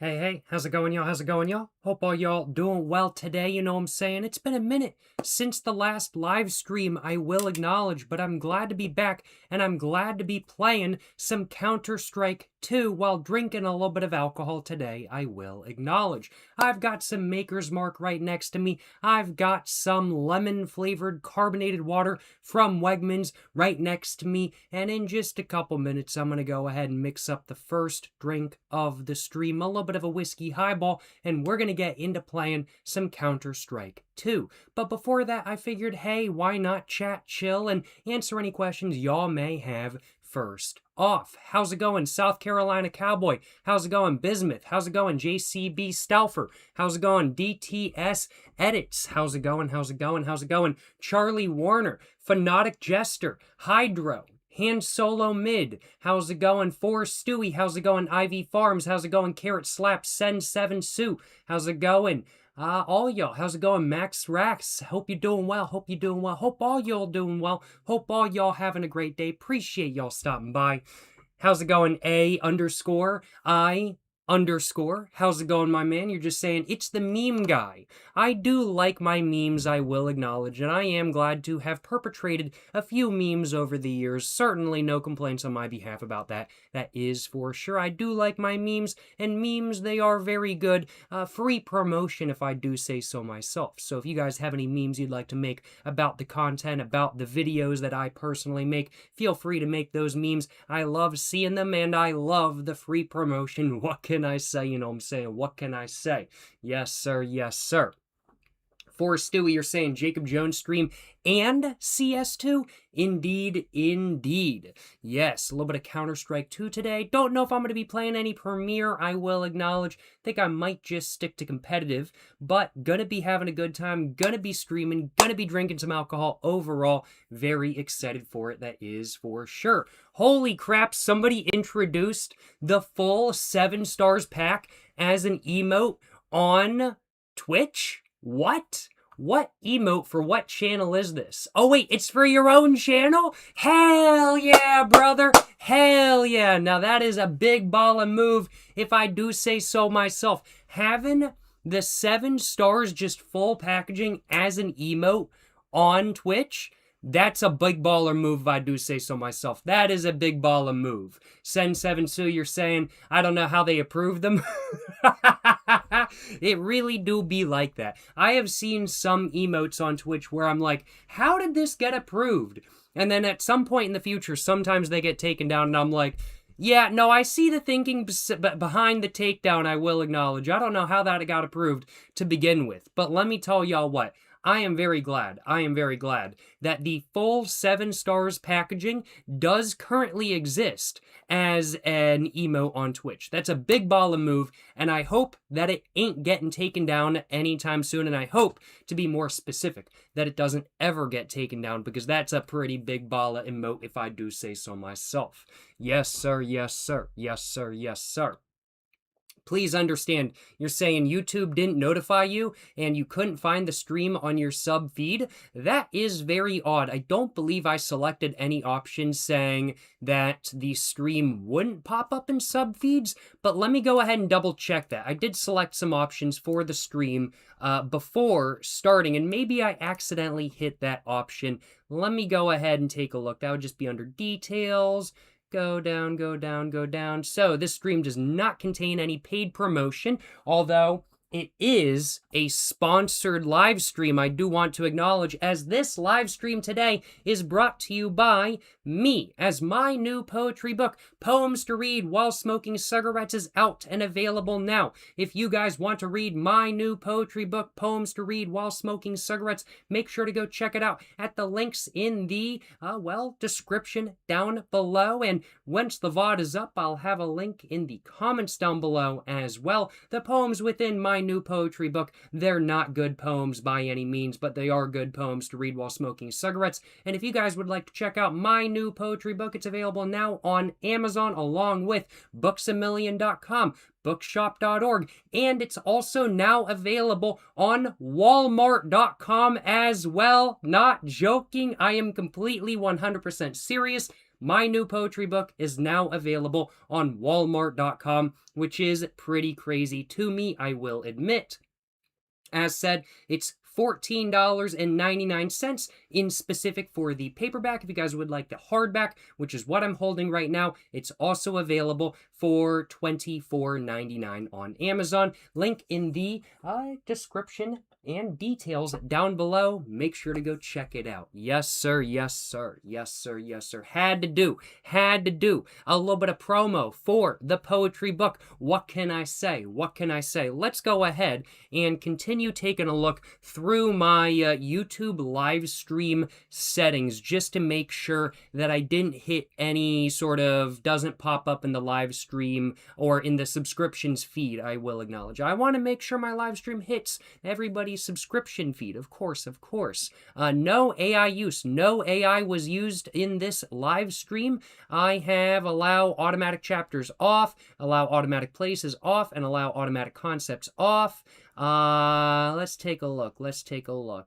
Hey, how's it going, y'all? How's it going, y'all? Hope all y'all doing well today, you know what I'm saying? It's been a minute since the last live stream, I will acknowledge, but I'm glad to be back, and I'm glad to be playing some Counter-Strike 2 while drinking a little bit of alcohol today, I will acknowledge. I've got some Maker's Mark right next to me. I've got some lemon-flavored carbonated water from Wegmans right next to me, and in just a couple minutes, I'm going to go ahead and mix up the first drink of the stream, a little bit of a whiskey highball, and we're going to get into playing some Counter-Strike 2. But before that, I figured, hey, why not chat, chill, and answer any questions y'all may have first off. How's it going, South Carolina Cowboy? How's it going, Bismuth? How's it going, JCB Stouffer? How's it going, DTS Edits? How's it going? How's it going? How's it going, Charlie Warner? Phonetic Jester? Hydro? Han Solo Mid, how's it going? Forrest Stewie, how's it going? Ivy Farms, how's it going? Carrot Slap, Send 7 Sue, how's it going? All y'all, how's it going? Max Rax, hope you're doing well, hope you're doing well, hope all y'all doing well, hope all y'all having a great day, appreciate y'all stopping by. How's it going? A_I_, how's it going, my man? You're just saying, it's the meme guy. I do like my memes, I will acknowledge, and I am glad to have perpetrated a few memes over the years. Certainly no complaints on my behalf about that. That is for sure. I do like my memes, and memes, they are very good. Free promotion, if I do say so myself. So if you guys have any memes you'd like to make about the content, about the videos that I personally make, feel free to make those memes. I love seeing them, and I love the free promotion. What can I say? You know what I'm saying? What can I say? Yes, sir. Yes, sir. For Stewie, you're saying Jacob Jones stream and CS2? Indeed, indeed. Yes, a little bit of Counter-Strike 2 today. Don't know if I'm going to be playing any Premier, I will acknowledge. Think I might just stick to competitive, but gonna be having a good time, gonna be streaming, gonna be drinking some alcohol. Overall, very excited for it, that is for sure. Holy crap, somebody introduced the full 7 stars pack as an emote on Twitch? What? What emote for what channel is this? Oh wait, it's for your own channel? Hell yeah, brother. Hell yeah. Now that is a big baller move, if I do say so myself. Having the 7 stars just full packaging as an emote on Twitch, that's a big baller move, if I do say so myself. That is a big baller move. Send 7 Sue, you're saying, I don't know how they approved them. It really do be like that. I have seen some emotes on Twitch where I'm like, how did this get approved? And then at some point in the future, sometimes they get taken down, and I'm like, yeah, no, I see the thinking behind the takedown, I will acknowledge. I don't know how that got approved to begin with. But let me tell y'all what. I am very glad that the full 7 stars packaging does currently exist as an emote on Twitch. That's a big baller move, and I hope that it ain't getting taken down anytime soon, and I hope, to be more specific, that it doesn't ever get taken down, because that's a pretty big baller emote, if I do say so myself. Yes, sir, yes, sir, yes, sir, yes, sir. Please understand, you're saying YouTube didn't notify you and you couldn't find the stream on your sub feed? That is very odd. I don't believe I selected any options saying that the stream wouldn't pop up in sub feeds, but let me go ahead and double check that. I did select some options for the stream before starting, and maybe I accidentally hit that option. Let me go ahead and take a look. That would just be under details. Go down, go down, go down. So this stream does not contain any paid promotion, although it is a sponsored live stream. I do want to acknowledge, as this live stream today is brought to you by me, as my new poetry book, Poems to Read While Smoking Cigarettes, is out and available now. If you guys want to read my new poetry book, Poems to Read While Smoking Cigarettes, make sure to go check it out at the links in the, description down below. And once the VOD is up, I'll have a link in the comments down below as well. The poems within my new poetry book, they're not good poems by any means, but they are good poems to read while smoking cigarettes. And if you guys would like to check out my new poetry book, it's available now on Amazon, along with booksamillion.com, bookshop.org, and it's also now available on walmart.com as well. Not joking, I am completely 100% serious. my new poetry book is now available on Walmart.com, which is pretty crazy to me, I will admit. As said, it's $14.99 in specific for the paperback. If you guys would like the hardback, which is what I'm holding right now, it's also available for $24.99 on Amazon. Link in the description and details down below. Make sure to go check it out. Yes, sir. Yes, sir. Yes, sir. Yes, sir. Had to do a little bit of promo for the poetry book. What can I say? What can I say? Let's go ahead and continue taking a look through my YouTube live stream settings just to make sure that I didn't hit any sort of doesn't pop up in the live stream or in the subscriptions feed, I will acknowledge. I want to make sure my live stream hits everybody's subscription feed, of course. No AI use. No AI was used in this live stream. I have allow automatic chapters off, allow automatic places off, and allow automatic concepts off. Let's take a look.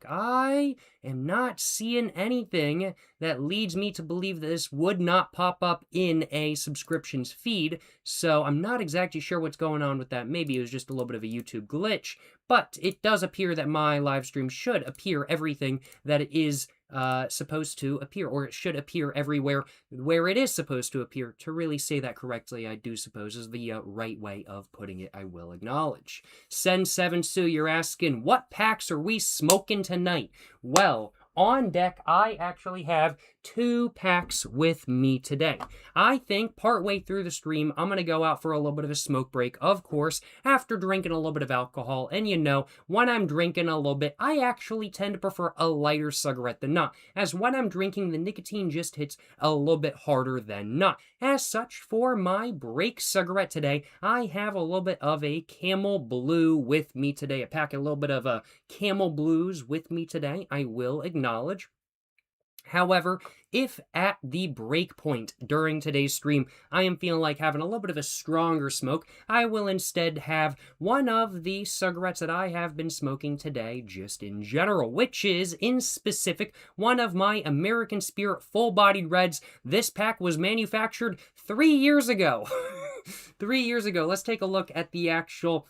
I am not seeing anything that leads me to believe that this would not pop up in a subscriptions feed, so I'm not exactly sure what's going on with that. Maybe it was just a little bit of a YouTube glitch, but it does appear that my live stream should appear everything that it is supposed to appear, or it should appear everywhere where it is supposed to appear. To really say that correctly, I do suppose is the right way of putting it, I will acknowledge. Sen7 Sue, you're asking, what packs are we smoking tonight? Well, on deck, I actually have 2 packs with me today. I think partway through the stream, I'm going to go out for a little bit of a smoke break, of course, after drinking a little bit of alcohol. And you know, when I'm drinking a little bit, I actually tend to prefer a lighter cigarette than not, as when I'm drinking, the nicotine just hits a little bit harder than not. As such, for my break cigarette today, I have a little bit of a Camel Blue with me today. A pack, a little bit of a Camel Blues with me today, I will acknowledge. However, if at the break point during today's stream, I am feeling like having a little bit of a stronger smoke, I will instead have one of the cigarettes that I have been smoking today, just in general, which is, in specific, one of my American Spirit full-bodied reds. This pack was manufactured 3 years ago. 3 years ago. Let's take a look at the actual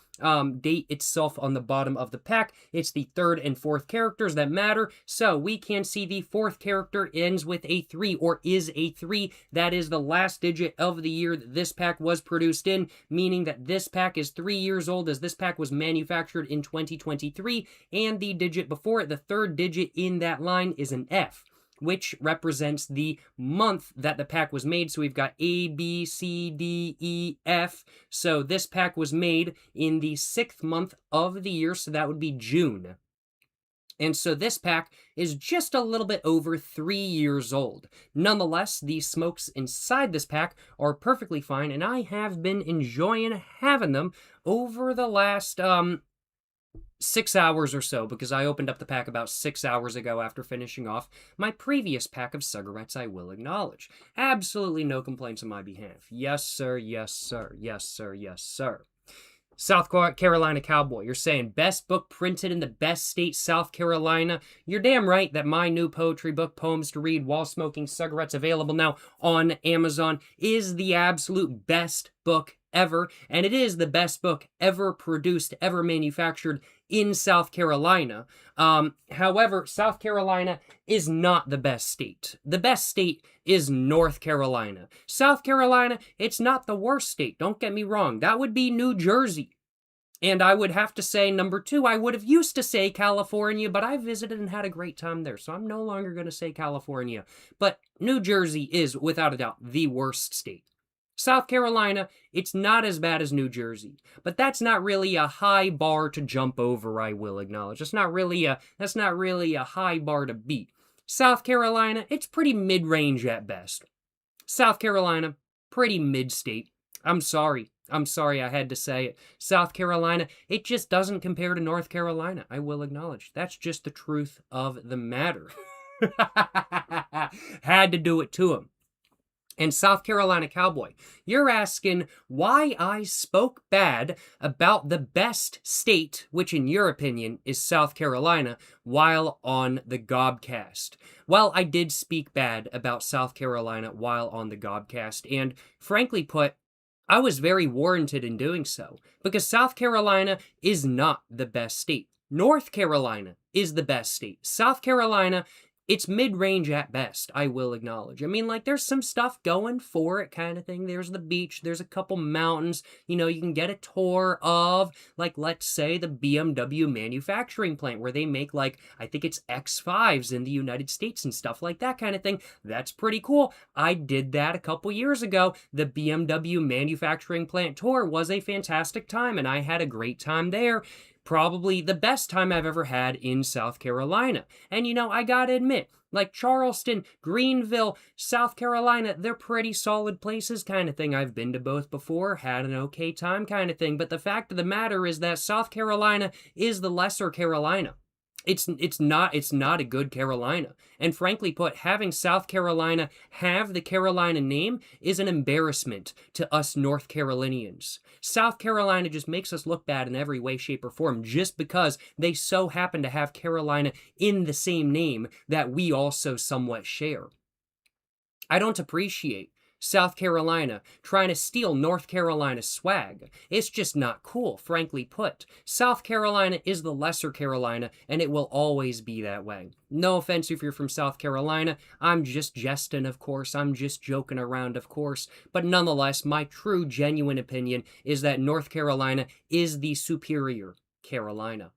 date itself on the bottom of the pack. It's the 3rd and 4th characters that matter. So we can see the 4th character ends with a 3, or is a 3. That is the last digit of the year that this pack was produced in, meaning that this pack is 3 years old, as this pack was manufactured in 2023, and the digit before it, the 3rd digit in that line, is an F, which represents the month that the pack was made. So we've got A, B, C, D, E, F. So this pack was made in the 6th month of the year, so that would be June. And so this pack is just a little bit over 3 years old. Nonetheless, the smokes inside this pack are perfectly fine, and I have been enjoying having them over the last 6 hours or so, because I opened up the pack about 6 hours ago after finishing off my previous pack of cigarettes, I will acknowledge. Absolutely no complaints on my behalf. Yes, sir. Yes, sir. Yes, sir. Yes, sir. South Carolina Cowboy, you're saying best book printed in the best state, South Carolina. You're damn right that my new poetry book, Poems to Read While Smoking Cigarettes, available now on Amazon, is the absolute best book ever, and it is the best book ever produced, ever manufactured in South Carolina. However, South Carolina is not the best state. The best state is North Carolina. South Carolina, it's not the worst state. Don't get me wrong. That would be New Jersey. And I would have to say, number 2, I would have used to say California, but I visited and had a great time there, so I'm no longer going to say California. But New Jersey is, without a doubt, the worst state. South Carolina, it's not as bad as New Jersey, but that's not really a high bar to jump over, I will acknowledge. That's not really a high bar to beat. South Carolina, it's pretty mid-range at best. South Carolina, pretty mid-state. I'm sorry I had to say it. South Carolina, it just doesn't compare to North Carolina, I will acknowledge. That's just the truth of the matter. Had to do it to him. And South Carolina Cowboy, you're asking why I spoke bad about the best state, which in your opinion is South Carolina, while on the Gobcast. Well, I did speak bad about South Carolina while on the Gobcast, and frankly put, I was very warranted in doing so, because South Carolina is not the best state. North Carolina is the best state. South Carolina, it's mid-range at best, I will acknowledge. I mean, like, there's some stuff going for it kind of thing. There's the beach, there's a couple mountains, you know, you can get a tour of, like, let's say the BMW manufacturing plant where they make, like, I think it's X5s in the United States and stuff like that kind of thing. That's pretty cool. I did that a couple years ago. The BMW manufacturing plant tour was a fantastic time, and I had a great time there. Probably the best time I've ever had in South Carolina. And you know, I gotta admit, like Charleston, Greenville, South Carolina, they're pretty solid places kind of thing. I've been to both before, had an okay time kind of thing. But the fact of the matter is that South Carolina is the lesser Carolina. It's not a good Carolina. And frankly put, having South Carolina have the Carolina name is an embarrassment to us North Carolinians. South Carolina just makes us look bad in every way, shape, or form just because they so happen to have Carolina in the same name that we also somewhat share. I don't appreciate South Carolina trying to steal North Carolina's swag. It's just not cool, frankly put. South Carolina is the lesser Carolina, and it will always be that way. No offense if you're from South Carolina. I'm just jesting, of course. I'm just joking around, of course. But nonetheless, my true, genuine opinion is that North Carolina is the superior Carolina.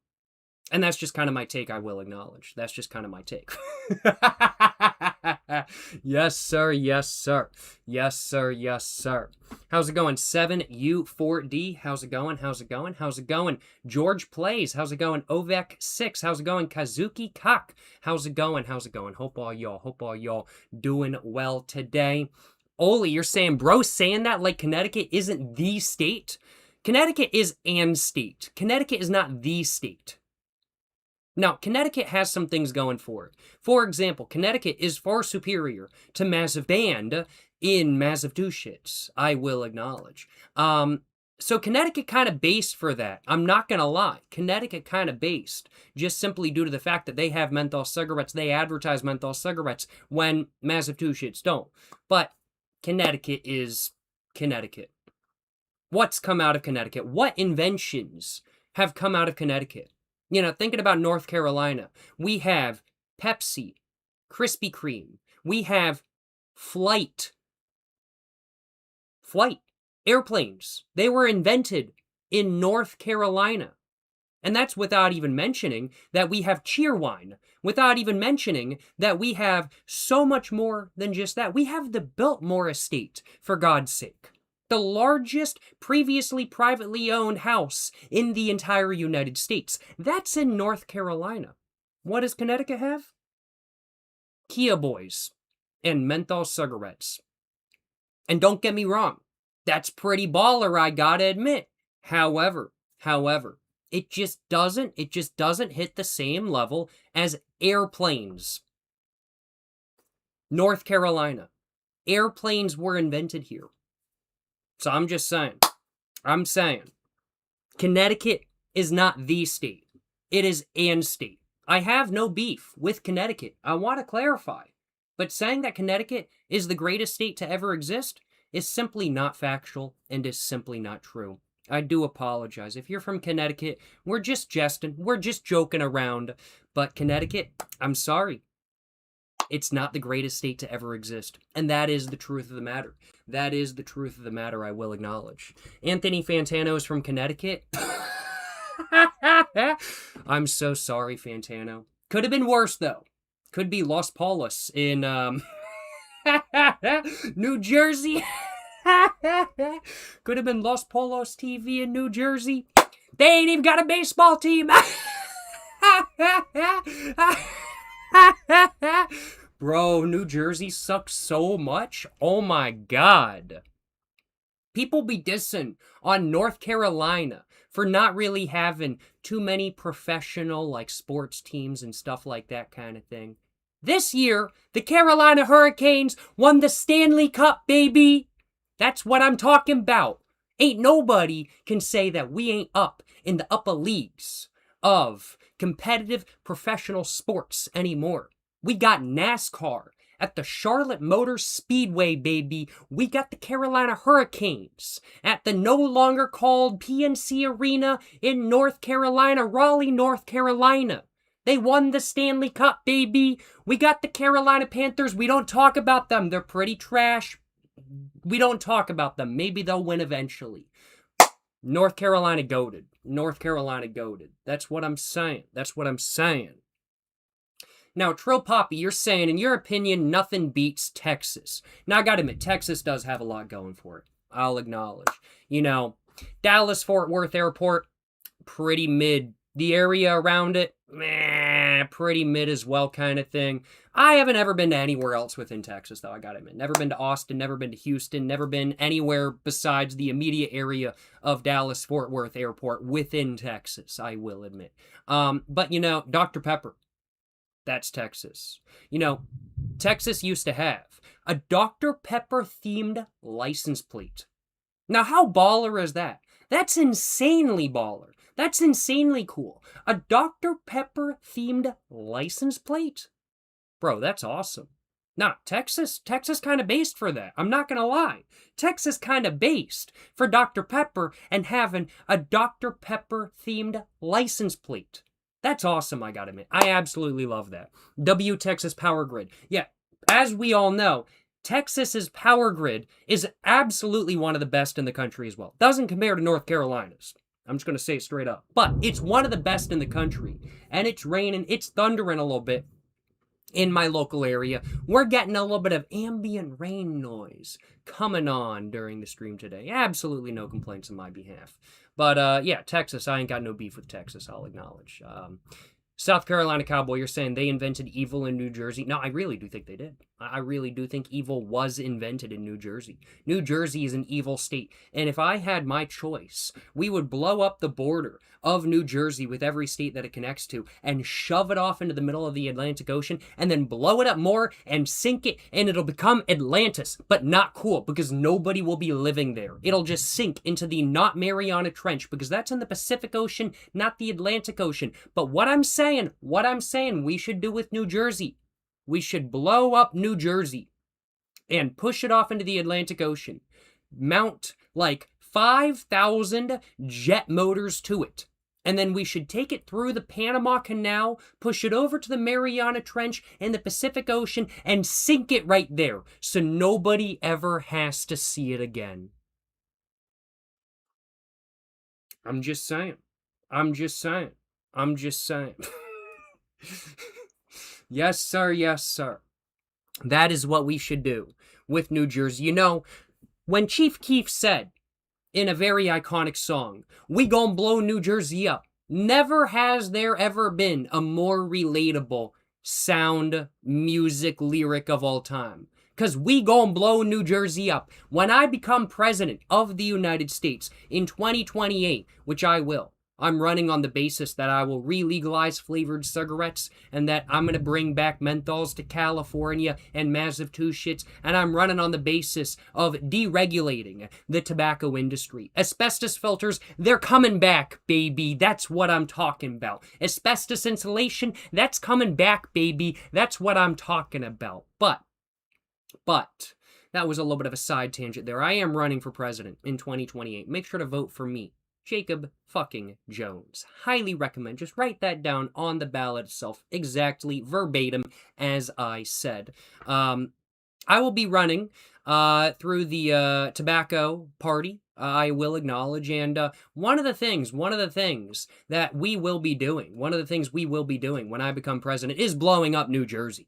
And that's just kind of my take, I will acknowledge. That's just kind of my take. Yes, sir. Yes, sir. Yes, sir. Yes, sir. How's it going? 7U4D. How's it going? How's it going? How's it going? George Plays. How's it going? Ovek6. How's it going? Kazuki Kak. How's it going? How's it going? Hope all y'all doing well today. Oli, you're saying, bro, saying that like Connecticut isn't the state? Connecticut is an state. Connecticut is not the state. Now, Connecticut has some things going for it. For example, Connecticut is far superior to Massive Band in Massachusetts, I will acknowledge. So Connecticut kind of based for that. I'm not going to lie. Connecticut kind of based, just simply due to the fact that they have menthol cigarettes. They advertise menthol cigarettes when Massachusetts don't. But Connecticut is Connecticut. What's come out of Connecticut? What inventions have come out of Connecticut? You know, thinking about North Carolina, we have Pepsi, Krispy Kreme. We have flight, airplanes. They were invented in North Carolina. And that's without even mentioning that we have Cheerwine, without even mentioning that we have so much more than just that. We have the Biltmore Estate, for God's sake. The largest previously privately owned house in the entire United States. That's in North Carolina. What does Connecticut have? Kia Boys and menthol cigarettes. And don't get me wrong, that's pretty baller, I gotta admit. However, it just doesn't hit the same level as airplanes. North Carolina. Airplanes were invented here. So I'm just saying, Connecticut is not the state. It is an state. I have no beef with Connecticut. I want to clarify. But saying that Connecticut is the greatest state to ever exist is simply not factual and is simply not true. I do apologize. If you're from Connecticut, we're just jesting. We're just joking around. But Connecticut, I'm sorry. It's not the greatest state to ever exist. And that is the truth of the matter. That is the truth of the matter, I will acknowledge. Anthony Fantano is from Connecticut. I'm so sorry, Fantano. Could have been worse, though. Could be Los Polos in, New Jersey. Could have been Los Polos TV in New Jersey. They ain't even got a baseball team. Bro, New Jersey sucks so much. Oh my God. People be dissing on North Carolina for not really having too many professional, like, sports teams and stuff like that kind of thing. This year, the Carolina Hurricanes won the Stanley Cup, baby. That's what I'm talking about. Ain't nobody can say that we ain't up in the upper leagues of competitive professional sports anymore. We got NASCAR at the Charlotte Motor Speedway, baby. We got the Carolina Hurricanes at the no longer called PNC Arena in North Carolina, Raleigh, North Carolina. They won the Stanley Cup, baby. We got the Carolina Panthers. We don't talk about them. They're pretty trash. We don't talk about them. Maybe they'll win eventually. North Carolina goated. North Carolina goated. That's what I'm saying. That's what I'm saying. Now, Trill Poppy, you're saying, in your opinion, nothing beats Texas. Now, I gotta admit, Texas does have a lot going for it. I'll acknowledge. You know, Dallas-Fort Worth Airport, pretty mid. The area around it, pretty mid as well kind of thing. I haven't ever been to anywhere else within Texas, though, I gotta admit. Never been to Austin, never been to Houston, never been anywhere besides the immediate area of Dallas-Fort Worth Airport within Texas, I will admit. But, you know, Dr. Pepper. That's Texas. You know, Texas used to have a Dr. Pepper-themed license plate. Now, how baller is that? That's insanely baller. That's insanely cool. A Dr. Pepper-themed license plate? Bro, that's awesome. Nah, Texas kind of based for that. I'm not going to lie. Texas kind of based for Dr. Pepper and having a Dr. Pepper-themed license plate. That's awesome, I gotta admit. I absolutely love that. W Texas Power Grid. Yeah, as we all know, Texas's power grid is absolutely one of the best in the country as well. Doesn't compare to North Carolina's. I'm just going to say it straight up. But it's one of the best in the country. And it's raining, it's thundering a little bit in my local area. We're getting a little bit of ambient rain noise coming on during the stream today. Absolutely no complaints on my behalf. But yeah, Texas, I ain't got no beef with Texas, I'll acknowledge. South Carolina Cowboy, you're saying they invented evil in New Jersey? No, I really do think they did. I really do think evil was invented in New Jersey. New Jersey is an evil state. And if I had my choice, we would blow up the border of New Jersey with every state that it connects to and shove it off into the middle of the Atlantic Ocean and then blow it up more and sink it and it'll become Atlantis. But not cool because nobody will be living there. It'll just sink into the not Mariana Trench because that's in the Pacific Ocean, not the Atlantic Ocean. But what I'm saying we should do with New Jersey, we should blow up New Jersey and push it off into the Atlantic Ocean. Mount like 5,000 jet motors to it. And then we should take it through the Panama Canal, push it over to the Mariana Trench and the Pacific Ocean, and sink it right there so nobody ever has to see it again. I'm just saying. Yes, sir. Yes, sir. That is what we should do with New Jersey. You know, when Chief Keef said in a very iconic song, "We gon' blow New Jersey up," never has there ever been a more relatable sound, music, lyric of all time. Because we gon' blow New Jersey up. When I become president of the United States in 2028, which I will, I'm running on the basis that I will re-legalize flavored cigarettes and that I'm going to bring back menthols to California and massive two shits. And I'm running on the basis of deregulating the tobacco industry. Asbestos filters, they're coming back, baby. That's what I'm talking about. Asbestos insulation, that's coming back, baby. That's what I'm talking about. But, that was a little bit of a side tangent there. I am running for president in 2028. Make sure to vote for me. Jacob fucking Jones. Highly recommend. Just write that down on the ballot itself. Exactly, verbatim, as I said. I will be running through the tobacco party. I will acknowledge. And one of the things that we will be doing, when I become president is blowing up New Jersey.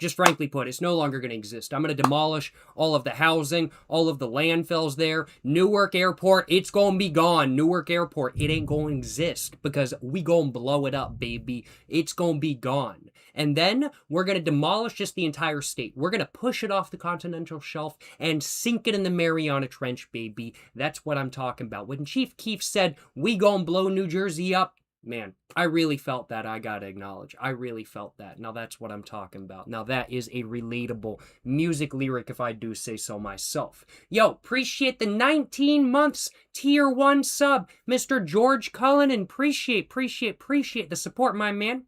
Just frankly put, it's no longer going to exist. I'm going to demolish all of the housing, all of the landfills there. Newark Airport, it's going to be gone. Newark Airport, it ain't going to exist because we going to blow it up, baby. It's going to be gone. And then we're going to demolish just the entire state. We're going to push it off the continental shelf and sink it in the Mariana Trench, baby. That's what I'm talking about. When Chief Keef said, "We going to blow New Jersey up," Man, I really felt that, I gotta acknowledge. I really felt that. Now that's what I'm talking about. Now that is a relatable music lyric if I do say so myself. Yo, appreciate the 19 months tier 1 sub, Mr. George Cullinan. Appreciate the support, my man.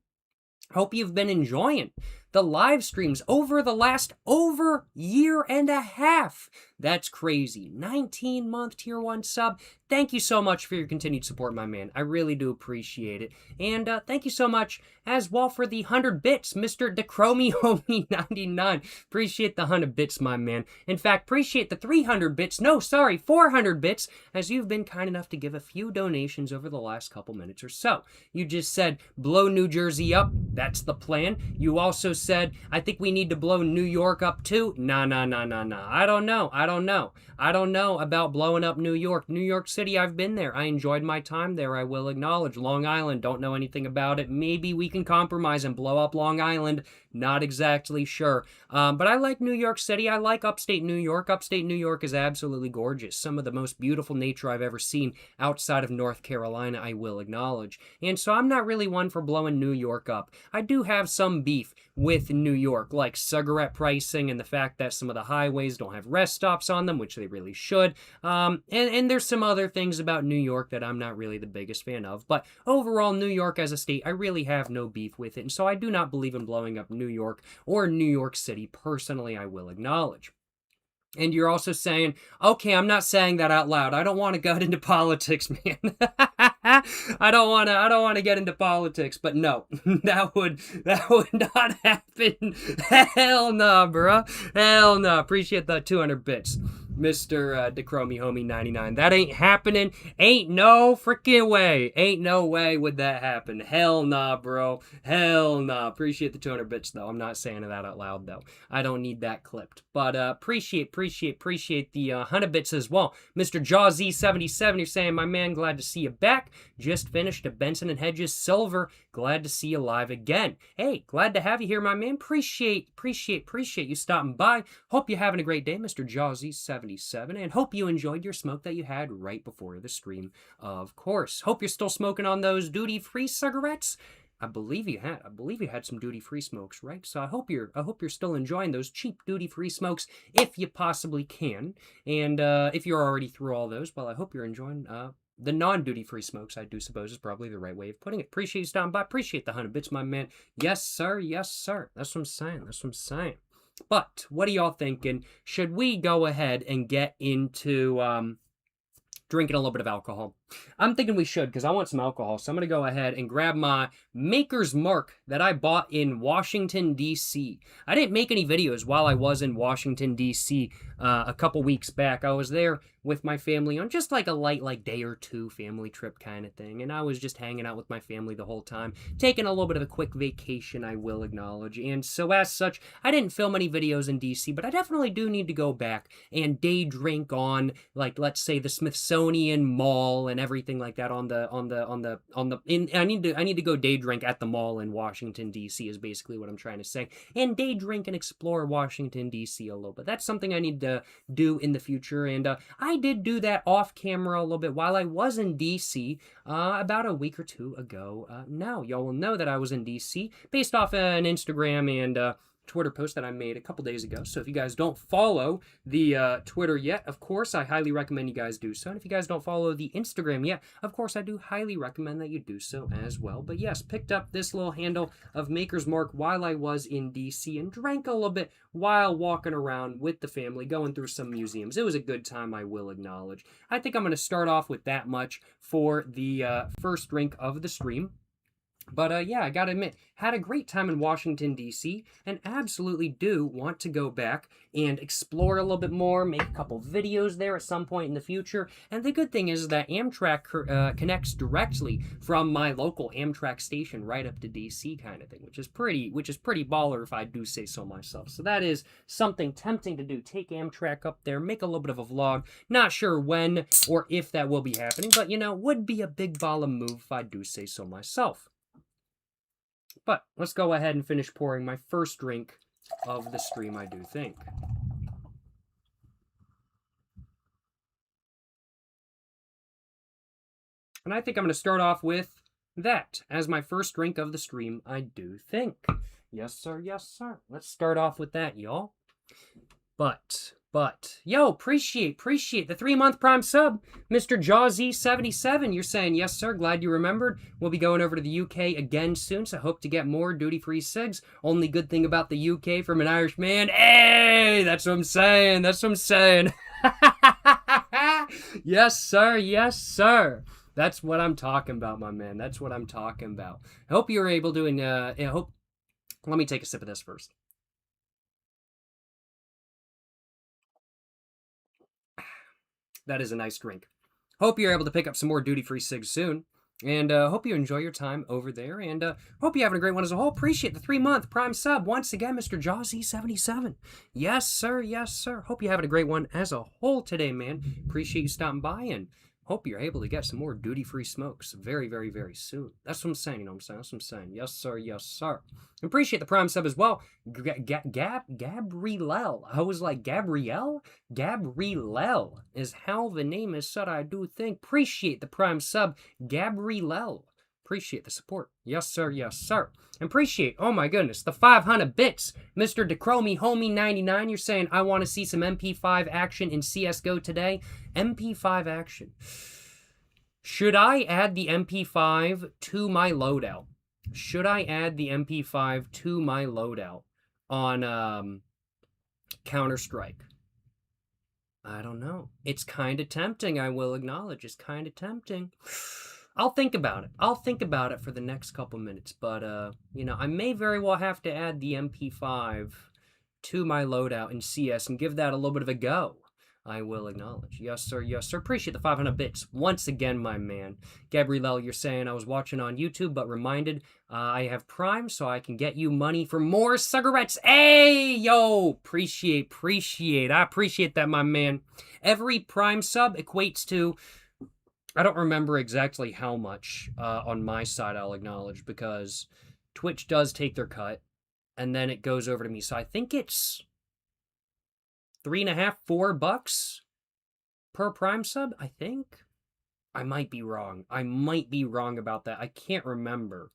Hope you've been enjoying the live streams over the last year and a half. That's crazy. 19-month tier 1 sub. Thank you so much for your continued support, my man. I really do appreciate it. And thank you so much as well for the 100 bits, Mr. jacobjonesLIVE. Appreciate the 100 bits, my man. In fact, appreciate the 300 bits. No, sorry, 400 bits, as you've been kind enough to give a few donations over the last couple minutes or so. You just said, blow New Jersey up. That's the plan. You also said, I think we need to blow New York up too. Nah. I don't know about blowing up New York. New York City, I've been there. I enjoyed my time there, I will acknowledge. Long Island, don't know anything about it. Maybe we can compromise and blow up Long Island. Not exactly sure. But I like New York City. I like upstate New York. Upstate New York is absolutely gorgeous. Some of the most beautiful nature I've ever seen outside of North Carolina, I will acknowledge. And so I'm not really one for blowing New York up. I do have some beef with New York, like cigarette pricing and the fact that some of the highways don't have rest stops on them, which they really should. And there's some other things about New York that I'm not really the biggest fan of. But overall, New York as a state, I really have no beef with it. And so I do not believe in blowing up New York or New York City. Personally, I will acknowledge. And you're also saying, okay, I'm not saying that out loud. I don't want to get into politics, man. I don't want to get into politics, but no, that would not happen. Hell nah, bro. Hell nah. Appreciate the 200 bits. Mr. DeChromieHomie99. That ain't happening. Ain't no freaking way. Ain't no way would that happen. Hell nah, bro. Hell nah. Appreciate the 200 bits, though. I'm not saying that out loud, though. I don't need that clipped. But appreciate the 100 bits as well. Mr. JawZ77, you're saying, my man, glad to see you back. Just finished a Benson & Hedges Silver. Glad to see you live again. Hey, glad to have you here, my man. Appreciate you stopping by. Hope you're having a great day, Mr. JawZ77, and hope you enjoyed your smoke that you had right before the stream, of course. Hope you're still smoking on those duty-free cigarettes. I believe you had some duty-free smokes, right? So I hope you're still enjoying those cheap duty-free smokes if you possibly can. And if you're already through all those, well, I hope you're enjoying the non-duty-free smokes, I do suppose, is probably the right way of putting it. Appreciate you stopping by. Appreciate the 100 bits, my man. Yes, sir. Yes, sir. That's what I'm saying. But what are y'all thinking? Should we go ahead and get into drinking a little bit of alcohol? I'm thinking we should, because I want some alcohol. So I'm going to go ahead and grab my Maker's Mark that I bought in Washington, D.C. I didn't make any videos while I was in Washington, D.C. A couple weeks back. I was there with my family on just like a light day or two family trip kind of thing. And I was just hanging out with my family the whole time, taking a little bit of a quick vacation, I will acknowledge. And so as such, I didn't film any videos in D.C., but I definitely do need to go back and day drink on, like, let's say the Smithsonian Mall and everything like that I need to go day drink at the mall in Washington, D.C. is basically what I'm trying to say. And day drink and explore Washington, D.C. a little bit. That's something I need to do in the future. And I did do that off camera a little bit while I was in D.C. About a week or two ago. Now, y'all will know that I was in D.C. based off an Instagram and Twitter post that I made a couple days ago. So if you guys don't follow the Twitter yet, of course, I highly recommend you guys do so. And if you guys don't follow the Instagram yet, of course, I do highly recommend that you do so as well. But yes, picked up this little handle of Maker's Mark while I was in DC and drank a little bit while walking around with the family, going through some museums. It was a good time, I will acknowledge. I think I'm going to start off with that much for the first drink of the stream. But yeah, I gotta admit, had a great time in Washington, D.C., and absolutely do want to go back and explore a little bit more, make a couple videos there at some point in the future. And the good thing is that Amtrak connects directly from my local Amtrak station right up to D.C. kind of thing, which is pretty baller if I do say so myself. So that is something tempting to do, take Amtrak up there, make a little bit of a vlog. Not sure when or if that will be happening, but, you know, would be a big baller move if I do say so myself. But let's go ahead and finish pouring my first drink of the stream, I do think. And I think I'm going to start off with that as my first drink of the stream, I do think. Yes, sir, yes, sir. Let's start off with that, y'all. But, yo, appreciate the 3-month Prime sub. Mr. Jawsy77, you're saying, yes, sir, glad you remembered. We'll be going over to the UK again soon, so hope to get more duty-free cigs. Only good thing about the UK from an Irish man, hey, that's what I'm saying, that's what I'm saying. Yes, sir, yes, sir. That's what I'm talking about, my man. That's what I'm talking about. I hope you're able to, let me take a sip of this first. That is a nice drink. Hope you're able to pick up some more duty-free cigs soon. And hope you enjoy your time over there. And hope you're having a great one as a whole. Appreciate the 3-month Prime sub. Once again, Mr. Jawsy77. Yes, sir. Yes, sir. Hope you're having a great one as a whole today, man. Appreciate you stopping by. And hope you're able to get some more duty-free smokes very, very, very soon. That's what I'm saying, you know what I'm saying? That's what I'm saying. Yes, sir. Yes, sir. Appreciate the Prime sub as well. Gabrielle. I was like, Gabrielle? Gabrielle is how the name is said, I do think. Appreciate the Prime sub. Gabrielle. Appreciate the support. Yes, sir. Yes, sir. Appreciate, oh my goodness, the 500 bits. Mr. Decromy Homie 99, you're saying, I want to see some MP5 action in CSGO today. MP5 action. Should I add the MP5 to my loadout? Should I add the MP5 to my loadout on Counter-Strike? I don't know. It's kind of tempting, I will acknowledge. It's kind of tempting. I'll think about it. I'll think about it for the next couple minutes. But, you know, I may very well have to add the MP5 to my loadout in CS and give that a little bit of a go. I will acknowledge. Yes, sir. Yes, sir. Appreciate the 500 bits. Once again, my man. Gabrielle, you're saying I was watching on YouTube, but reminded I have Prime, so I can get you money for more cigarettes. Hey, yo! Appreciate. I appreciate that, my man. Every Prime sub equates to... I don't remember exactly how much on my side, I'll acknowledge, because Twitch does take their cut, and then it goes over to me. So I think it's $3.50, $4 per Prime sub, I think. I might be wrong. I might be wrong about that. I can't remember.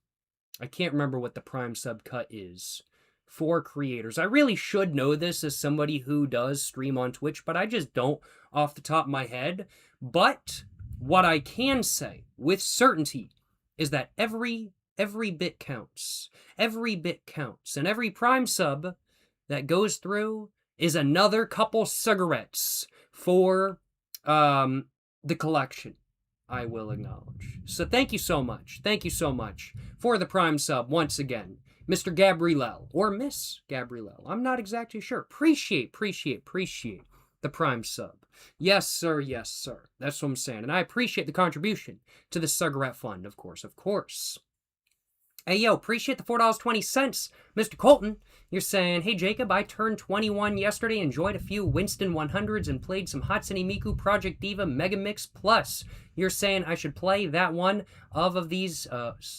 I can't remember what the Prime sub cut is for creators. I really should know this as somebody who does stream on Twitch, but I just don't off the top of my head. But what I can say with certainty is that every bit counts. Every bit counts. And every Prime sub that goes through is another couple cigarettes for the collection, I will acknowledge. So thank you so much. Thank you so much for the Prime sub once again. Mr. Gabrielle, or Miss Gabrielle. I'm not exactly sure. Appreciate the Prime sub. Yes, sir. Yes, sir. That's what I'm saying. And I appreciate the contribution to the cigarette fund, of course. Of course. Hey, yo, appreciate the $4.20. Mr. Colton, you're saying, hey, Jacob, I turned 21 yesterday, enjoyed a few Winston 100s, and played some Hatsune Miku Project Diva Mega Mix Plus. You're saying I should play that one of these,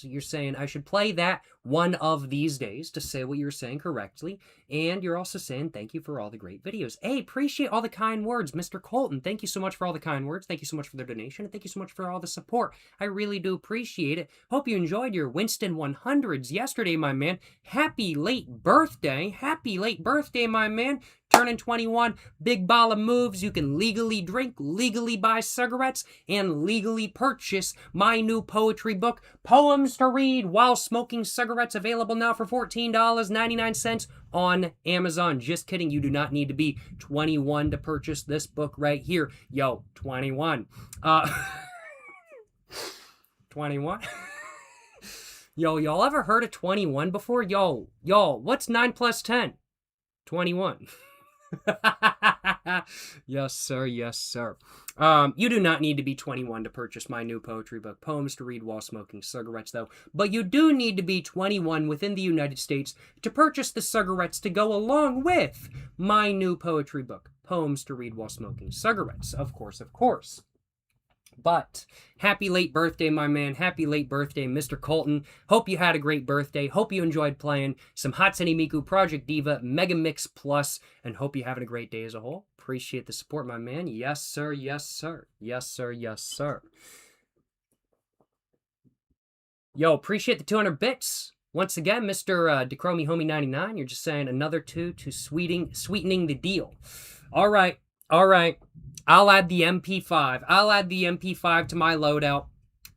you're saying I should play that one of these days, to say what you're saying correctly. And you're also saying thank you for all the great videos. Hey, appreciate all the kind words, Mr. Colton. Thank you so much for all the kind words. Thank you so much for the donation. And thank you so much for all the support. I really do appreciate it. Hope you enjoyed your Winston 100s yesterday, my man. Happy late birthday. Happy late birthday, my man. Turning 21, big ball of moves. You can legally drink, legally buy cigarettes, and legally purchase my new poetry book, Poems to Read While Smoking Cigarettes, available now for $14.99 on Amazon. Just kidding, you do not need to be 21 to purchase this book right here. Yo, 21. 21? Yo, y'all ever heard of 21 before? Yo, what's 9 plus 10? 21. Yes, sir. Yes, sir. You do not need to be 21 to purchase my new poetry book, Poems to Read While Smoking Cigarettes, though. But you do need to be 21 within the United States to purchase the cigarettes to go along with my new poetry book, Poems to Read While Smoking Cigarettes. Of course, of course. But happy late birthday, my man. Happy late birthday, Mr. Colton. Hope you had a great birthday. Hope you enjoyed playing some Hatsune Miku Project Diva Mega Mix Plus, and hope you're having a great day as a whole. Appreciate the support, my man. Yes, sir. Yes, sir. Yes, sir. Yes, sir. Yo, appreciate the 200 bits. Once again, Mr. DeChromieHomie99, you're just saying another 2 to sweetening the deal. All right. I'll add the MP5. I'll add the MP5 to my loadout.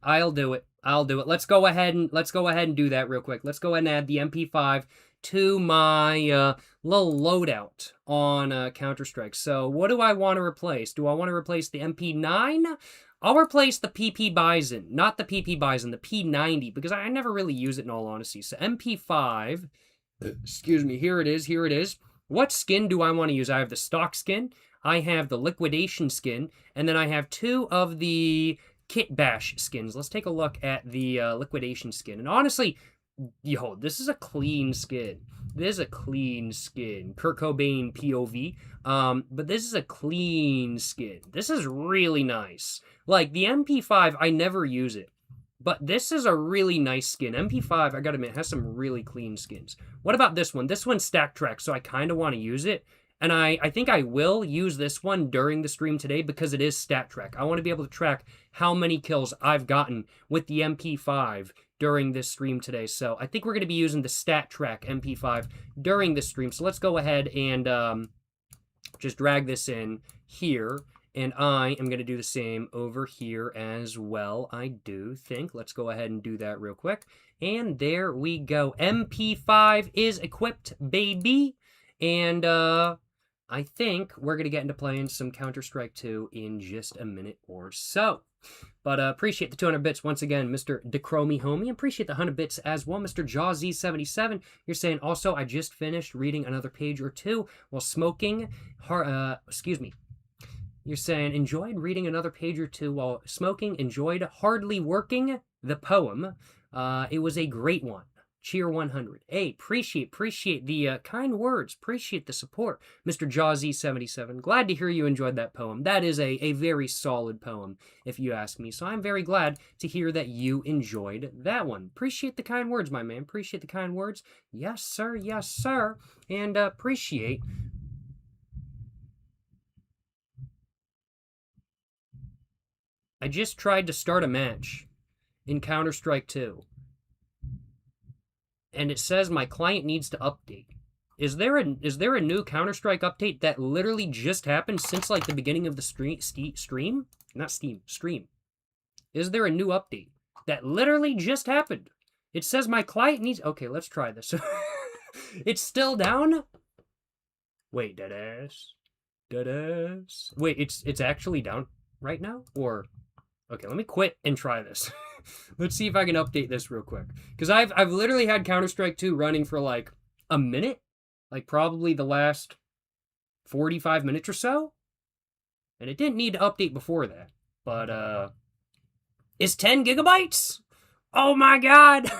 I'll do it. Let's go ahead and do that real quick. Let's go ahead and add the MP5 to my little loadout on Counter-Strike. So what do I want to replace? Do I want to replace the MP9? I'll replace the PP Bison. Not the PP Bison, the P90, because I never really use it in all honesty. So MP5, excuse me, here it is. What skin do I want to use? I have the stock skin, I have the liquidation skin, and then I have 2 of the Kit Bash skins. Let's take a look at the liquidation skin. And honestly, yo, this is a clean skin. Kurt Cobain POV. But this is a clean skin. This is really nice. Like, the MP5, I never use it. But this is a really nice skin. MP5, I gotta admit, has some really clean skins. What about this one? This one's Stack Track, so I kind of want to use it. And I think I will use this one during the stream today because it is Stat Track. I want to be able to track how many kills I've gotten with the MP5 during this stream today. So I think we're going to be using the Stat Track MP5 during this stream. So let's go ahead and just drag this in here. And I am going to do the same over here as well, I do think. Let's go ahead and do that real quick. And there we go. MP5 is equipped, baby. And I think we're going to get into playing some Counter-Strike 2 in just a minute or so. But appreciate the 200 bits once again, Mr. DeChromieHomie. Appreciate the 100 bits as well, Mr. JawZ77. You're saying, also, I just finished reading another page or 2 while smoking. Excuse me. You're saying, enjoyed reading another page or 2 while smoking. Enjoyed hardly working the poem. It was a great one. Cheer 100. Hey, appreciate the kind words. Appreciate the support, Mr. JawZ77. Glad to hear you enjoyed that poem. That is a very solid poem, if you ask me. So I'm very glad to hear that you enjoyed that one. Appreciate the kind words, my man. Appreciate the kind words. Yes, sir. Yes, sir. And appreciate... I just tried to start a match in Counter-Strike 2. And it says my client needs to update. Is there a new Counter-Strike update that literally just happened since like the beginning of the stream? Not Steam, stream. Is there a new update that literally just happened? It says my client needs... Okay, let's try this. It's still down? Wait, deadass. Wait, it's actually down right now? Or... Okay, let me quit and try this. Let's see if I can update this real quick. Because I've literally had Counter-Strike 2 running for like a minute. Like probably the last 45 minutes or so. And it didn't need to update before that. But, is 10 gigabytes? Oh my god!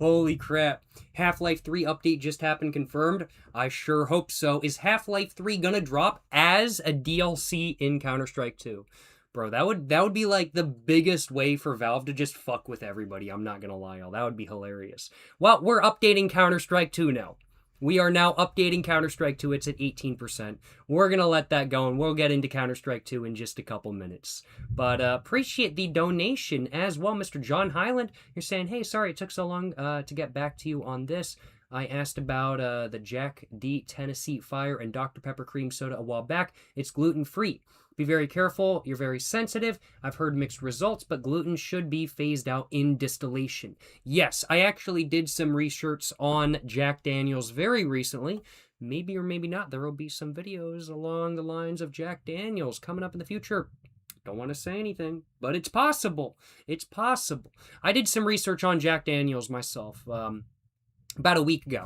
Holy crap. Half-Life 3 update just happened, confirmed. I sure hope so. Is Half-Life 3 gonna drop as a DLC in Counter-Strike 2? Bro, that would be like the biggest way for Valve to just fuck with everybody. I'm not gonna lie, y'all. That would be hilarious. Well, we're updating Counter-Strike 2 now. We are now updating Counter-Strike 2. It's at 18%. We're gonna let that go, and we'll get into Counter-Strike 2 in just a couple minutes. But appreciate the donation as well, Mr. John Highland. You're saying, hey, sorry it took so long to get back to you on this. I asked about the Jack D Tennessee Fire and Dr. Pepper Cream Soda a while back. It's gluten-free. Be very careful. You're very sensitive. I've heard mixed results, but gluten should be phased out in distillation. Yes, I actually did some research on Jack Daniels very recently. Maybe or maybe not, there will be some videos along the lines of Jack Daniels coming up in the future. Don't want to say anything, but it's possible. It's possible. I did some research on Jack Daniels myself about a week ago,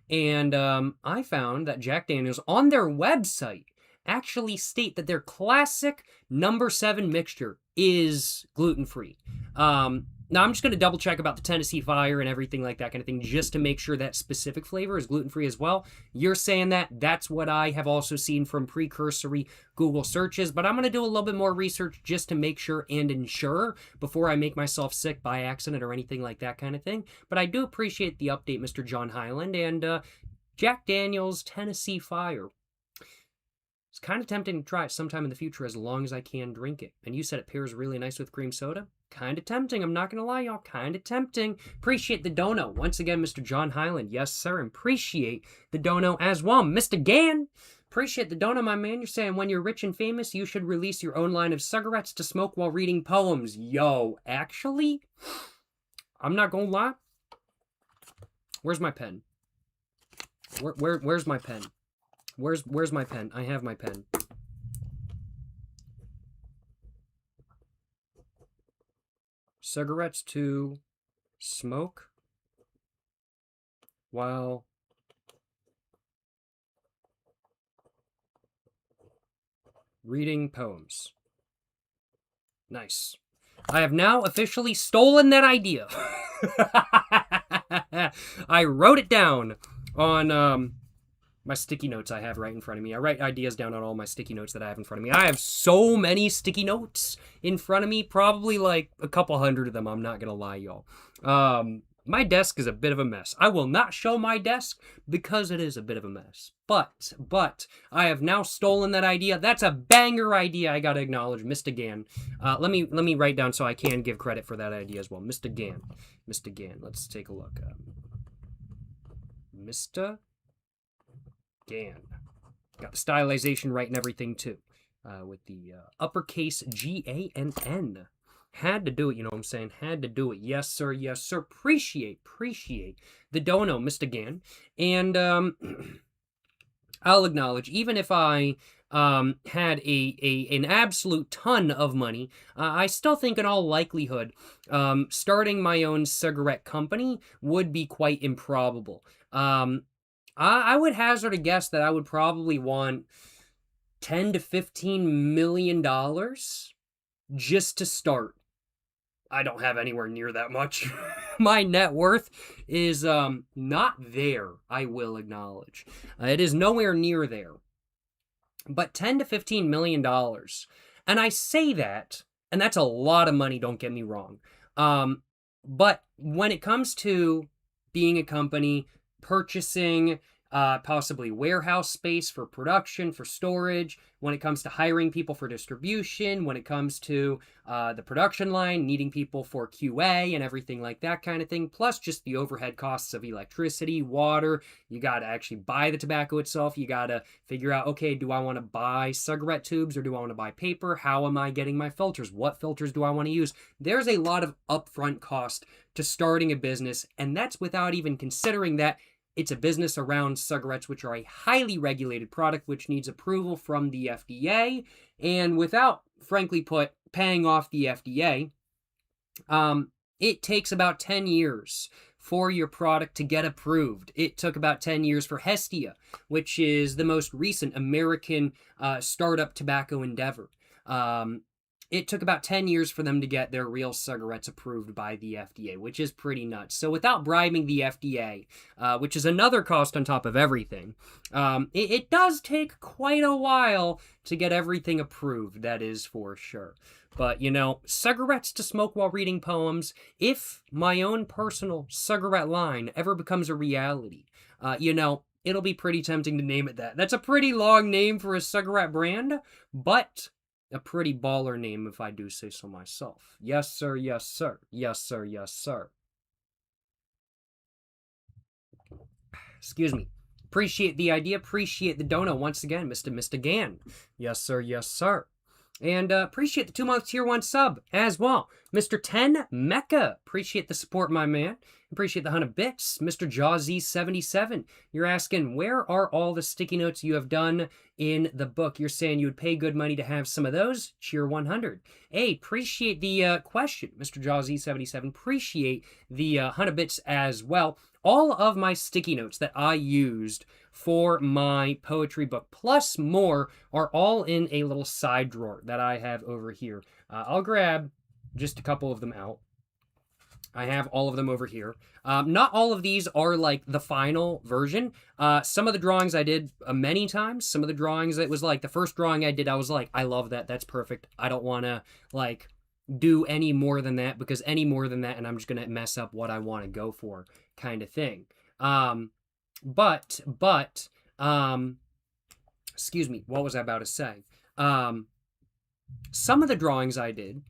and I found that Jack Daniels on their website actually state that their classic number 7 mixture is gluten-free. Now, I'm just going to double check about the Tennessee Fire and everything like that kind of thing just to make sure that specific flavor is gluten-free as well. You're saying that. That's what I have also seen from precursory Google searches, but I'm going to do a little bit more research just to make sure and ensure before I make myself sick by accident or anything like that kind of thing. But I do appreciate the update, Mr. John Highland, and Jack Daniels Tennessee Fire. It's kind of tempting to try it sometime in the future as long as I can drink it. And you said it pairs really nice with cream soda. Kind of tempting. I'm not going to lie, y'all. Kind of tempting. Appreciate the dono. Once again, Mr. John Highland. Yes, sir. And appreciate the dono as well. Mr. Gann. Appreciate the dono, my man. You're saying when you're rich and famous, you should release your own line of cigarettes to smoke while reading poems. Yo, actually, I'm not going to lie. Where's my pen? Where's my pen? Where's my pen? I have my pen. Cigarettes to smoke while reading poems. Nice. I have now officially stolen that idea. I wrote it down on my sticky notes I have right in front of me. I write ideas down on all my sticky notes that I have in front of me. I have so many sticky notes in front of me, probably like a couple hundred of them, I'm not gonna lie, y'all. My desk is a bit of a mess. I will not show my desk because it is a bit of a mess. But I have now stolen that idea. That's a banger idea, I gotta acknowledge. Mr. Gann. Let me write down so I can give credit for that idea as well. Mr. Gann. Mr. Gann. Let's take a look. Mr. Gann. Got the stylization right and everything too. With the uppercase G-A-N-N. Had to do it, you know what I'm saying? Had to do it. Yes, sir. Yes, sir. Appreciate the dono, Mr. Gann. And I'll acknowledge, even if I had an absolute ton of money, I still think in all likelihood, starting my own cigarette company would be quite improbable. I would hazard a guess that I would probably want $10 to $15 million just to start. I don't have anywhere near that much. My net worth is not there, I will acknowledge. It is nowhere near there. But $10 to $15 million. And I say that, and that's a lot of money, don't get me wrong. But when it comes to being a company, purchasing possibly warehouse space for production, for storage, when it comes to hiring people for distribution, when it comes to the production line, needing people for QA and everything like that kind of thing, plus just the overhead costs of electricity, water. You got to actually buy the tobacco itself. You got to figure out, okay, do I want to buy cigarette tubes or do I want to buy paper? How am I getting my filters? What filters do I want to use? There's a lot of upfront cost to starting a business, and that's without even considering that it's a business around cigarettes, which are a highly regulated product, which needs approval from the FDA. And without, frankly put, paying off the FDA, it takes about 10 years for your product to get approved. It took about 10 years for Hestia, which is the most recent American startup tobacco endeavor. It took about 10 years for them to get their real cigarettes approved by the FDA, which is pretty nuts. So without bribing the FDA, which is another cost on top of everything, it does take quite a while to get everything approved, that is for sure. But, you know, cigarettes to smoke while reading poems, if my own personal cigarette line ever becomes a reality, you know, it'll be pretty tempting to name it that. That's a pretty long name for a cigarette brand, but a pretty baller name if I do say so myself. Yes, sir. Yes, sir. Yes, sir. Yes, sir. Excuse me. Appreciate the idea. Appreciate the dono once again, Mr. Gann. Yes, sir. Yes, sir. And appreciate the 2-month tier 1 sub as well. Mr. 10 Mecca. Appreciate the support, my man. Appreciate the 100 bits. Mr. Jawzy77. You're asking, where are all the sticky notes you have done in the book? You're saying you would pay good money to have some of those? Cheer 100. Hey, appreciate the question, Mr. Jawzy77. Appreciate the 100 bits as well. All of my sticky notes that I used for my poetry book, plus more, are all in a little side drawer that I have over here. I'll grab just a couple of them out. I have all of them over here. Not all of these are like the final version. Some of the drawings I did many times. Some of the drawings, it was like the first drawing I did, I was like, I love that. That's perfect. I don't want to like do any more than that, because any more than that and I'm just going to mess up what I want to go for kind of thing. But excuse me, what was I about to say? Some of the drawings I did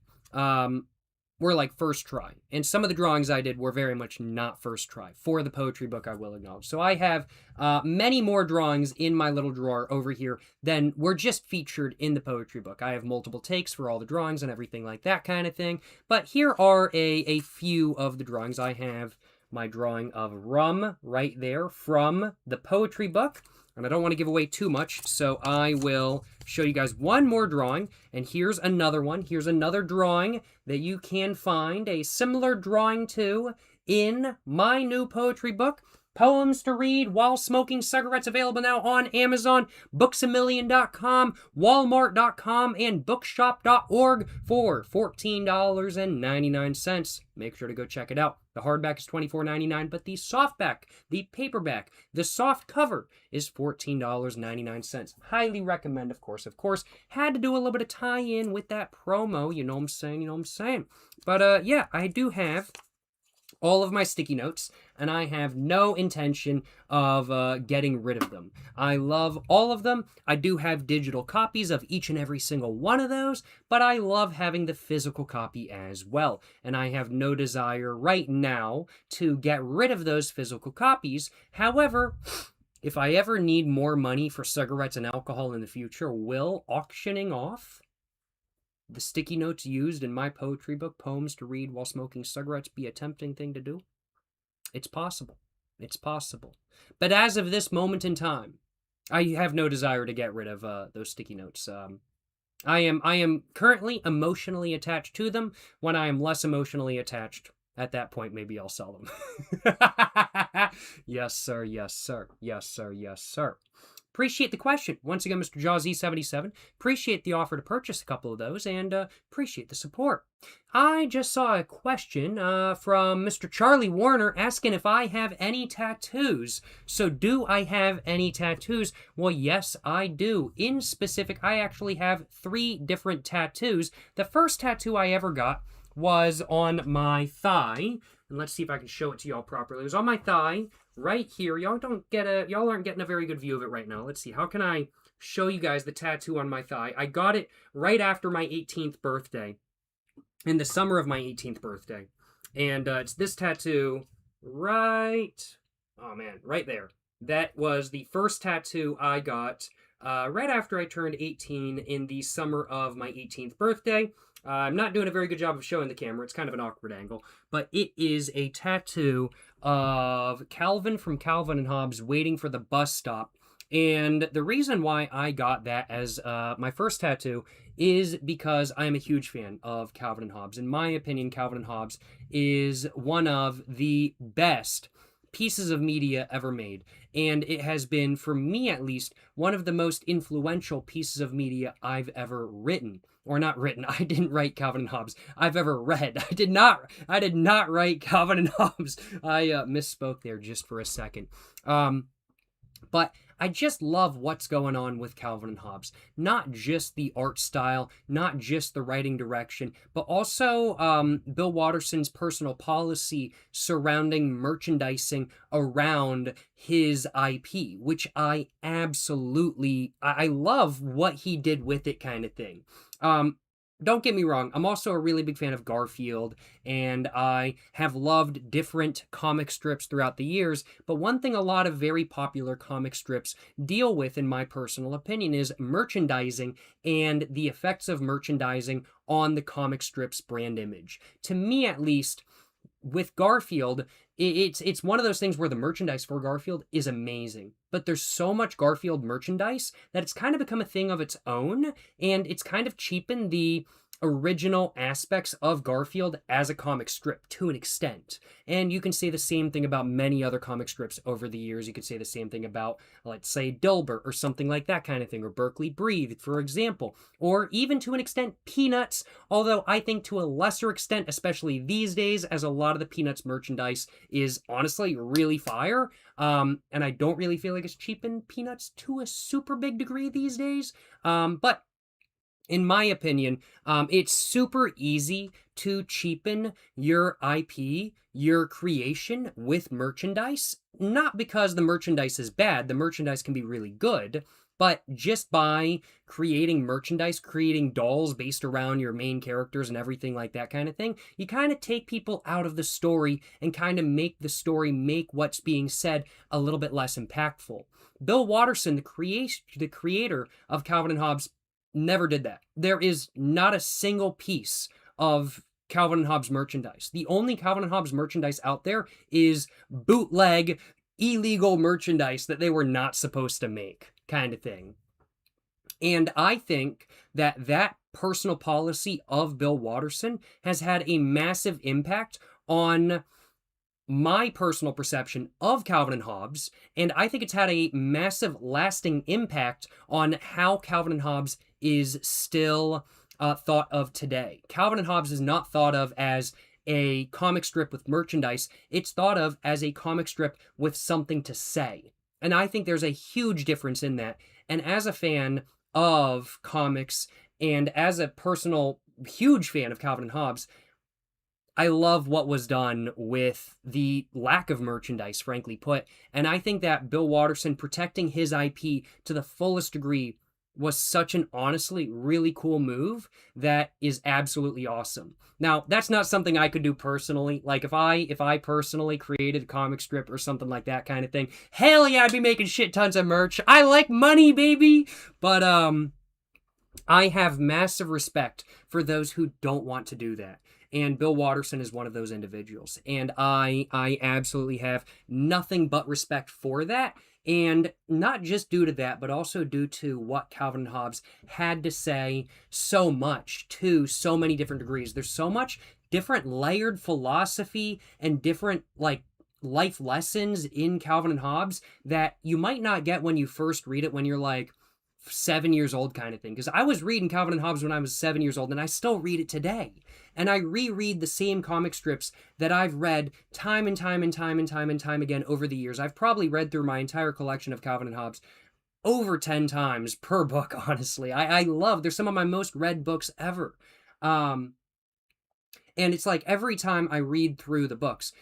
were like first try, and some of the drawings I did were very much not first try for the poetry book, I will acknowledge. So I have many more drawings in my little drawer over here than were just featured in the poetry book. I have multiple takes for all the drawings and everything like that kind of thing, but here are a few of the drawings. I have my drawing of rum right there from the poetry book. And I don't want to give away too much, so I will show you guys one more drawing. And here's another one. Here's another drawing that you can find a similar drawing to in my new poetry book, Poems to Read While Smoking Cigarettes, available now on Amazon, booksamillion.com, walmart.com, and bookshop.org for $14.99. Make sure to go check it out. The hardback is $24.99, but the softback, the paperback, the soft cover is $14.99. Highly recommend, of course. Of course, had to do a little bit of tie-in with that promo, you know what I'm saying, you know what I'm saying. But yeah, I do have all of my sticky notes, and I have no intention of getting rid of them. I love all of them. I do have digital copies of each and every single one of those, but I love having the physical copy as well, and I have no desire right now to get rid of those physical copies. However, if I ever need more money for cigarettes and alcohol in the future, will auctioning off the sticky notes used in my poetry book, Poems to Read While Smoking Cigarettes, be a tempting thing to do? It's possible. It's possible. But as of this moment in time, I have no desire to get rid of those sticky notes. I am currently emotionally attached to them. When I am less emotionally attached, at that point, maybe I'll sell them. Yes, sir. Yes, sir. Yes, sir. Yes, sir. Appreciate the question. Once again, Mr. JawsE77. Appreciate the offer to purchase a couple of those, and appreciate the support. I just saw a question from Mr. Charlie Warner asking if I have any tattoos. So do I have any tattoos? Well, yes, I do. In specific, I actually have 3 different tattoos. The first tattoo I ever got was on my thigh. And let's see if I can show it to y'all properly. It was on my thigh, right here. Y'all aren't getting a very good view of it right now. Let's see. How can I show you guys the tattoo on my thigh? I got it right after my 18th birthday, in the summer of my 18th birthday. And it's this tattoo right there. That was the first tattoo I got right after I turned 18 in the summer of my 18th birthday. I'm not doing a very good job of showing the camera. It's kind of an awkward angle. But it is a tattoo of Calvin from Calvin and Hobbes waiting for the bus stop. And the reason why I got that as my first tattoo is because I am a huge fan of Calvin and Hobbes. In my opinion, Calvin and Hobbes is one of the best pieces of media ever made, and it has been, for me at least, one of the most influential pieces of media I've ever written. Or not written. I didn't write Calvin and Hobbes. I've ever read. I did not write Calvin and Hobbes. I misspoke there just for a second. But I just love what's going on with Calvin and Hobbes. Not just the art style, not just the writing direction, but also Bill Watterson's personal policy surrounding merchandising around his IP, which I love what he did with it, kind of thing. Don't get me wrong, I'm also a really big fan of Garfield, and I have loved different comic strips throughout the years, but one thing a lot of very popular comic strips deal with, in my personal opinion, is merchandising and the effects of merchandising on the comic strip's brand image. To me, at least, with Garfield, it's one of those things where the merchandise for Garfield is amazing, but there's so much Garfield merchandise that it's kind of become a thing of its own, and it's kind of cheapened the original aspects of Garfield as a comic strip to an extent. And you can say the same thing about many other comic strips over the years. You could say the same thing about, let's say, Dilbert or something like that kind of thing, or Berkeley Breathed, for example, or even to an extent Peanuts, although I think to a lesser extent, especially these days, as a lot of the Peanuts merchandise is honestly really fire, and I don't really feel like it's cheapened Peanuts to a super big degree these days, but in my opinion, it's super easy to cheapen your IP, your creation with merchandise. Not because the merchandise is bad. The merchandise can be really good. But just by creating merchandise, creating dolls based around your main characters and everything like that kind of thing, you kind of take people out of the story and kind of make the story, make what's being said a little bit less impactful. Bill Watterson, the creator of Calvin and Hobbes, never did that. There is not a single piece of Calvin and Hobbes merchandise. The only Calvin and Hobbes merchandise out there is bootleg, illegal merchandise that they were not supposed to make, kind of thing. And I think that that personal policy of Bill Watterson has had a massive impact on my personal perception of Calvin and Hobbes, and I think it's had a massive lasting impact on how Calvin and Hobbes is still thought of today. Calvin and Hobbes is not thought of as a comic strip with merchandise. It's thought of as a comic strip with something to say. And I think there's a huge difference in that. And as a fan of comics and as a personal huge fan of Calvin and Hobbes, I love what was done with the lack of merchandise, frankly put. And I think that Bill Watterson protecting his IP to the fullest degree was such an honestly really cool move that is absolutely awesome. Now, that's not something I could do personally. Like if I personally created a comic strip or something like that kind of thing, hell yeah, I'd be making shit tons of merch. I like money, baby. But I have massive respect for those who don't want to do that. And Bill Watterson is one of those individuals. And I absolutely have nothing but respect for that. And not just due to that, but also due to what Calvin and Hobbes had to say so much to so many different degrees. There's so much different layered philosophy and different life lessons in Calvin and Hobbes that you might not get when you first read it when you're like 7 years old kind of thing. Because I was reading Calvin and Hobbes when I was 7 years old, and I still read it today. And I reread the same comic strips that I've read time and time and time and time and time again over the years. I've probably read through my entire collection of Calvin and Hobbes over 10 times per book, honestly. I love, they're some of my most read books ever. And it's like every time I read through the books,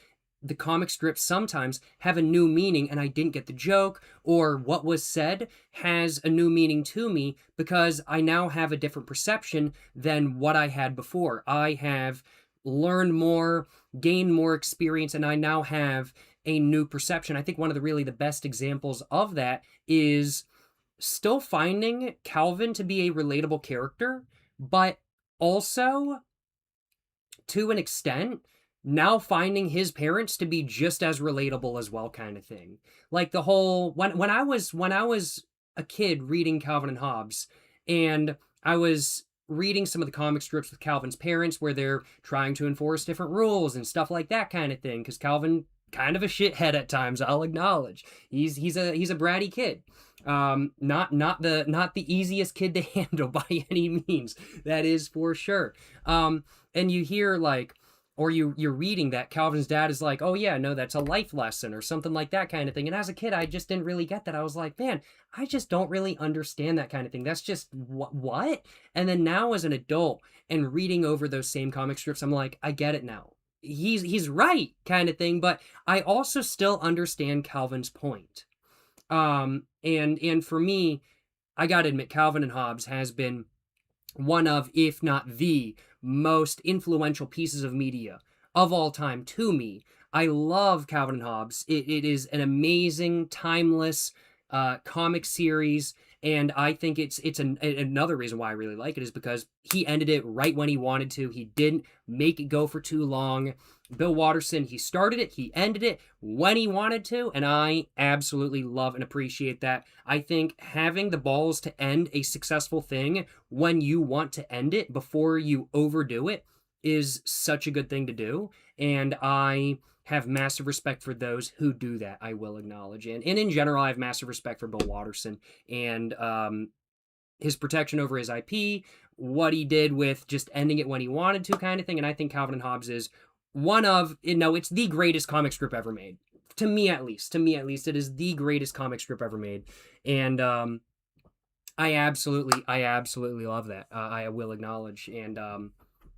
the comic strips sometimes have a new meaning and I didn't get the joke, or what was said has a new meaning to me because I now have a different perception than what I had before. I have learned more, gained more experience, and I now have a new perception. I think one of the best examples of that is still finding Calvin to be a relatable character, but also, to an extent, now finding his parents to be just as relatable as well, kind of thing. Like the whole when I was a kid reading Calvin and Hobbes, and I was reading some of the comic strips with Calvin's parents where they're trying to enforce different rules and stuff like that kind of thing, because Calvin kind of a shithead at times, I'll acknowledge. He's a bratty kid. Not the easiest kid to handle by any means. That is for sure. And you hear or you're reading that Calvin's dad is like, oh yeah, no, that's a life lesson or something like that kind of thing. And as a kid, I just didn't really get that. I was like, man, I just don't really understand that kind of thing. That's just what? And then now as an adult and reading over those same comic strips, I'm like, I get it now. He's right kind of thing, but I also still understand Calvin's point. And for me, I gotta admit, Calvin and Hobbes has been one of, if not the most influential pieces of media of all time to me. I love Calvin and Hobbes. It is an amazing, timeless comic series, and I think it's another reason why I really like it is because he ended it right when he wanted to. He didn't make it go for too long. Bill Watterson, he started it, he ended it when he wanted to, and I absolutely love and appreciate that. I think having the balls to end a successful thing when you want to end it before you overdo it is such a good thing to do, and I have massive respect for those who do that, I will acknowledge. And in general, I have massive respect for Bill Watterson and his protection over his IP, what he did with just ending it when he wanted to kind of thing, and I think Calvin and Hobbes is it's the greatest comic strip ever made. To me at least, it is the greatest comic strip ever made. And I absolutely love that. I will acknowledge. And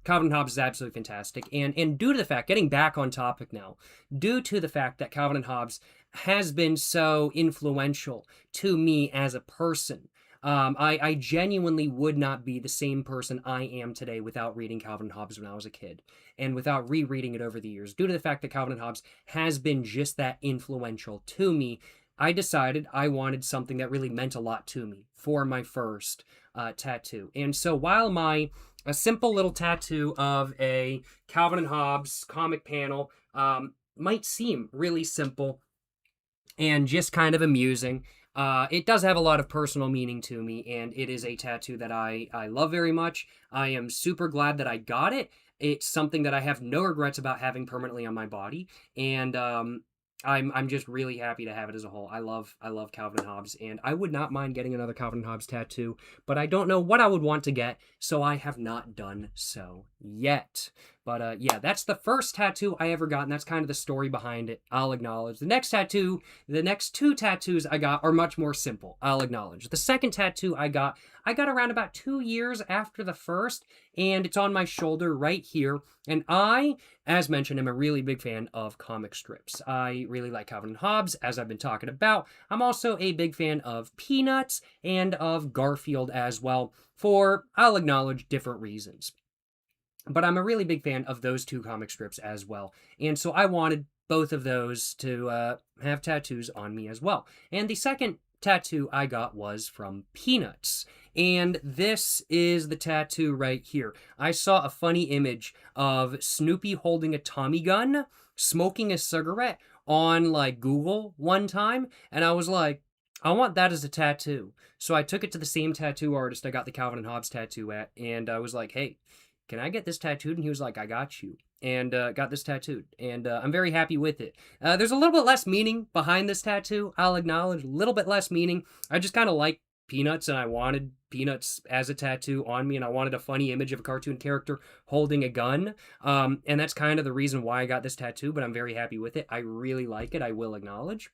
Calvin and Hobbes is absolutely fantastic. And due to the fact, getting back on topic now, due to the fact that Calvin and Hobbes has been so influential to me as a person. I genuinely would not be the same person I am today without reading Calvin and Hobbes when I was a kid, and without rereading it over the years. Due to the fact that Calvin and Hobbes has been just that influential to me, I decided I wanted something that really meant a lot to me for my first tattoo. And so while a simple little tattoo of a Calvin and Hobbes comic panel might seem really simple and just kind of amusing, it does have a lot of personal meaning to me, and it is a tattoo that I love very much. I am super glad that I got it. It's something that I have no regrets about having permanently on my body, and I'm just really happy to have it as a whole. I love Calvin and Hobbes, and I would not mind getting another Calvin and Hobbes tattoo, but I don't know what I would want to get, so I have not done so yet. But yeah, that's the first tattoo I ever got, and that's kind of the story behind it. I'll acknowledge. The next two tattoos I got are much more simple. I'll acknowledge. The second tattoo I got around about 2 years after the first, and it's on my shoulder right here. And I, as mentioned, am a really big fan of comic strips. I really like Calvin and Hobbes, as I've been talking about. I'm also a big fan of Peanuts and of Garfield as well, for, I'll acknowledge, different reasons. But I'm a really big fan of those two comic strips as well. And so I wanted both of those to have tattoos on me as well. And the second tattoo I got was from Peanuts. And this is the tattoo right here. I saw a funny image of Snoopy holding a Tommy gun, smoking a cigarette on like Google one time. And I was like, I want that as a tattoo. So I took it to the same tattoo artist I got the Calvin and Hobbes tattoo at. And I was like, hey, can I get this tattooed? And he was like, I got you. And got this tattooed. And I'm very happy with it. There's a little bit less meaning behind this tattoo. I'll acknowledge, a little bit less meaning. I just kind of like Peanuts, and I wanted Peanuts as a tattoo on me, and I wanted a funny image of a cartoon character holding a gun. And that's kind of the reason why I got this tattoo, but I'm very happy with it. I really like it, I will acknowledge.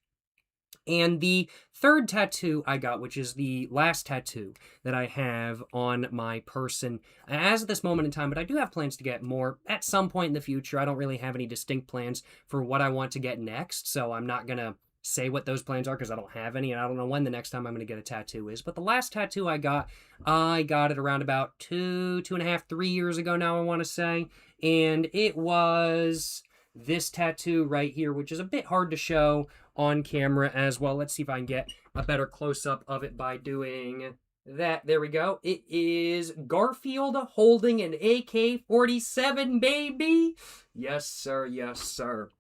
And the third tattoo I got, which is the last tattoo that I have on my person as of this moment in time, but I do have plans to get more at some point in the future. I don't really have any distinct plans for what I want to get next, so I'm not going to say what those plans are because I don't have any, and I don't know when the next time I'm going to get a tattoo is. But the last tattoo I got it around about 2.5, 3 years ago now, I want to say, and it was this tattoo right here, which is a bit hard to show on camera as well. Let's see if I can get a better close-up of it by doing that. There we go. It is Garfield holding an AK-47, baby. Yes, sir. Yes, sir.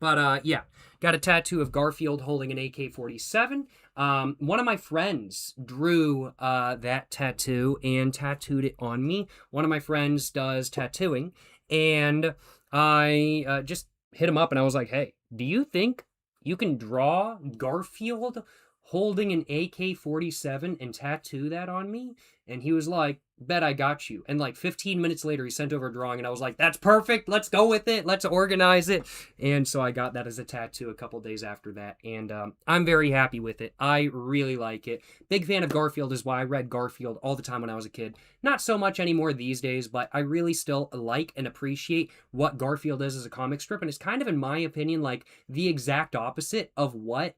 But, yeah, got a tattoo of Garfield holding an AK-47. One of my friends drew that tattoo and tattooed it on me. One of my friends does tattooing, and I just hit him up, and I was like, hey, do you think you can draw Garfield holding an AK-47 and tattoo that on me? And he was like, bet I got you. And like 15 minutes later, he sent over a drawing, and I was like, that's perfect. Let's go with it. Let's organize it. And so I got that as a tattoo a couple days after that. And I'm very happy with it. I really like it. Big fan of Garfield is why I read Garfield all the time when I was a kid. Not so much anymore these days, but I really still like and appreciate what Garfield is as a comic strip. And it's kind of, in my opinion, like the exact opposite of what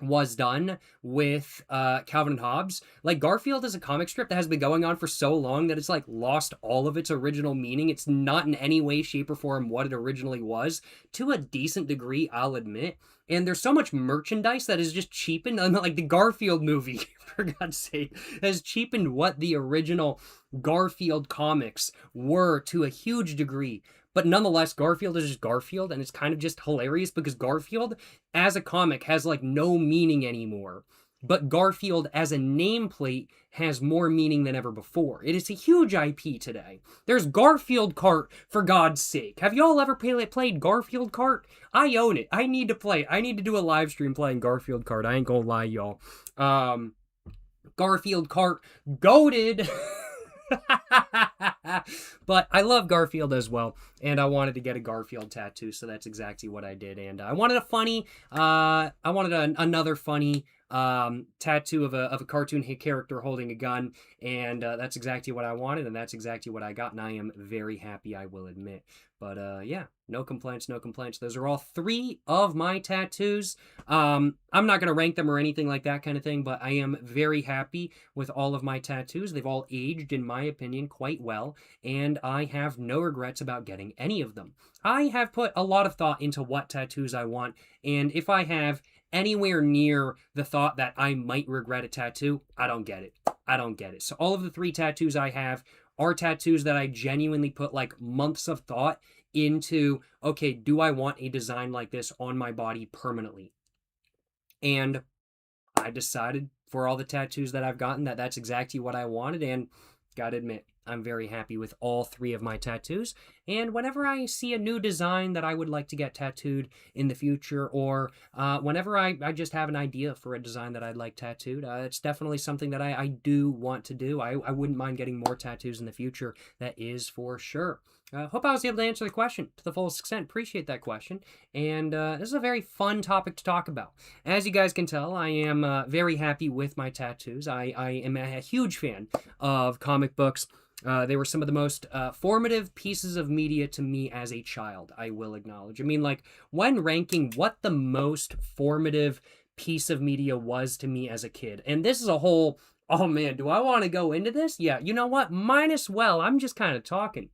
was done with Calvin and Hobbes. Like, Garfield is a comic strip that has been going on for so long that it's like lost all of its original meaning. It's not in any way, shape, or form what it originally was, to a decent degree, I'll admit. And there's so much merchandise that is just cheapened. Like the Garfield movie, for God's sake, has cheapened what the original Garfield comics were to a huge degree. But nonetheless, Garfield is just Garfield, and it's kind of just hilarious because Garfield, as a comic, has like no meaning anymore. But Garfield, as a nameplate, has more meaning than ever before. It is a huge IP today. There's Garfield Kart, for God's sake. Have y'all ever played Garfield Kart? I own it. I need to play. I need to do a live stream playing Garfield Kart. I ain't gonna lie, y'all. Garfield Kart, goated. But I love Garfield as well, and I wanted to get a Garfield tattoo, so that's exactly what I did. And I wanted another funny tattoo of a cartoon character holding a gun, and that's exactly what I wanted, and that's exactly what I got, and I am very happy, I will admit. But yeah, no complaints, no complaints. Those are all 3 of my tattoos. I'm not gonna rank them or anything like that kind of thing, but I am very happy with all of my tattoos. They've all aged, in my opinion, quite well, and I have no regrets about getting any of them. I have put a lot of thought into what tattoos I want, and if I have anywhere near the thought that I might regret a tattoo, I don't get it. I don't get it. So all of the 3 tattoos I have are tattoos that I genuinely put like months of thought into, okay, do I want a design like this on my body permanently? And I decided for all the tattoos that I've gotten that that's exactly what I wanted, and gotta admit, I'm very happy with all 3 of my tattoos. And whenever I see a new design that I would like to get tattooed in the future, or whenever I just have an idea for a design that I'd like tattooed, it's definitely something that I do want to do. I wouldn't mind getting more tattoos in the future, that is for sure. Hope I was able to answer the question to the fullest extent. Appreciate that question. And this is a very fun topic to talk about. As you guys can tell, I am very happy with my tattoos. I am a huge fan of comic books. They were some of the most formative pieces of media to me as a child, I will acknowledge. I mean, like, when ranking what the most formative piece of media was to me as a kid, and this is a whole, oh man, do I want to go into this? Yeah, you know what? Might as well. I'm just kind of talking.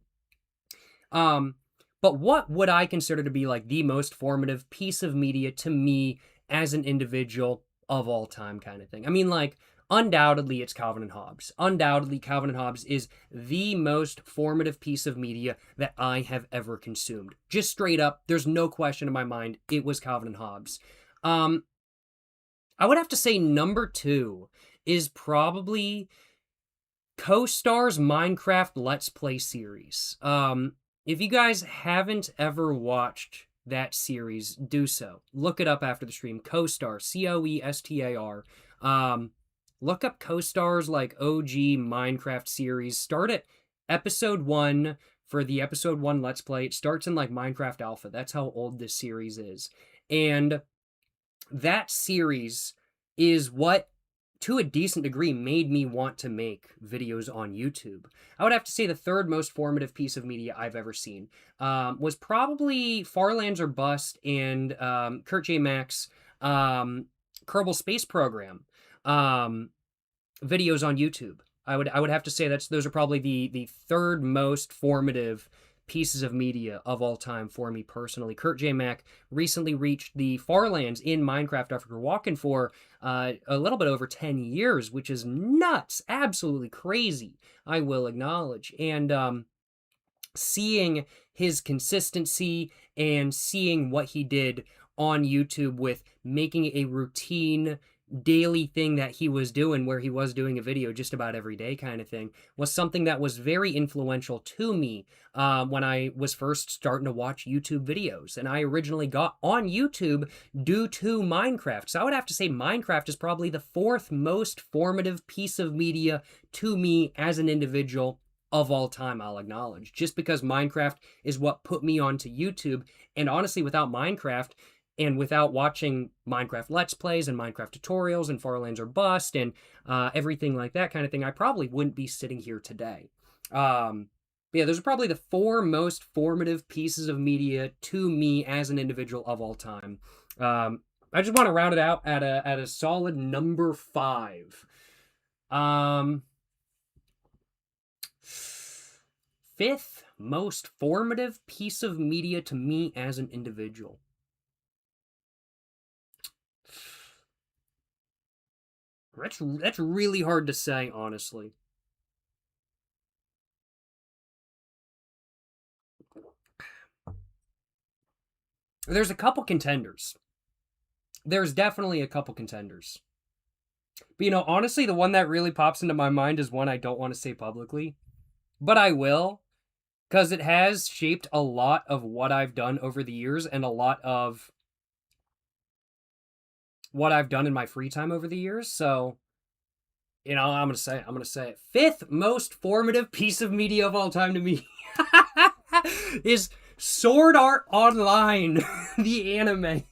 But what would I consider to be like the most formative piece of media to me as an individual of all time kind of thing? I mean, like, undoubtedly it's Calvin and Hobbes. Undoubtedly Calvin and Hobbes is the most formative piece of media that I have ever consumed. Just straight up, there's no question in my mind, it was Calvin and Hobbes. I would have to say number 2 is probably Co-Star's Minecraft Let's Play series. If you guys haven't ever watched that series, do so. Look it up after the stream. Co-Star, COESTAR. Look up Co-Star's like OG Minecraft series. Start at episode 1 for the episode 1 Let's Play. It starts in like Minecraft Alpha. That's how old this series is. And that series is what, to a decent degree, made me want to make videos on YouTube. I would have to say the 3rd most formative piece of media I've ever seen was probably Farlands or Bust and Kurt J. Mack's Kerbal Space Program videos on YouTube. I would have to say those are probably the 3rd most formative pieces of media of all time for me personally. Kurt J. Mack recently reached the Farlands in Minecraft after walking for a little bit over 10 years, which is nuts, absolutely crazy, I will acknowledge. And seeing his consistency and seeing what he did on YouTube with making a routine daily thing that he was doing, where he was doing a video just about every day kind of thing, was something that was very influential to me when I was first starting to watch YouTube videos. And I originally got on YouTube due to Minecraft. So I would have to say Minecraft is probably the 4th most formative piece of media to me as an individual of all time, I'll acknowledge. Just because Minecraft is what put me onto YouTube. And honestly, without Minecraft, and without watching Minecraft Let's Plays and Minecraft tutorials and Farlands or Bust and everything like that kind of thing, I probably wouldn't be sitting here today. But yeah, those are probably the 4 most formative pieces of media to me as an individual of all time. I just want to round it out at a solid number 5. 5th most formative piece of media to me as an individual. That's really hard to say, honestly. There's a couple contenders. There's definitely a couple contenders. But, you know, honestly, the one that really pops into my mind is one I don't want to say publicly. But I will, because it has shaped a lot of what I've done over the years and a lot of what I've done in my free time over the years. So, you know, I'm going to say it. 5th most formative piece of media of all time to me is Sword Art Online, the anime.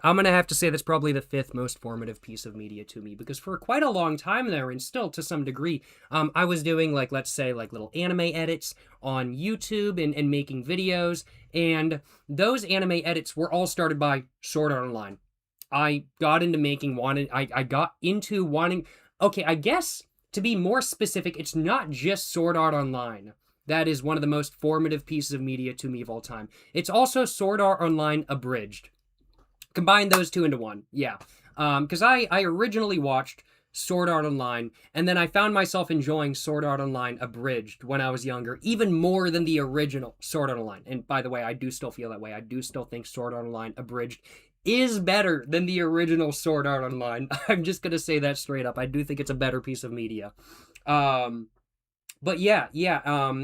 I'm going to have to say that's probably the 5th most formative piece of media to me, because for quite a long time there, and still to some degree, I was doing, like, let's say, like, little anime edits on YouTube and making videos, and those anime edits were all started by Sword Art Online. I got into I got into wanting, okay, I guess, to be more specific, it's not just Sword Art Online. That is one of the most formative pieces of media to me of all time. It's also Sword Art Online Abridged. Combine those two into one, yeah. Because I originally watched Sword Art Online, and then I found myself enjoying Sword Art Online Abridged when I was younger, even more than the original Sword Art Online. And by the way, I do still feel that way. I do still think Sword Art Online Abridged is better than the original Sword Art Online. I'm just going to say that straight up. I do think it's a better piece of media. But yeah,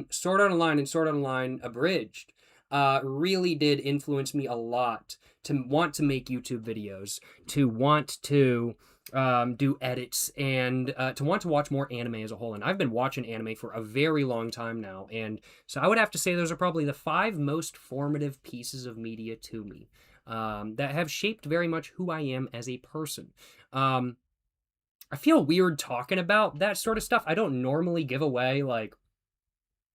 Sword Art Online and Sword Art Online Abridged really did influence me a lot to want to make YouTube videos, to want to do edits, and to want to watch more anime as a whole. And I've been watching anime for a very long time now, and so I would have to say those are probably the 5 most formative pieces of media to me that have shaped very much who I am as a person. I feel weird talking about that sort of stuff. I don't normally give away, like,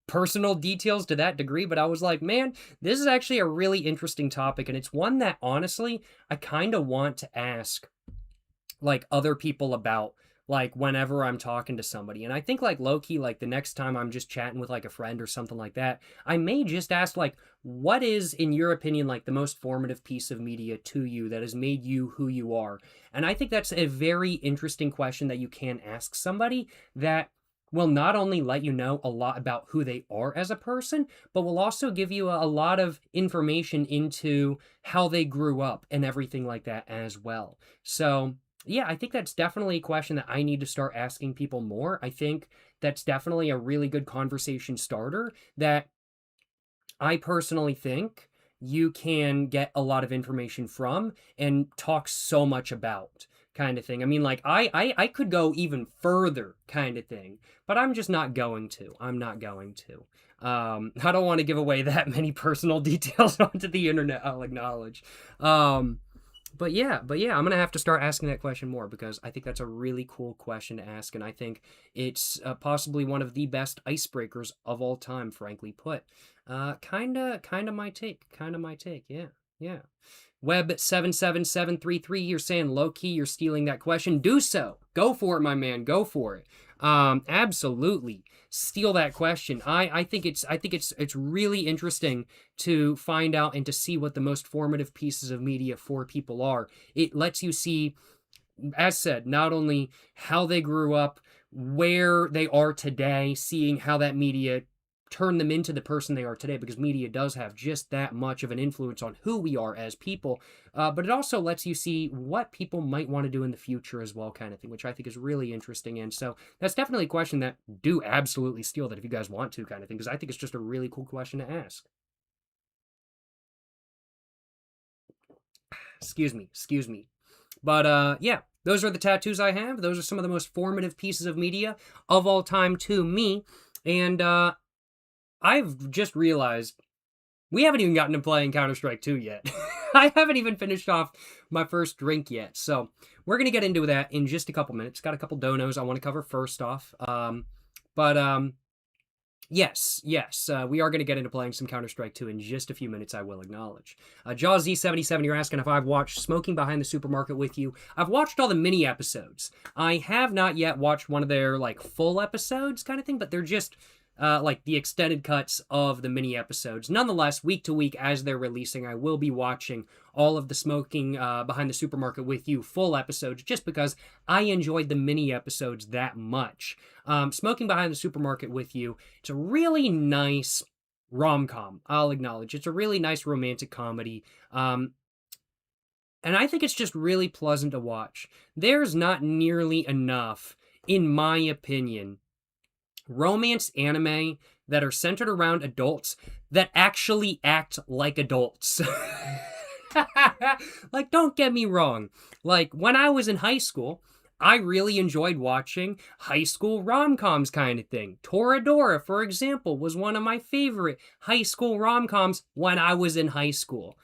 personal details to that degree, but I was like, man, this is actually a really interesting topic, and it's one that, honestly, I kind of want to ask, like, other people about, like, whenever I'm talking to somebody. And I think, like, low-key, like, the next time I'm just chatting with, like, a friend or something like that, I may just ask, like, what is, in your opinion, like, the most formative piece of media to you that has made you who you are? And I think that's a very interesting question that you can ask somebody that will not only let you know a lot about who they are as a person, but will also give you a lot of information into how they grew up and everything like that as well. So, yeah, I think that's definitely a question that I need to start asking people more. I think that's definitely a really good conversation starter that I personally think you can get a lot of information from and talk so much about, kind of thing. I mean, like, I could go even further, kind of thing, but I'm just not going to. I'm not going to. I don't want to give away that many personal details onto the internet, I'll acknowledge. But yeah, I'm going to have to start asking that question more, because I think that's a really cool question to ask, and I think it's possibly one of the best icebreakers of all time, frankly put. Kinda my take, yeah. Web77733, you're saying low-key you're stealing that question. Do so. Go for it, my man. Go for it. Absolutely. Steal that question. I think it's really interesting to find out and to see what the most formative pieces of media for people are. It lets you see, as said, not only how they grew up, where they are today, seeing how that media turn them into the person they are today, because media does have just that much of an influence on who we are as people, but it also lets you see what people might want to do in the future as well, kind of thing, which I think is really interesting. And so that's definitely a question that do absolutely steal that if you guys want to, kind of thing, because I think it's just a really cool question to ask. Excuse me. But yeah, those are the tattoos I have. Those are some of the most formative pieces of media of all time to me. And I've just realized we haven't even gotten to playing Counter-Strike 2 yet. I haven't even finished off my first drink yet. So we're going to get into that in just a couple minutes. Got a couple donos I want to cover first off. Yes, we are going to get into playing some Counter-Strike 2 in just a few minutes, I will acknowledge. JawsZ77, you're asking if I've watched Smoking Behind the Supermarket with You. I've watched all the mini episodes. I have not yet watched one of their, like, full episodes kind of thing, but they're just like the extended cuts of the mini episodes. Nonetheless, week to week as they're releasing, I will be watching all of the Smoking Behind the Supermarket with You full episodes, just because I enjoyed the mini episodes that much. Smoking Behind the Supermarket with You, it's a really nice rom-com, I'll acknowledge. It's a really nice romantic comedy. And I think it's just really pleasant to watch. There's not nearly enough, in my opinion, romance anime that are centered around adults that actually act like adults. Like, don't get me wrong. Like, when I was in high school, I really enjoyed watching high school rom-coms kind of thing. Toradora, for example, was one of my favorite high school rom-coms when I was in high school.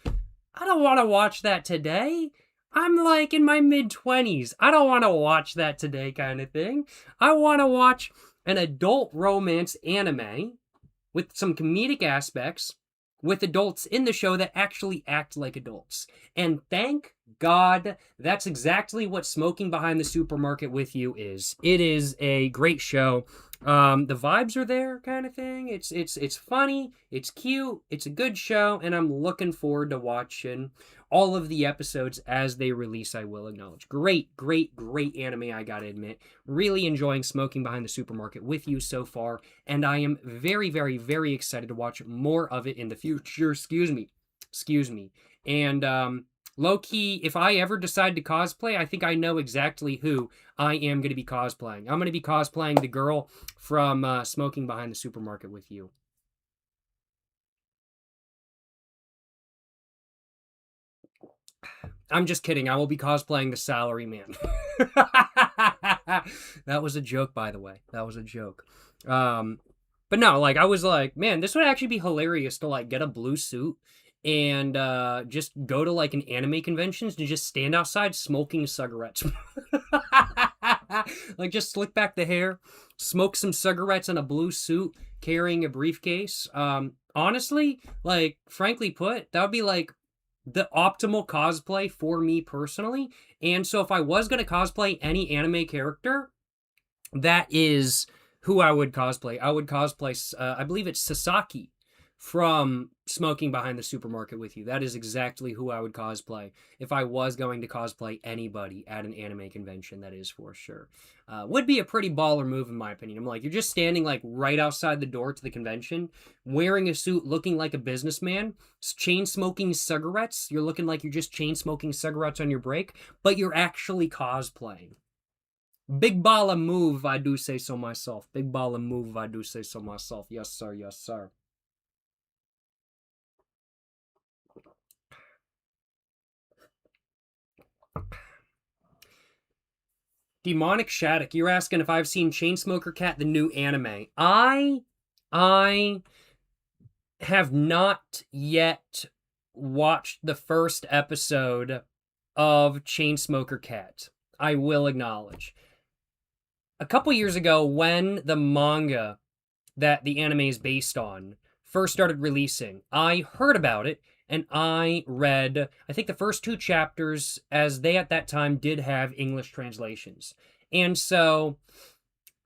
I don't want to watch that today. I'm like in my mid-20s. I don't want to watch that today kind of thing. I want to watch an adult romance anime with some comedic aspects, with adults in the show that actually act like adults. And thank God, that's exactly what Smoking Behind the Supermarket with You is. It is a great show. The vibes are there, kind of thing. It's funny, it's cute, it's a good show, and I'm looking forward to watching all of the episodes as they release. I will acknowledge. Great, great, great anime, I gotta admit. Really enjoying Smoking Behind the Supermarket with You so far, and I am very, very, very excited to watch more of it in the future. Excuse me. And low key, if I ever decide to cosplay, I think I know exactly who I am going to be cosplaying. I'm going to be cosplaying the girl from Smoking Behind the Supermarket with You. I'm just kidding. I will be cosplaying the salary man. That was a joke, by the way. That was a joke. But no, like, I was like, man, this would actually be hilarious to, like, get a blue suit and just go to, like, an anime conventions and just stand outside smoking cigarettes. Like, just slick back the hair, smoke some cigarettes in a blue suit, carrying a briefcase. Honestly, like, frankly put, that would be, like, the optimal cosplay for me personally. And so if I was going to cosplay any anime character, that is who I would cosplay. I would cosplay, I believe it's Sasaki from Smoking Behind the Supermarket with You. That is exactly who I would cosplay if I was going to cosplay anybody at an anime convention, that is for sure. Would be a pretty baller move in my opinion. I'm like, you're just standing like right outside the door to the convention, wearing a suit, looking like a businessman, chain smoking cigarettes. You're looking like you're just chain smoking cigarettes on your break, but you're actually cosplaying. Big baller move, I do say so myself. Big baller move, I do say so myself. Yes, sir. Yes, sir. Demonic Shattuck, you're asking if I've seen Chainsmoker Cat, the new anime. I have not yet watched the first episode of Chainsmoker Cat. I will acknowledge. A couple years ago, when the manga that the anime is based on first started releasing, I heard about it and I read, I think, the first two chapters, as they at that time did have English translations. And so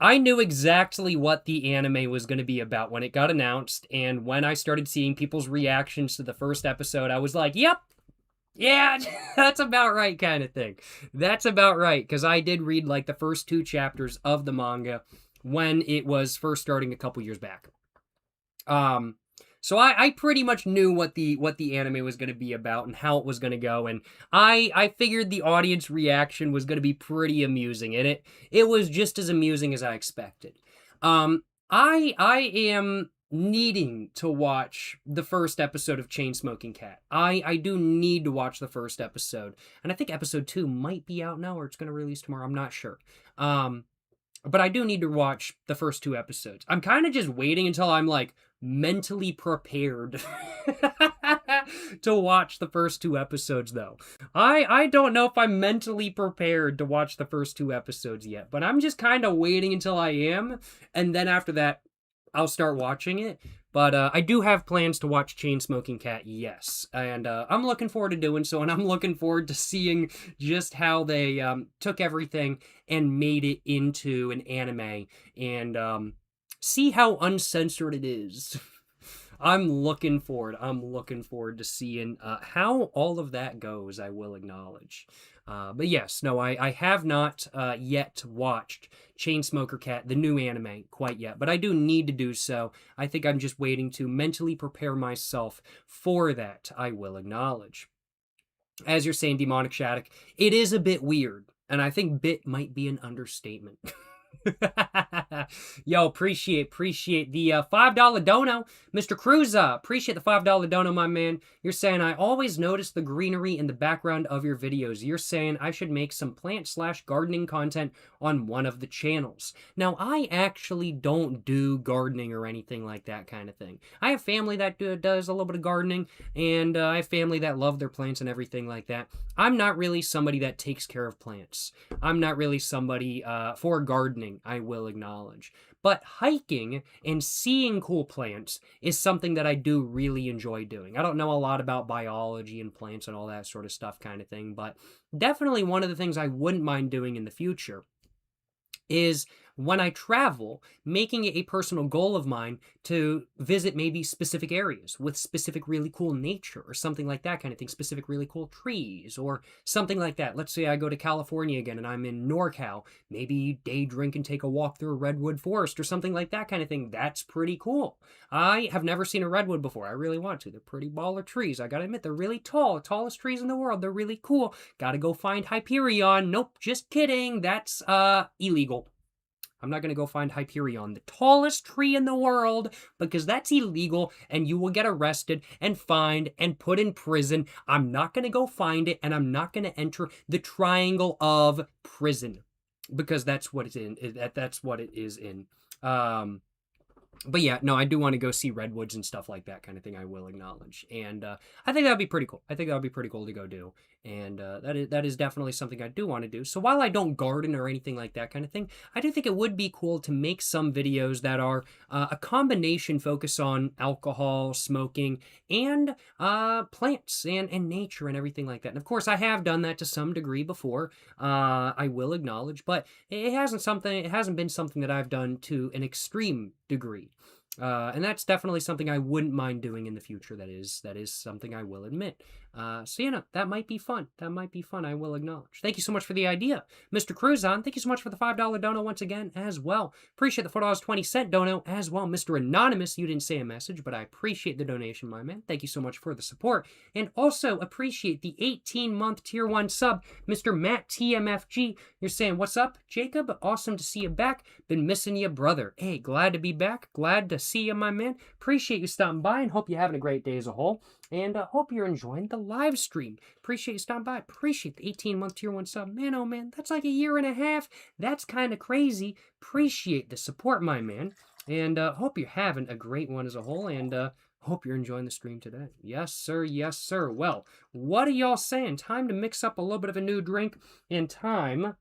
I knew exactly what the anime was going to be about when it got announced, and when I started seeing people's reactions to the first episode, I was like, yep, yeah, that's about right kind of thing. That's about right, because I did read like the first two chapters of the manga when it was first starting a couple years back. So I pretty much knew what the anime was going to be about and how it was going to go, and I figured the audience reaction was going to be pretty amusing, and it was just as amusing as I expected. I am needing to watch the first episode of Chainsmoking Cat. I do need to watch the first episode, and I think episode 2 might be out now, or it's going to release tomorrow. I'm not sure. But I do need to watch the first 2 episodes. I'm kind of just waiting until I'm like mentally prepared to watch the first 2 episodes, though. I don't know if I'm mentally prepared to watch the first 2 episodes yet, but I'm just kind of waiting until I am, and then after that, I'll start watching it. But I do have plans to watch Chainsmoking Cat, yes. And I'm looking forward to doing so, and I'm looking forward to seeing just how they took everything and made it into an anime, and see how uncensored it is. I'm looking forward to seeing how all of that goes, I will acknowledge. But yes, no, I have not yet watched Chainsmoker Cat, the new anime, quite yet. But I do need to do so. I think I'm just waiting to mentally prepare myself for that, I will acknowledge. As you're saying, Demonic Shattuck, it is a bit weird. And I think bit might be an understatement. Yo, appreciate the $5 dono. Mr. Cruz, appreciate the $5 dono, my man. You're saying, I always notice the greenery in the background of your videos. You're saying I should make some plant/gardening content on one of the channels. Now, I actually don't do gardening or anything like that kind of thing. I have family that does a little bit of gardening, and I have family that love their plants and everything like that. I'm not really somebody that takes care of plants. I'm not really somebody for gardening, I will acknowledge. But hiking and seeing cool plants is something that I do really enjoy doing. I don't know a lot about biology and plants and all that sort of stuff kind of thing, but definitely one of the things I wouldn't mind doing in the future is when I travel, making it a personal goal of mine to visit maybe specific areas with specific really cool nature or something like that kind of thing, specific really cool trees or something like that. Let's say I go to California again and I'm in NorCal, maybe day drink and take a walk through a redwood forest or something like that kind of thing. That's pretty cool. I have never seen a redwood before. I really want to. They're pretty baller trees. I gotta admit, they're really tall, tallest trees in the world. They're really cool. Gotta go find Hyperion. Nope, just kidding. That's illegal. I'm not going to go find Hyperion, the tallest tree in the world, because that's illegal and you will get arrested and fined and put in prison. I'm not going to go find it, and I'm not going to enter the triangle of prison because that's what it's in. That's what it is in. But yeah, no, I do want to go see redwoods and stuff like that kind of thing, I will acknowledge. And I think that would be pretty cool. I think that would be pretty cool to go do. And that is definitely something I do want to do. So while I don't garden or anything like that kind of thing, I do think it would be cool to make some videos that are a combination focus on alcohol, smoking, and plants and nature and everything like that. And of course, I have done that to some degree before, I will acknowledge, but it hasn't been something that I've done to an extreme degree. And that's definitely something I wouldn't mind doing in the future. That is something I will admit. So, you know, that might be fun. That might be fun, I will acknowledge. Thank you so much for the idea. Mr. Cruzon, thank you so much for the $5 dono once again as well. Appreciate the $4.20 dono as well. Mr. Anonymous, you didn't say a message, but I appreciate the donation, my man. Thank you so much for the support. And also appreciate the 18-month Tier 1 sub, Mr. Matt TMFG. You're saying, what's up, Jacob? Awesome to see you back. Been missing you, brother. Hey, glad to be back. Glad to see you, my man. Appreciate you stopping by and hope you're having a great day as a whole. And hope you're enjoying the live stream. Appreciate you stopping by. Appreciate the 18-month Tier 1 sub. Man, oh man, that's like a year and a half. That's kind of crazy. Appreciate the support, my man. And hope you're having a great one as a whole. And hope you're enjoying the stream today. Yes, sir. Yes, sir. Well, what are y'all saying? Time to mix up a little bit of a new drink and time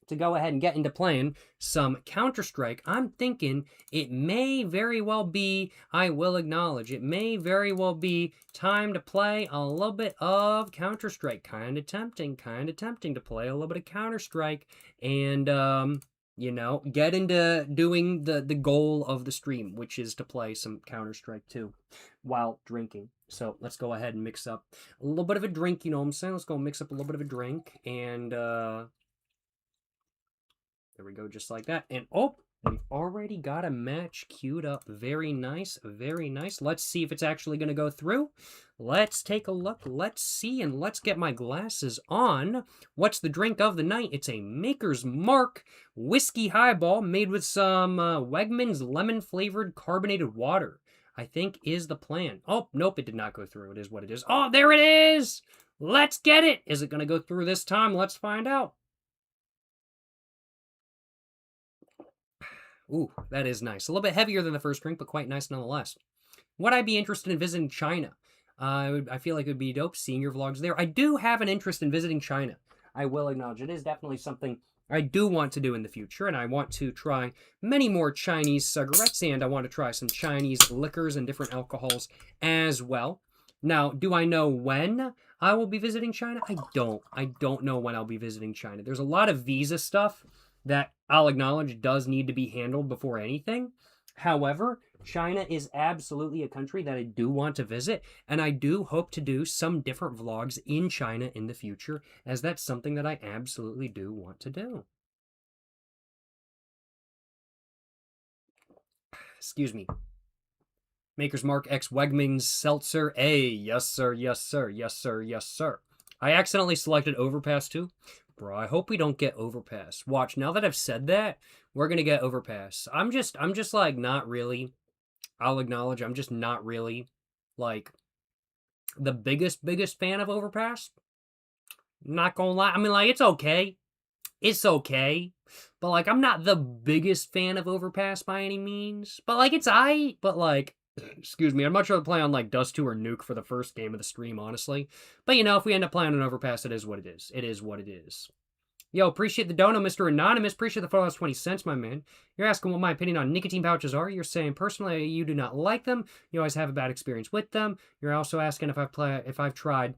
to go ahead and get into playing some Counter-Strike. I'm thinking it may very well be, I will acknowledge, it may very well be time to play a little bit of Counter-Strike. Kind of tempting to play a little bit of Counter-Strike and, you know, get into doing the goal of the stream, which is to play some Counter-Strike 2 while drinking. So let's go ahead and mix up a little bit of a drink, you know what I'm saying? Let's go mix up a little bit of a drink and, there we go, just like that. And oh, we already got a match queued up. Very nice, very nice. Let's see if it's actually going to go through. Let's take a look. Let's see, and let's get my glasses on. What's the drink of the night? It's a Maker's Mark whiskey highball made with some Wegmans lemon-flavored carbonated water, I think is the plan. Oh, nope, it did not go through. It is what it is. Oh, there it is! Let's get it! Is it going to go through this time? Let's find out. Ooh, that is nice. A little bit heavier than the first drink, but quite nice nonetheless. Would I be interested in visiting China? I feel like it would be dope seeing your vlogs there. I do have an interest in visiting China. I will acknowledge it is definitely something I do want to do in the future, and I want to try many more Chinese cigarettes, and I want to try some Chinese liquors and different alcohols as well. Now, do I know when I will be visiting China? I don't know when I'll be visiting China. There's a lot of visa stuff that I'll acknowledge does need to be handled before anything. However, China is absolutely a country that I do want to visit, and I do hope to do some different vlogs in China in the future, as that's something that I absolutely do want to do. Excuse me. Maker's Mark X Wegmans Seltzer. Hey, yes sir, yes sir, yes sir, yes sir. I accidentally selected Overpass 2, Bro, I hope we don't get overpass. Watch, now that I've said that, we're gonna get overpass. I'm just like not really. I'll acknowledge I'm just not really like the biggest fan of overpass. Not gonna lie. I mean, like, it's okay. It's okay. But like I'm not the biggest fan of overpass by any means. But like it's aight, but like excuse me, I'd much rather play on like Dust 2 or Nuke for the first game of the stream, honestly. But you know, if we end up playing on overpass, it is what it is. It is what it is. Yo, appreciate the dono, Mr. Anonymous. Appreciate the $4.20, my man. You're asking what my opinion on nicotine pouches are. You're saying, personally, you do not like them. You always have a bad experience with them. You're also asking if I've tried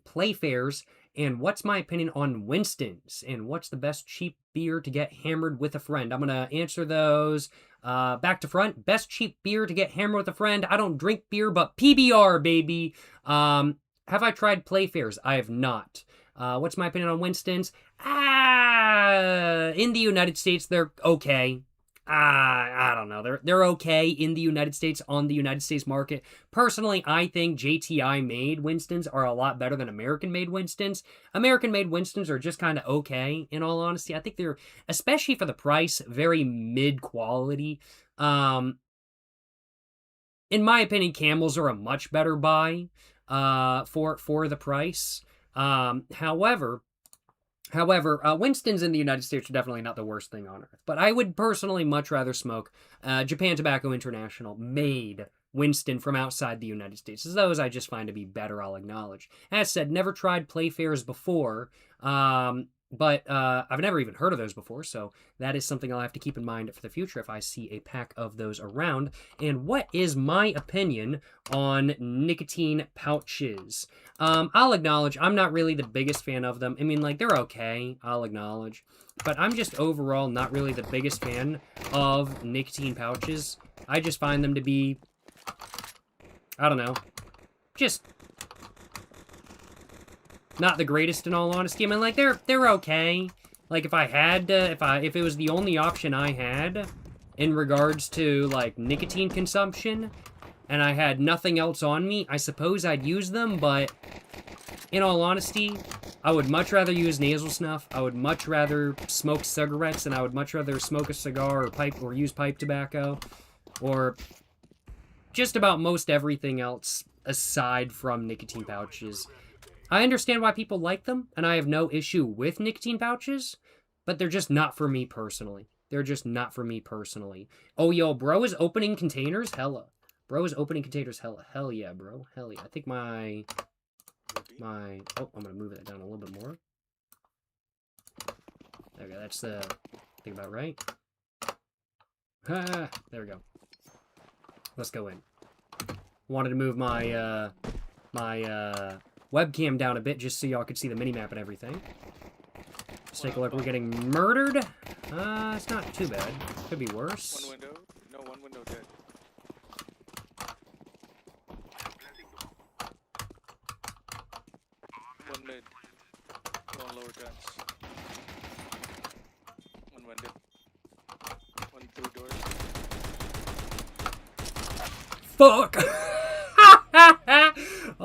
Playfairs, and what's my opinion on Winston's, and what's the best cheap beer to get hammered with a friend. I'm going to answer those back to front. Best cheap beer to get hammered with a friend. I don't drink beer, but PBR, baby. Have I tried Playfairs? I have not. What's my opinion on Winston's? In the United States, they're okay. I don't know. They're okay in the United States, on the United States market. Personally, I think JTI-made Winstons are a lot better than American-made Winstons. American-made Winstons are just kind of okay, in all honesty. I think they're, especially for the price, very mid-quality. In my opinion, Camels are a much better buy for the price. However, Winston's in the United States are definitely not the worst thing on earth. But I would personally much rather smoke Japan Tobacco International made Winston from outside the United States. As those I just find to be better, I'll acknowledge. As said, never tried Playfairs before, but I've never even heard of those before, so that is something I'll have to keep in mind for the future if I see a pack of those around. And what is my opinion on nicotine pouches? I'll acknowledge I'm not really the biggest fan of them. I mean, like, they're okay, I'll acknowledge. But I'm just overall not really the biggest fan of nicotine pouches. I just find them to be, I don't know, just not the greatest in all honesty. I mean, like, they're okay. Like, if I had to, if it was the only option I had in regards to, like, nicotine consumption, and I had nothing else on me, I suppose I'd use them, but in all honesty, I would much rather use nasal snuff. I would much rather smoke cigarettes, and I would much rather smoke a cigar or use pipe tobacco, or just about most everything else aside from nicotine pouches. I understand why people like them, and I have no issue with nicotine pouches, but they're just not for me personally. They're just not for me personally. Oh, yo, bro is opening containers? Hella. Bro is opening containers? Hella. Hell yeah, bro. Hell yeah. I think my... Oh, I'm going to move it down a little bit more. Okay, that's the... I think about right. Ah, there we go. Let's go in. Wanted to move my, webcam down a bit just so y'all could see the minimap and everything. Let's take a look. We're getting murdered. It's not too bad. Could be worse. One window. No, one window dead. One mid. One lower guns. One window. One through doors. Fuck!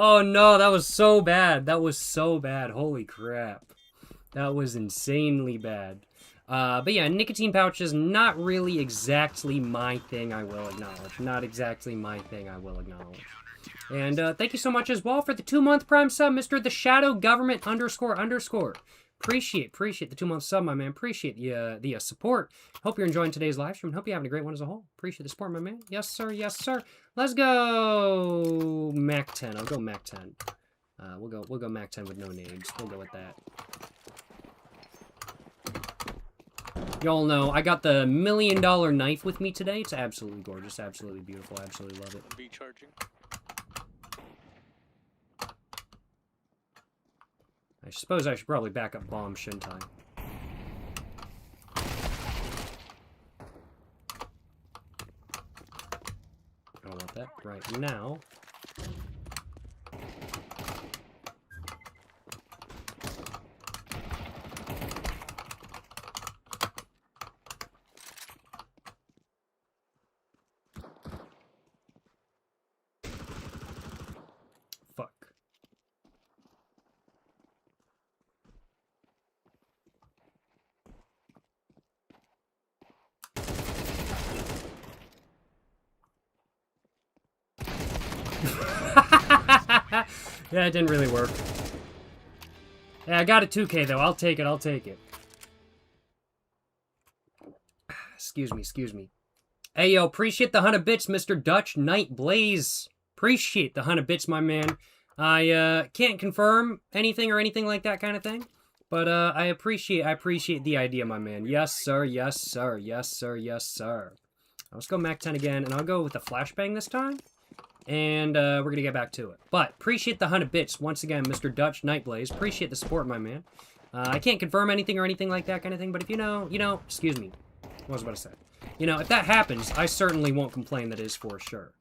Oh no, that was so bad. That was so bad. Holy crap. That was insanely bad. But yeah, nicotine pouches, not really exactly my thing, I will acknowledge. Not exactly my thing, I will acknowledge. And thank you so much as well for the 2-month Prime sub, Mr. The Shadow Government __. Appreciate the 2-month sub, my man. Appreciate the support. Hope you're enjoying today's live stream. Hope you're having a great one as a whole. Appreciate the support, my man. Yes, sir. Yes, sir. Let's go Mac 10. I'll go Mac 10. We'll go Mac 10 with no nades. We'll go with that. Y'all know I got the $1 million knife with me today. It's absolutely gorgeous, absolutely beautiful. I absolutely love it. Be charging. I suppose I should probably back up bomb, shouldn't I? I don't want that right now. Fuck. Yeah, it didn't really work. Yeah, I got a 2K, though. I'll take it, I'll take it. Excuse me, excuse me. Hey, yo, appreciate the 100 bits, Mr. Dutch Night Blaze. Appreciate the 100 bits, my man. I can't confirm anything or anything like that kind of thing, but I appreciate the idea, my man. Yes, sir. Yes, sir. Yes, sir. Yes, sir. Let's go Mac 10 again, and I'll go with the flashbang this time, and we're gonna get back to it. But appreciate the 100 bits once again, Mr. Dutch Nightblaze. Appreciate the support, my man. I can't confirm anything or anything like that kind of thing, but if you know, excuse me. What was I about to say? You know, if that happens, I certainly won't complain. That is for sure.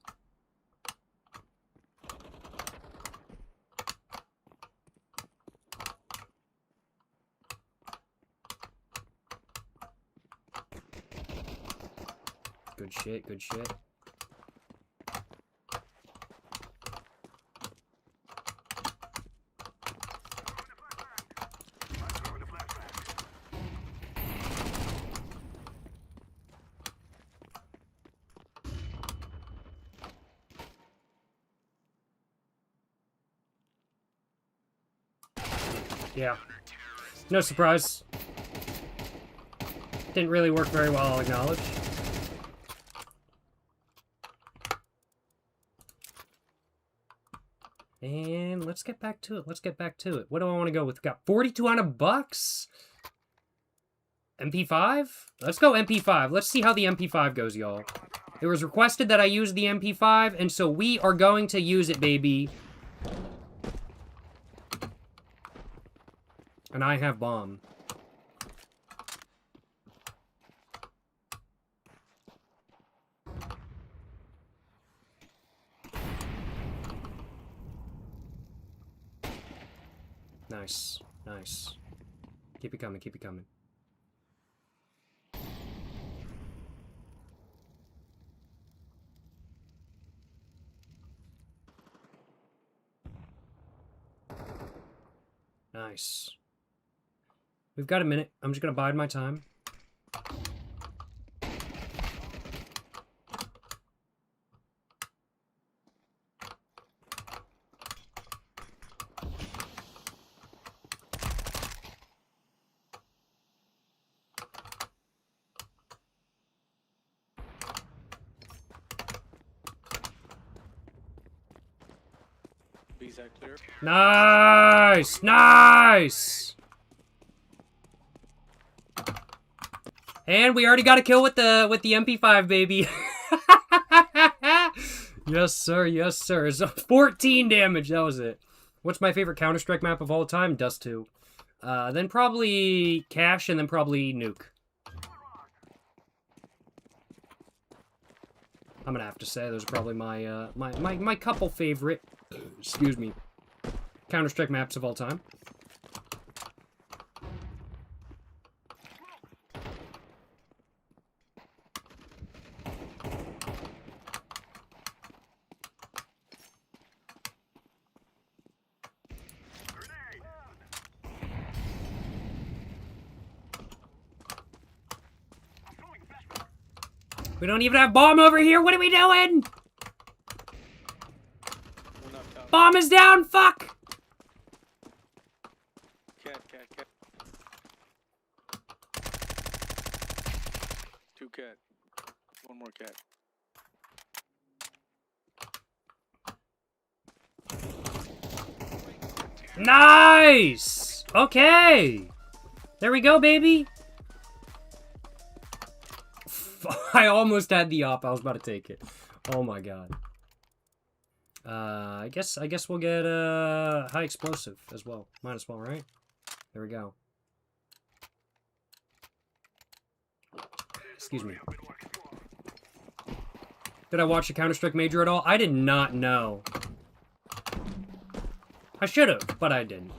Good shit, good shit. Yeah. No surprise. Didn't really work very well, I'll acknowledge. And let's get back to it. Let's get back to it. What do I want to go with? Got 4,200 bucks? MP5? Let's go MP5. Let's see how the MP5 goes, y'all. It was requested that I use the MP5, and so we are going to use it, baby. And I have bomb. Nice. Nice. Keep it coming, keep it coming. Nice. We've got a minute. I'm just gonna bide my time. B's are clear. Nice! Nice! And we already got a kill with the MP5, baby. Yes, sir. Yes, sir. It's 14 damage. That was it. What's my favorite Counter-Strike map of all time? Dust 2. Then probably Cache, and then probably Nuke. I'm gonna have to say those are probably my my couple favorite, excuse me, Counter-Strike maps of all time. We don't even have bomb over here. What are we doing? Bomb is down. Fuck. Cat. 2 cat. 1 more cat. Nice. Okay. There we go, baby. I almost had the op. I was about to take it. Oh my god. I guess we'll get high explosive as well. Might as well, right? There we go. Excuse me. Did I watch the Counter-Strike Major at all? I did not know. I should have, but I didn't.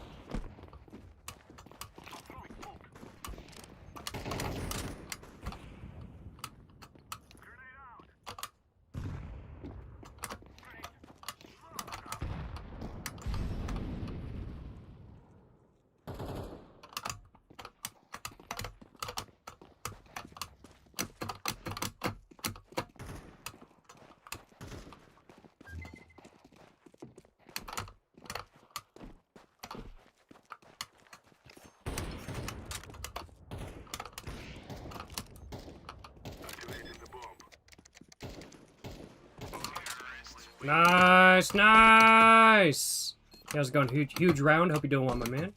Nice, nice. How's it going? Huge round. Hope you're doing well, my man.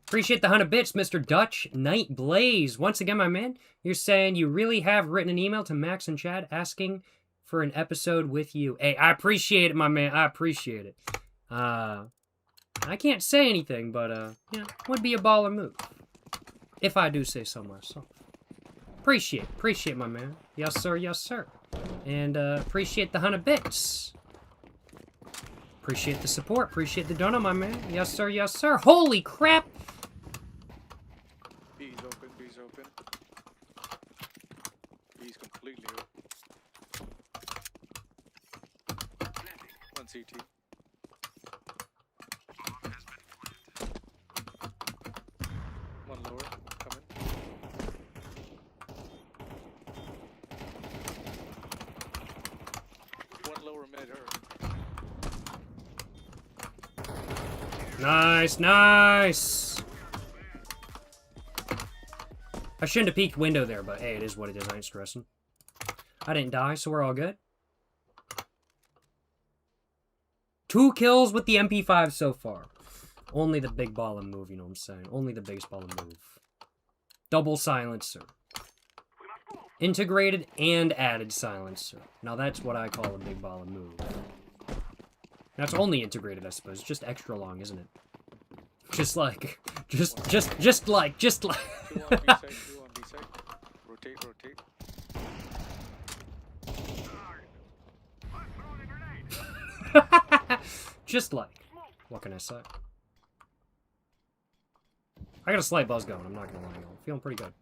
Appreciate the 100 bits, Mr. Dutch Night Blaze. Once again, my man, you're saying you really have written an email to Max and Chad asking for an episode with you. Hey, I appreciate it, my man. I appreciate it. I can't say anything, but, would be a baller move. If I do say so myself. Appreciate, my man. Yes, sir, yes, sir. And, appreciate the 100 bits. Appreciate the support. Appreciate the donut, my man. Yes, sir, yes, sir. Holy crap! B's open, B's open. B's completely open. One CT. One lower, coming. One lower mid her. Nice, nice! I shouldn't have peeked window there, but hey, it is what it is. I ain't stressing. I didn't die, so we're all good. 2 kills with the MP5 so far. Only the big ballin' move, you know what I'm saying? Only the biggest ballin' move. Double silencer. Integrated and added silencer. Now that's what I call a big ballin' move. That's only integrated, I suppose. Just extra long, isn't it? Just like. Just like. Two on B side, two on B side. Rotate, rotate. Just like. What can I say? I got a slight buzz going, I'm not gonna lie. I'm feeling pretty good.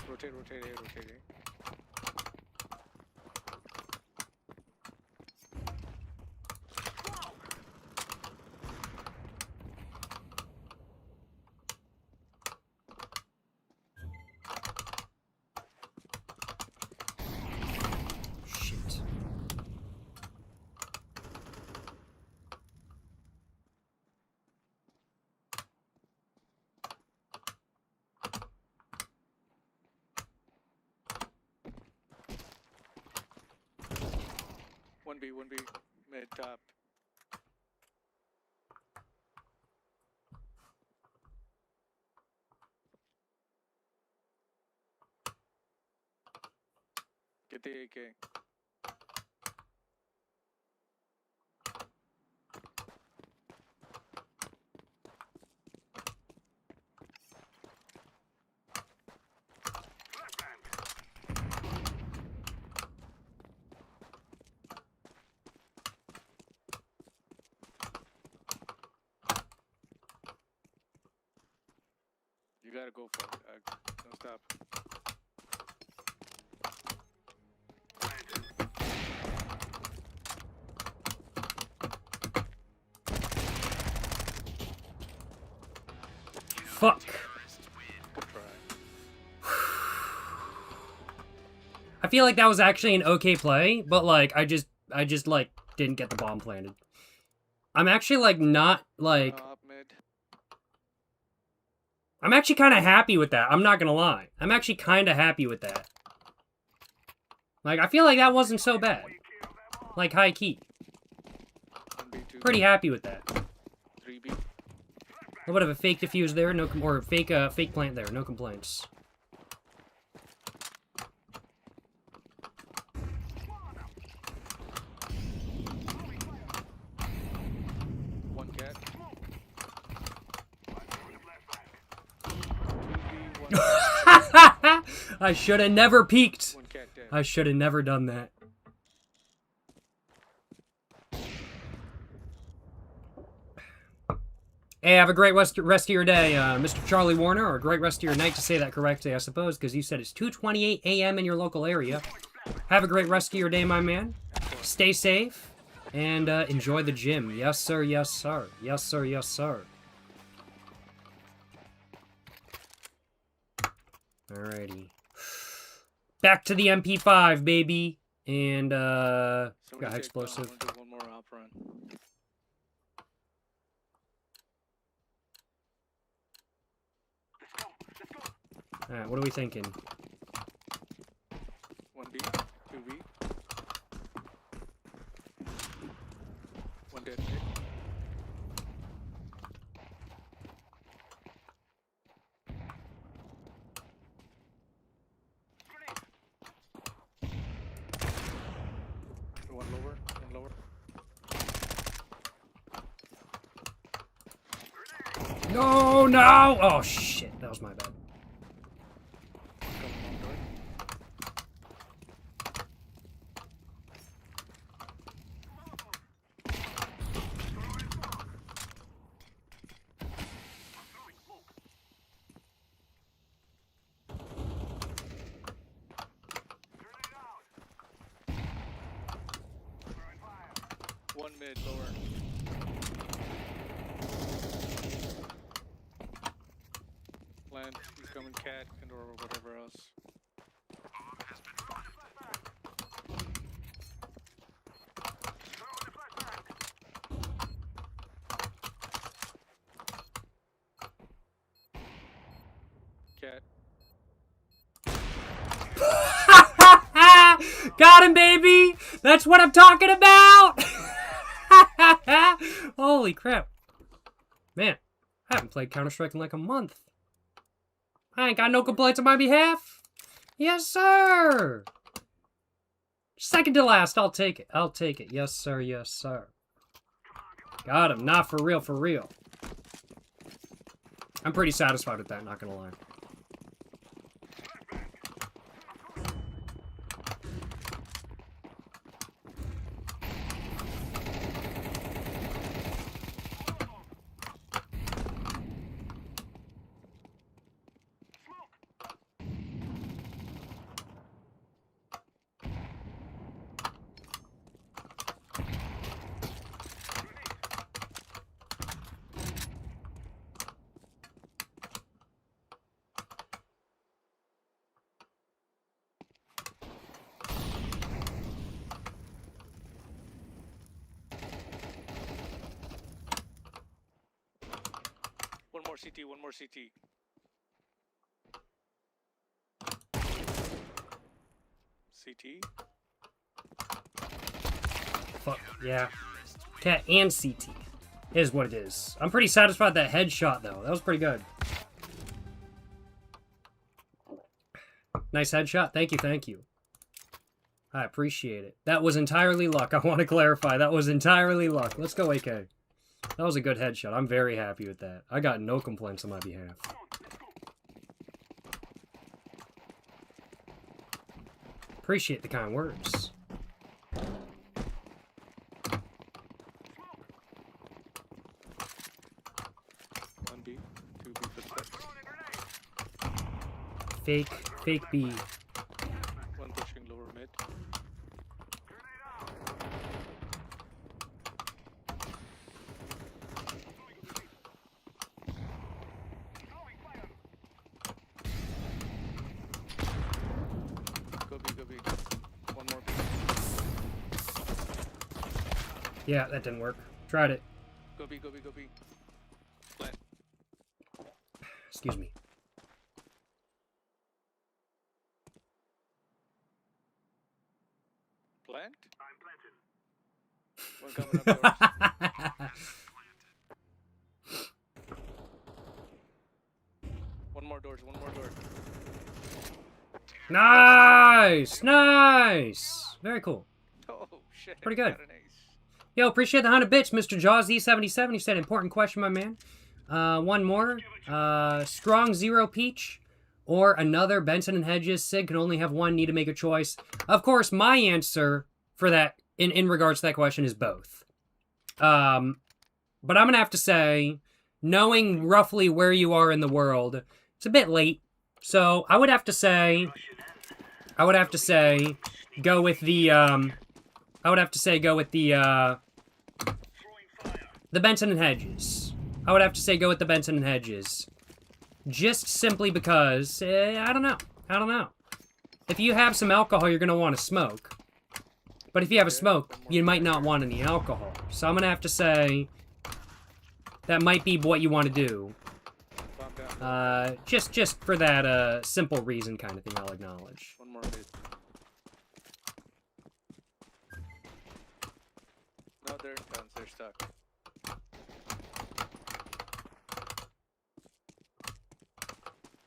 Rotate, rotate, A, rotate, A. Shit. One B, mid top. Get the AK. You gotta go for it. Don't stop. Fuck. Good try. I feel like that was actually an okay play, but like I just like didn't get the bomb planted. I'm actually like not like Up mid. I'm actually kind of happy with that. I'm not gonna lie. I'm actually kind of happy with that. Like I feel like that wasn't so bad. Like high key. 1B2. Pretty happy with that. 3B. A little bit of a fake defuse there, or fake fake plant there. No complaints. One cat. 2B, one. I should have never peeked. One cat dead. I should have never done that. Hey, have a great rest of your day, Mr. Charlie Warner, or a great rest of your night to say that correctly, I suppose, because you said it's 2:28 a.m. in your local area. Have a great rest of your day, my man. Stay safe, and enjoy the gym. Yes, sir, yes, sir. Yes, sir, yes, sir. Alrighty. Back to the MP5, baby. And, got Somebody take explosive. down. We'll do one more hop run. Alright, what are we thinking? 1B, 2B. One dead mid. One lower, one lower. No, no! Oh, shit. That was my bad. Coming on door. One mid, lower. Land, he's coming cat and or whatever else. Cat. Got him, baby! That's what I'm talking about! Holy crap. Man, I haven't played Counter-Strike in like a month. I ain't got no complaints on my behalf. Yes, sir! Second to last, I'll take it. I'll take it. Yes, sir, yes, sir. Got him. Not for real, for real. I'm pretty satisfied with that, not gonna lie. One more CT, one more CT. CT? Fuck, yeah. Cat and CT is what it is. I'm pretty satisfied with that headshot, though. That was pretty good. Nice headshot. Thank you, thank you. I appreciate it. That was entirely luck. I want to clarify. That was entirely luck. Let's go, AK. That was a good headshot. I'm very happy with that. I got no complaints on my behalf. Appreciate the kind words. One B, two B footsteps. Fake B. One pushing lower mid. Go B. One more B. Yeah, that didn't work. Tried it. Go B. Plant. Excuse me. Plant? I'm planted. One coming up yours. One more door. Nice! Nice! Very cool. Oh shit. Pretty good. Got an ace. Yo, appreciate the 100 bits, Mr. Jaws E77. You said important question, my man. One more. Strong Zero Peach or another Benson and Hedges. Sig can only have one. Need to make a choice. Of course, my answer for that, in regards to that question, is both. But I'm gonna have to say, knowing roughly where you are in the world, it's a bit late. So I would have to say, go with the Benson and Hedges. I would have to say go with the Benson and Hedges. Just simply because, I don't know. If you have some alcohol, you're going to want to smoke. But if you have a smoke, you might not want any alcohol. So I'm going to have to say that might be what you want to do. Just for that simple reason kind of thing, I'll acknowledge. One more mid. No, they're in guns. They're stuck.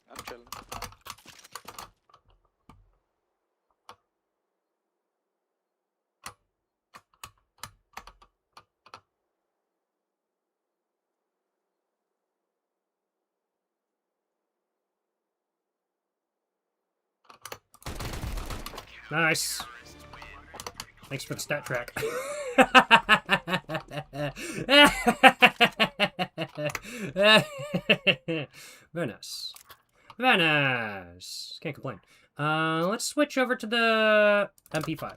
I'm chilling. Nice. Thanks for the stat track. Very nice. Very nice. Can't complain. Let's switch over to the MP5.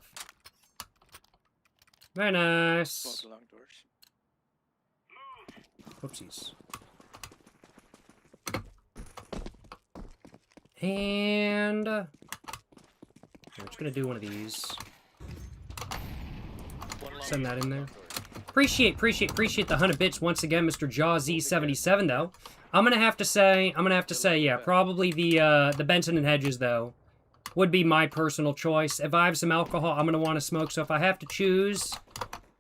Very nice. Both long doors. Whoopsies. And I'm just gonna do one of these. Send that in there. Appreciate the 100 bits once again, Mr. JawZ77 though. I'm gonna have to say, yeah, probably the Benson and Hedges though would be my personal choice. If I have some alcohol, I'm gonna want to smoke. So if I have to choose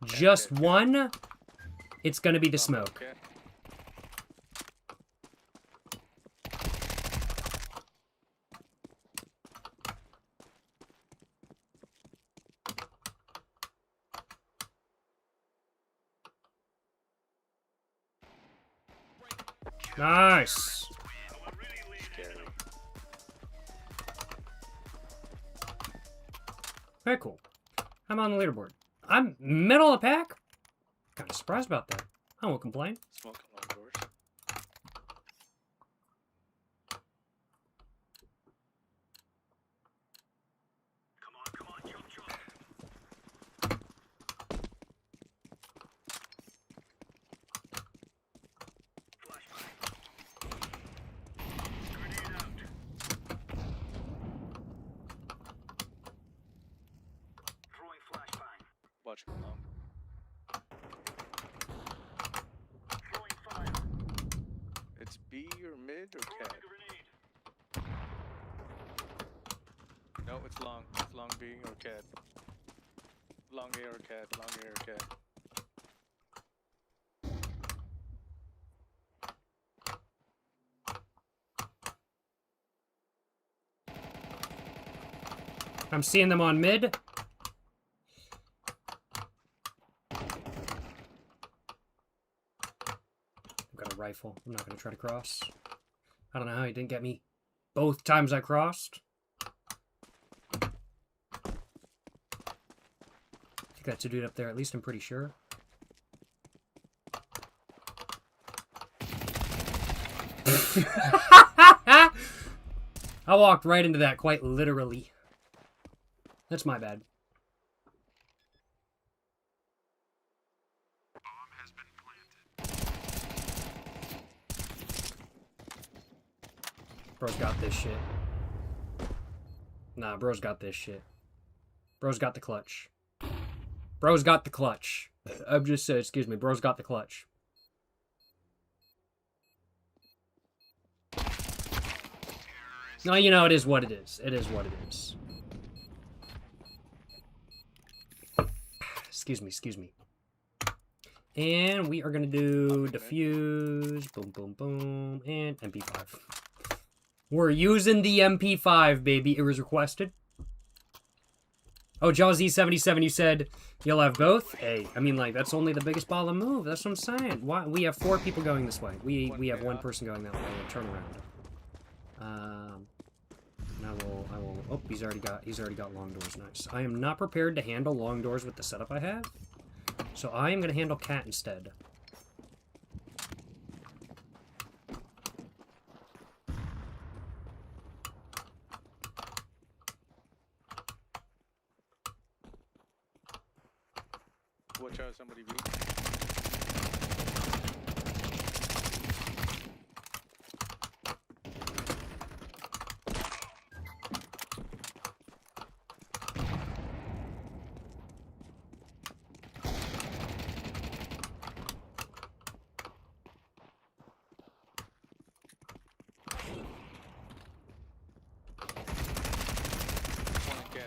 just one, it's gonna be the smoke. Nice. Very cool. I'm on the leaderboard. I'm middle of the pack. Kind of surprised about that. I won't complain. Smoking long doors. Come on, jump. Grenade out. Throwing flashbang. Watch him long. Throwing fire. It's B or mid or Throwing cat? a grenade. No, it's long. It's long B or cat. Long A or cat. Long A or cat. I'm seeing them on mid. I've got a rifle. I'm not going to try to cross. I don't know how he didn't get me both times I crossed. I think that's a dude up there, at least I'm pretty sure. I walked right into that quite literally. That's my bad. Bro's got this shit. Nah, bro's got this shit. Bro's got the clutch. Bro's got the clutch. I'm just saying, excuse me, bro's got the clutch. No, you know, it is what it is. It is what it is. Excuse me. And we are going to do diffuse, boom, boom, boom, and MP5. We're using the MP5, baby. It was requested. Oh, JawZ77, you said you'll have both? Hey, I mean, like, that's only the biggest ball of move. That's what I'm saying. Why? We have 4 people going this way. We have 1 person going that way. Turn around. And I will. Oh, he's already got long doors. Nice. I am not prepared to handle long doors with the setup I have, so I am going to handle cat instead. Watch out, somebody beat.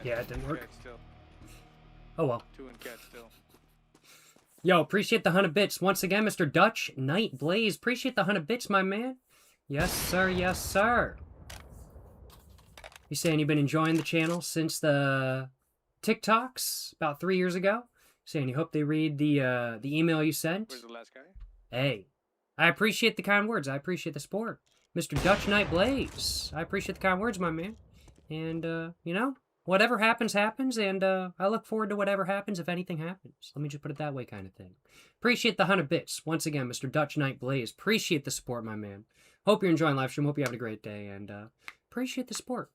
Yeah, it didn't work. Cat still. Oh well. 2 and cat still. Yo, appreciate the 100 bits. Once again, Mr. Dutch Knight Blaze. Appreciate the 100 bits, my man. Yes, sir. Yes, sir. You saying you've been enjoying the channel since the TikToks about 3 years ago? Saying you hope they read the email you sent. Where's the last guy? Hey, I appreciate the kind words. I appreciate the support. Mr. Dutch Knight Blaze. I appreciate the kind words, my man. And, you know, whatever happens, happens. And I look forward to whatever happens if anything happens. Let me just put it that way kind of thing. Appreciate the 100 bits. Once again, Mr. Dutch Knight Blaze. Appreciate the support, my man. Hope you're enjoying live stream. Hope you're having a great day. And appreciate the support.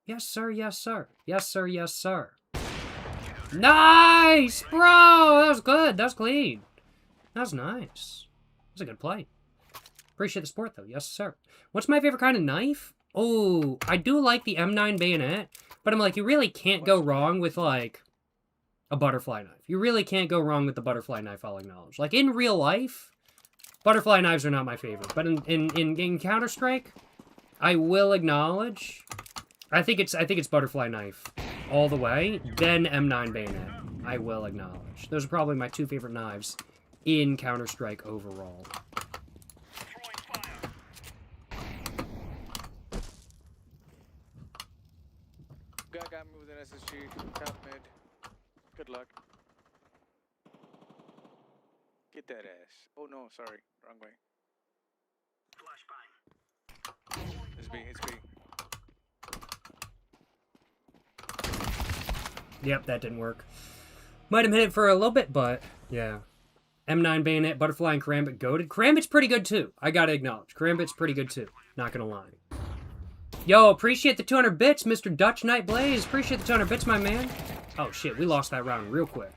Yes, sir. Yes, sir. Yes, sir. Yes, sir. Nice, bro. That was good. That was clean. That was nice. That was a good play. Appreciate the support, though. Yes, sir. What's my favorite kind of knife? Oh, I do like the M9 bayonet, but I'm like, you really can't go wrong with, like, a butterfly knife. You really can't go wrong with the butterfly knife, I'll acknowledge. Like, in real life, butterfly knives are not my favorite. But in Counter-Strike, I will acknowledge, I think it's butterfly knife all the way, then M9 bayonet. I will acknowledge. Those are probably my two favorite knives in Counter-Strike overall. Guy got me with an SSG. Top mid. Good luck. Get that ass. Oh no, sorry. Wrong way. Flashbang. It's B. It's B. Yep, that didn't work. Might have hit it for a little bit, but yeah. M9 bayonet, butterfly, and karambit goated. Karambit's pretty good too. I gotta acknowledge. Karambit's pretty good too. Not gonna lie. Yo, appreciate the 200 bits, Mr. Dutch Knight Blaze. Appreciate the 200 bits, my man. Oh shit, we lost that round real quick.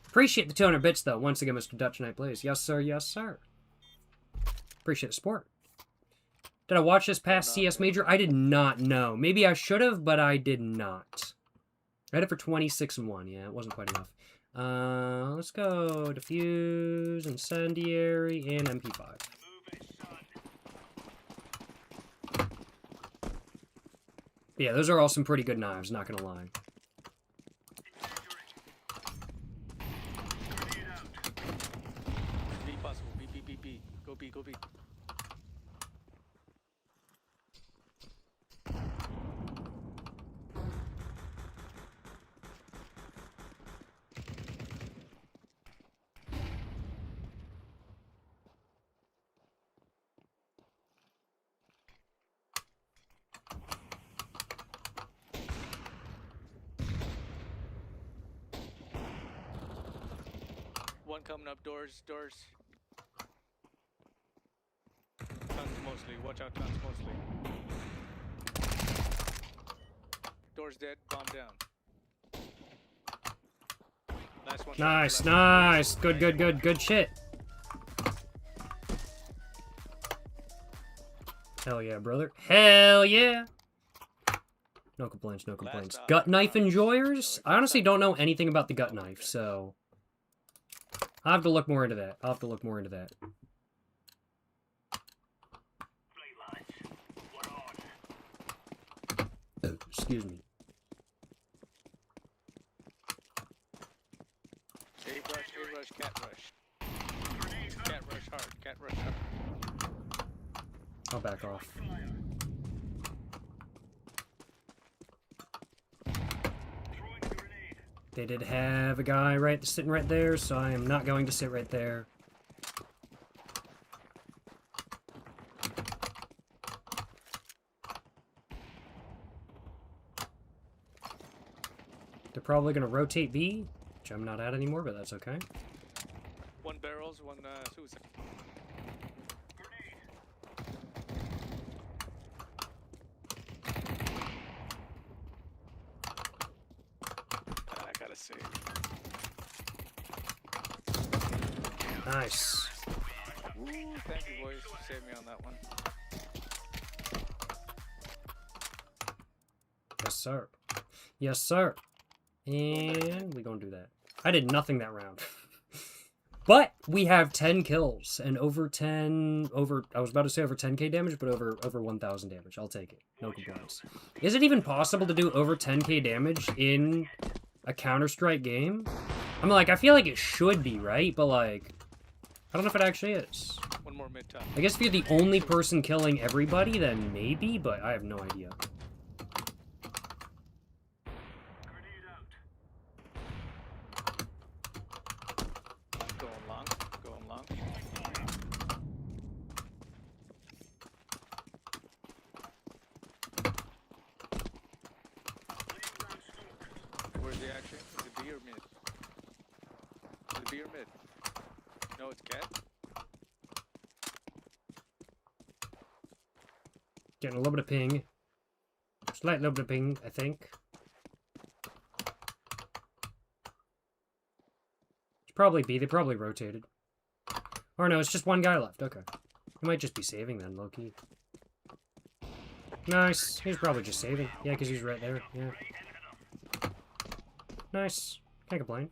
Appreciate the 200 bits though. Once again, Mr. Dutch Knight Blaze. Yes, sir. Yes, sir. Appreciate the support. Did I watch this past CS Major? I did not know. Maybe I should have, but I did not. I had it for 26-1. Yeah, it wasn't quite enough. Let's go Diffuse, Incendiary, and MP5. Yeah, those are all some pretty good knives, not gonna lie. B possible. B, B, B, B. Go B, go B. One coming up, doors. Tons mostly. Watch out, tons mostly. Doors dead. Bomb down. Last one. Nice, nice. Good shit. Hell yeah, brother. Hell yeah. No complaints, no complaints. Gut knife enjoyers? I honestly don't know anything about the gut knife, so I'll have to look more into that. Excuse me. A rush, cat rush. Cat rush hard. I'll back off. They did have a guy sitting right there, so I am not going to sit right there. They're probably going to rotate B, which I'm not at anymore, but that's okay. One barrels, one suicide. I gotta save. Nice. Woo, thank you, boys. Save me on that one. Yes, sir. Yes, sir. And we're going to do that. I did nothing that round. But we have 10 kills and over 10, I was about to say over 10k damage, but over 1,000 damage. I'll take it. No complaints. Is it even possible to do over 10k damage in a Counter-Strike game? I'm like, I feel like it should be, right? But like, I don't know if it actually is. One more mid top. I guess if you're the only person killing everybody, then maybe, but I have no idea. Grenade out. Going long. Going long. Laying down smoke. Where's the action? Is it B or mid? Is it B or mid? No, it's cat. Getting a little bit of ping. Slight little bit of ping, I think. It's probably B. They probably rotated. Or no, it's just one guy left. Okay. He might just be saving then, low-key. Nice. He's probably just saving. Yeah, because he's right there. Yeah. Nice. Can't complain.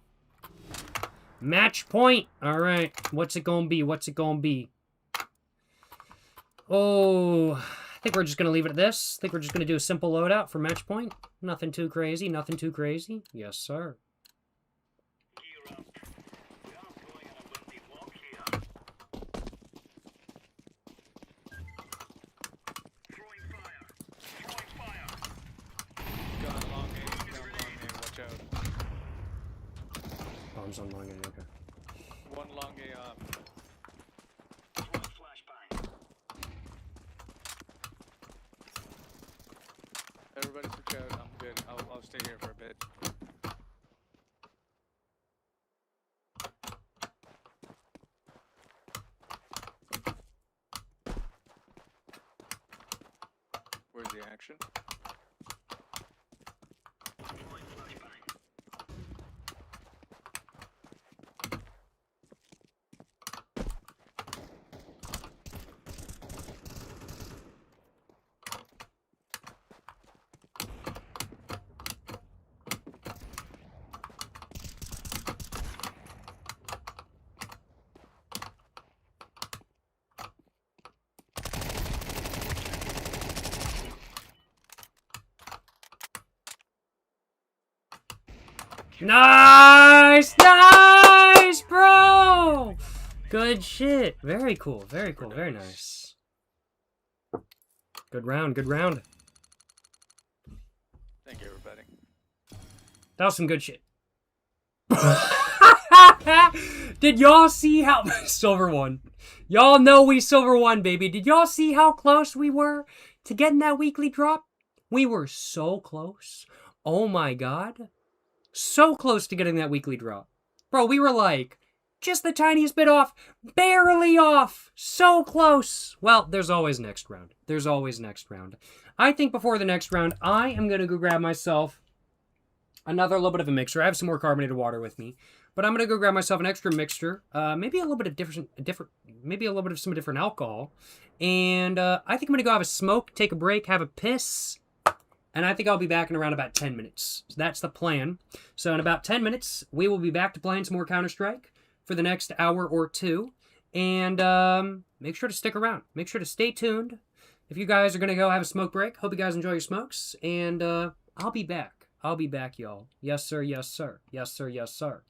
Match point! Alright. What's it gonna be? What's it gonna be? Oh, I think we're just gonna leave it at this. I think we're just gonna do a simple loadout for match point. Nothing too crazy. Nothing too crazy. Yes, sir. Gear up. We aren't going on a windy walk here. Throwing fire. Throwing fire. Gone long A. Gone long A. Watch out. Bombs on long end, okay. One long A up. Throwing flashbang. Everybody switch out. I'm good. I'll stay here for a bit. Where's the action? Throwing flashbang. Nice! Nice, bro! Good shit. Very cool. Very cool. Very nice. Good round. Good round. Thank you, everybody. That was some good shit. Did y'all see how... Silver won. Y'all know we silver won, baby. Did y'all see how close we were to getting that weekly drop? We were so close. Oh my god. So close to getting that weekly drop. Bro, we were like, just the tiniest bit off. Barely off. So close. Well, there's always next round. There's always next round. I think before the next round, I am going to go grab myself another little bit of a mixer. I have some more carbonated water with me. But I'm going to go grab myself an extra mixture. Maybe a little bit of maybe a little bit of some different alcohol. And I think I'm going to go have a smoke, take a break, have a piss. And I think I'll be back in around about 10 minutes. So that's the plan. So in about 10 minutes, we will be back to playing some more Counter-Strike for the next hour or two. And make sure to stick around. Make sure to stay tuned. If you guys are going to go have a smoke break, hope you guys enjoy your smokes. And I'll be back. I'll be back, y'all. Yes, sir. Yes, sir. Yes, sir. Yes, sir.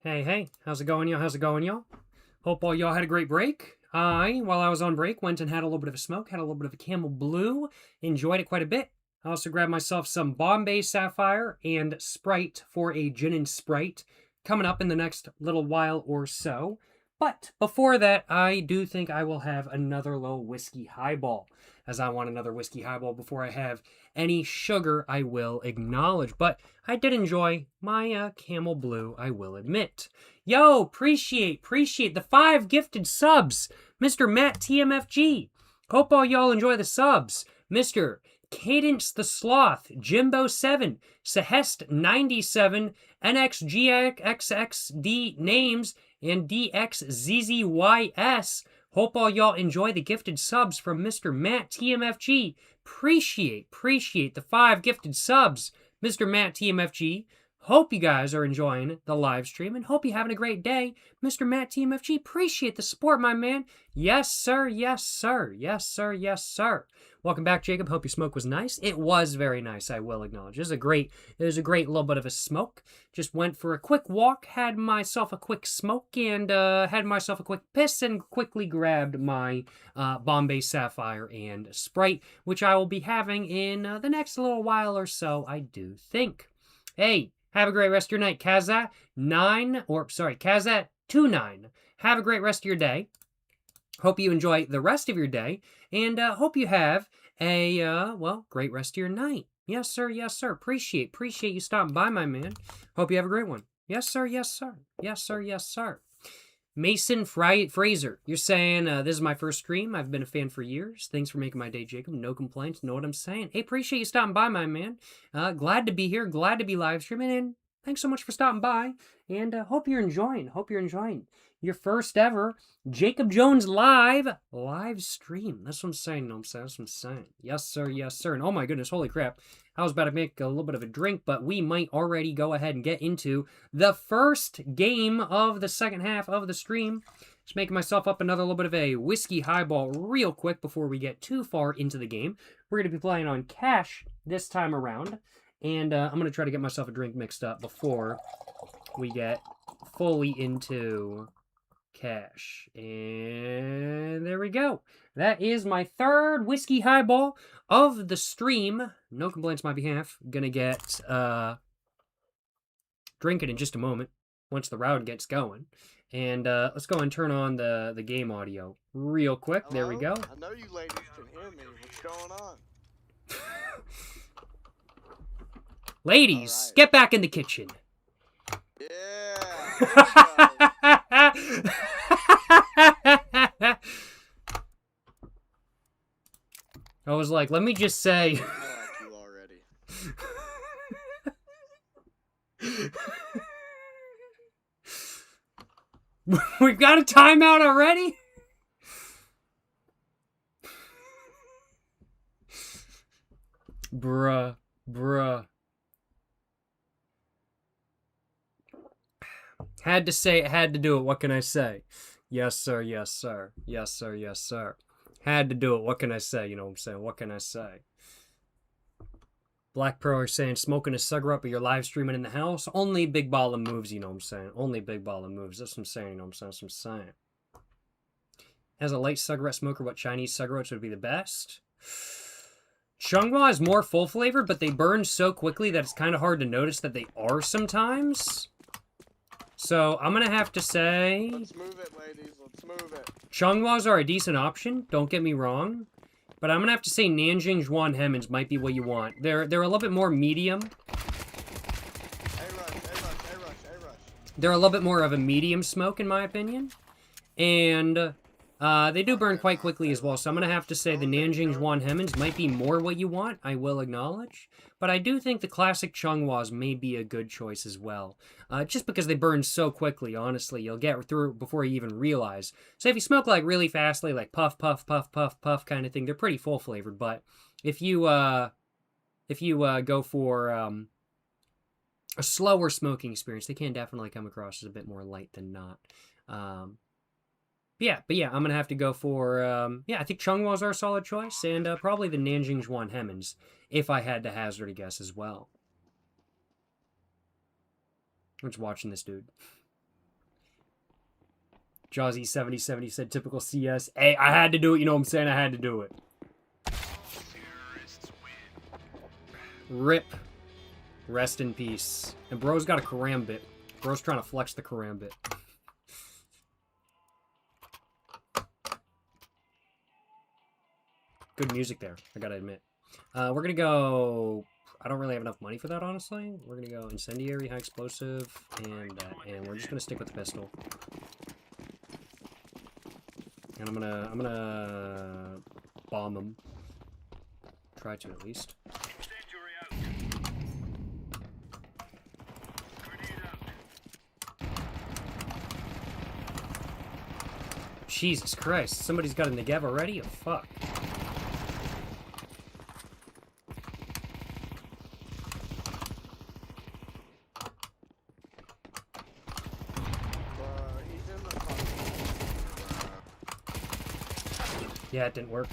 Hey, how's it going, y'all? How's it going, y'all? Hope all y'all had a great break. While I was on break, went and had a little bit of a smoke, had a little bit of a Camel Blue, enjoyed it quite a bit. I also grabbed myself some Bombay Sapphire and Sprite for a Gin and Sprite coming up in the next little while or so. But before that, I do think I will have another little whiskey highball, as I want another whiskey highball before I have any sugar, I will acknowledge. But I did enjoy my Camel Blue, I will admit. Yo, appreciate the 5 gifted subs. Mr. Matt TMFG. Hope all y'all enjoy the subs. Mr. Cadence the Sloth, Jimbo7, Sehest97, NXGXXD Names, and DXZZYS. Hope all y'all enjoy the gifted subs from Mr. Matt TMFG. Appreciate the 5 gifted subs, Mr. Matt TMFG. Hope you guys are enjoying the live stream and hope you're having a great day. Mr. Matt TMFG, appreciate the support, my man. Yes, sir. Yes, sir. Yes, sir. Yes, sir. Welcome back, Jacob. Hope your smoke was nice. It was very nice, I will acknowledge. It was a great little bit of a smoke. Just went for a quick walk, had myself a quick smoke, and had myself a quick piss, and quickly grabbed my Bombay Sapphire and Sprite, which I will be having in the next little while or so, I do think. Hey, have a great rest of your night, Kazat29. Have a great rest of your day. Hope you enjoy the rest of your day, and hope you have a, great rest of your night. Yes, sir. Yes, sir. Appreciate you stopping by, my man. Hope you have a great one. Yes, sir. Yes, sir. Yes, sir. Yes, sir. Mason Fraser, you're saying, this is my first stream. I've been a fan for years. Thanks for making my day, Jacob. No complaints. Know what I'm saying? Hey, appreciate you stopping by, my man. Glad to be here. Glad to be live streaming. And thanks so much for stopping by. And hope you're enjoying. Your first ever Jacob Jones live stream. That's what I'm saying. That's what I'm saying. Yes, sir. Yes, sir. And oh my goodness, holy crap. I was about to make a little bit of a drink, but we might already go ahead and get into the first game of the second half of the stream. Just making myself up another little bit of a whiskey highball real quick before we get too far into the game. We're going to be playing on cash this time around. And I'm going to try to get myself a drink mixed up before we get fully into cash. And there we go. That is my third whiskey highball of the stream. No complaints on my behalf. Gonna get drinking in just a moment once the round gets going. And let's go and turn on the game audio real quick. Hello? There we go. I know you ladies can hear me. What's going on? Ladies, Right. get back in the kitchen. Yeah. I was like, let me just say. I like you already. We've got a timeout already? Bruh. Had to say it, had to do it. What can I say? Yes, sir. Yes, sir. Yes, sir. Yes, sir. Had to do it. What can I say? You know what I'm saying? What can I say? Black Pro are saying smoking a cigarette, but you're live streaming in the house. Only big ball of moves, you know what I'm saying? Only big ball of moves. That's what I'm saying, you know what I'm saying? That's what I'm saying. As a light cigarette smoker, what Chinese cigarettes would be the best? Chunghwa is more full flavored, but they burn so quickly that it's kind of hard to notice that they are sometimes. So I'm going to have to say... Let's move it, ladies. Let's move it. Chunghwas are a decent option, don't get me wrong. But I'm going to have to say Nanjing Zhuan Hemans might be what you want. They're a little bit more medium. A-rush. They're a little bit more of a medium smoke, in my opinion. And they do burn quite quickly as well. So I'm going to have to say the Nanjing Zhuan Hemans might be more what you want, I will acknowledge. But I do think the classic Chunghwas may be a good choice as well. Just because they burn so quickly, honestly. You'll get through before you even realize. So if you smoke like really fastly, like puff, puff, puff, puff, puff kind of thing, they're pretty full flavored. But if you go for a slower smoking experience, they can definitely come across as a bit more light than not. But yeah, I'm going to have to go for, I think Chunghwas are a solid choice, and probably the Nanjing Zhuan Hemans, if I had to hazard a guess as well. I'm just watching this dude. Jawsy7070 said typical CS. Hey, I had to do it. You know what I'm saying? I had to do it. Rip. Rest in peace. And bro's got a karambit. Bro's trying to flex the karambit. Good music there, I gotta admit. We're gonna go... I don't really have enough money for that, honestly. We're gonna go incendiary, high explosive, and we're just gonna stick with the pistol. And I'm gonna bomb him. Try to, at least. Incendiary out. Grenade out. Jesus Christ, somebody's got a Negev already? Oh, fuck. He's in the car. Yeah, it didn't work.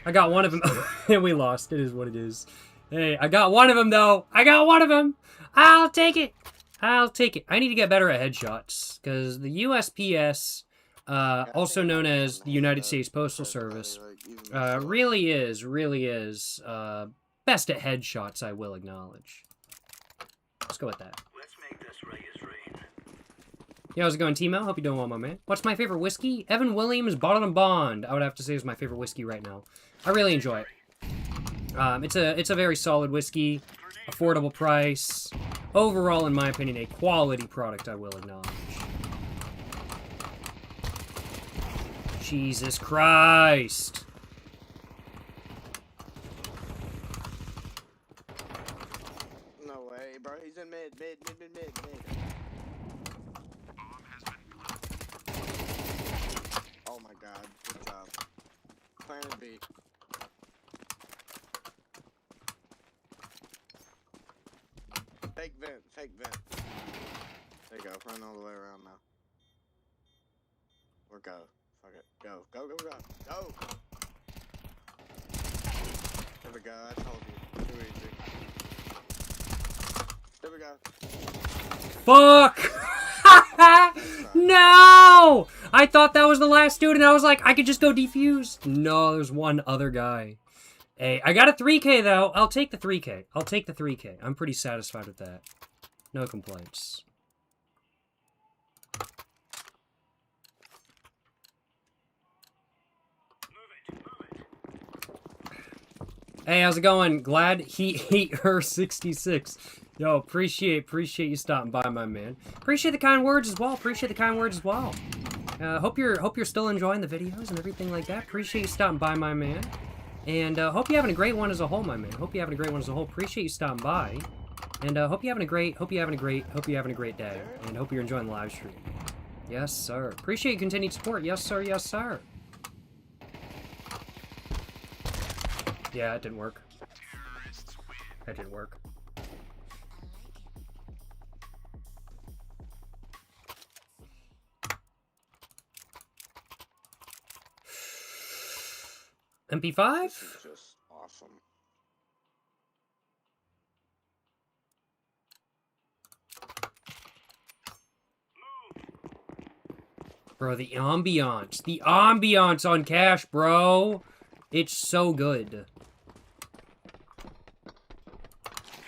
I got one of them, and we lost. It is what it is. Hey, I got one of them, though. I got one of them. I'll take it. I'll take it. I need to get better at headshots, because the USPS, also known as the United States Postal Service, really is best at headshots, I will acknowledge. Let's go with that. Let's make this right as rain. Yo, how's it going, Timo? Hope you're doing well, my man. What's my favorite whiskey? Evan Williams Bottled and Bond. I would have to say is my favorite whiskey right now. I really enjoy it. It's a very solid whiskey, affordable price. Overall, in my opinion, a quality product, I will acknowledge. Jesus Christ. No way, bro. He's in mid. Oh my god. Good job. Planet B. Fake vent. There you go. Run all the way around now. Or go. Fuck it. Go. Go. There we go. I told you. Too easy. There we go. Fuck! No! I thought that was the last dude, and I was like, I could just go defuse. No, there's one other guy. Hey, I got a 3K, though. I'll take the 3K. I'm pretty satisfied with that. No complaints. Hey, how's it going? Glad he ate her 66. Yo, appreciate you stopping by, my man. Appreciate the kind words as well. Hope you're still enjoying the videos and everything like that. Appreciate you stopping by, my man. And hope you're having a great one as a whole, my man. Appreciate you stopping by. And hope you're having a great day. And hope you're enjoying the live stream. Yes, sir. Appreciate your continued support. Yes, sir. Yeah, it didn't work. That didn't work. MP5? This is just awesome. Bro, the ambiance on Cash, bro. It's so good.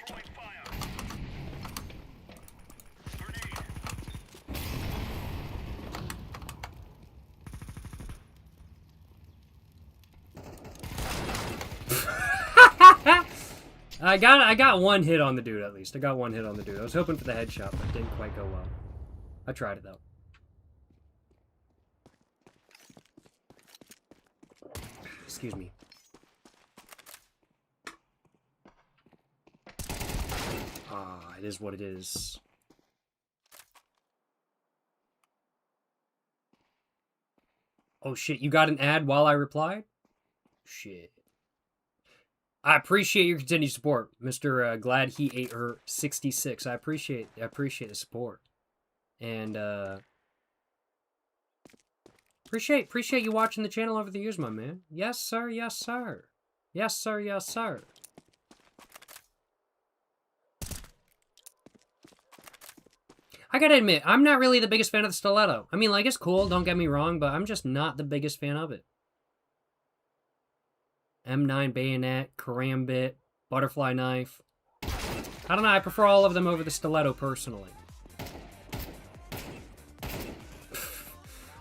Throwing fire. Grenade. I got one hit on the dude, at least. I was hoping for the headshot, but it didn't quite go well. I tried it, though. Excuse me. Ah, it is what it is. Oh shit, you got an ad while I replied? Shit. I appreciate your continued support, Mr. Glad He Ate Her 66. I appreciate the support. And appreciate you watching the channel over the years, my man. Yes, sir. I gotta admit, I'm not really the biggest fan of the stiletto. I mean, like, it's cool, don't get me wrong, but I'm just not the biggest fan of it. M9 bayonet, karambit, butterfly knife. I don't know, I prefer all of them over the stiletto personally.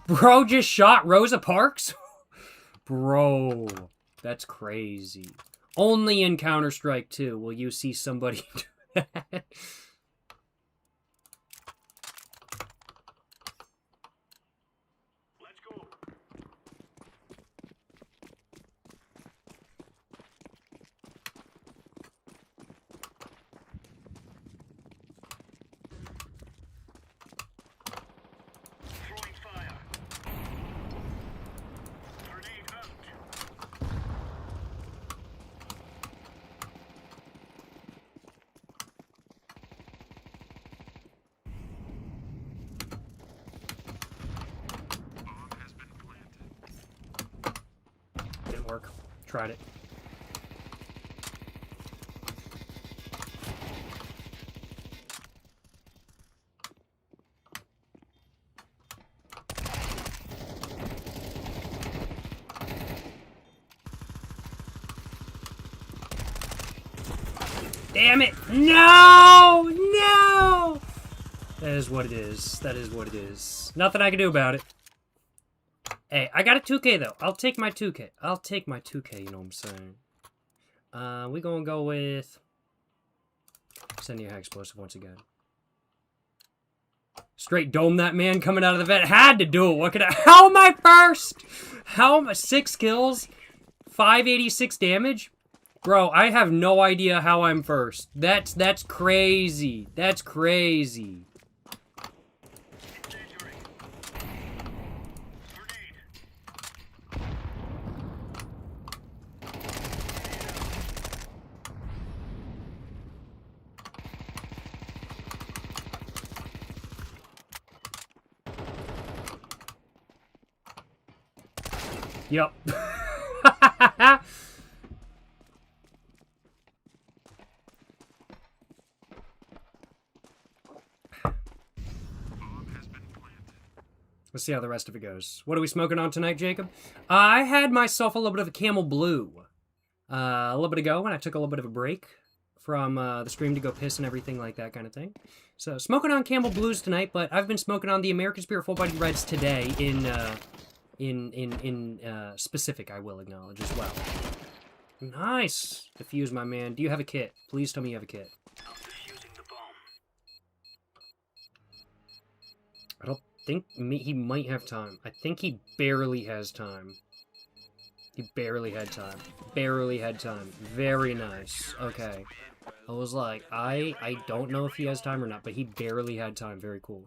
Bro just shot Rosa Parks? Bro, that's crazy. Only in Counter-Strike 2 will you see somebody do that. Let's go. Throwing fire. Grenade out. Didn't work. Tried it. Damn it! No! No! That is what it is. That is what it is. Nothing I can do about it. Hey, I got a 2K though. I'll take my 2K. I'll take my 2K, you know what I'm saying? We gonna go with... Send your high explosive once again. Straight dome that man coming out of the vent. Had to do it. What could I... How am I first? How am I... 6 kills? 586 damage? Bro, I have no idea how I'm first. That's crazy. That's crazy. Incendiary. Grenade. Yep. Let's see how the rest of it goes. What are we smoking on tonight, Jacob? I had myself a little bit of a Camel Blue a little bit ago when I took a little bit of a break from the stream to go piss and everything like that kind of thing. So smoking on Camel Blues tonight, but I've been smoking on the American Spirit Full Body Reds today in specific, I will acknowledge as well. Nice. Defuse, my man. Do you have a kit? Please tell me you have a kit. I'm defusing the bomb. I don't think he might have time. I think he barely has time. He barely had time. Barely had time. Very nice. Okay. I was like, I don't know if he has time or not, but he barely had time. Very cool.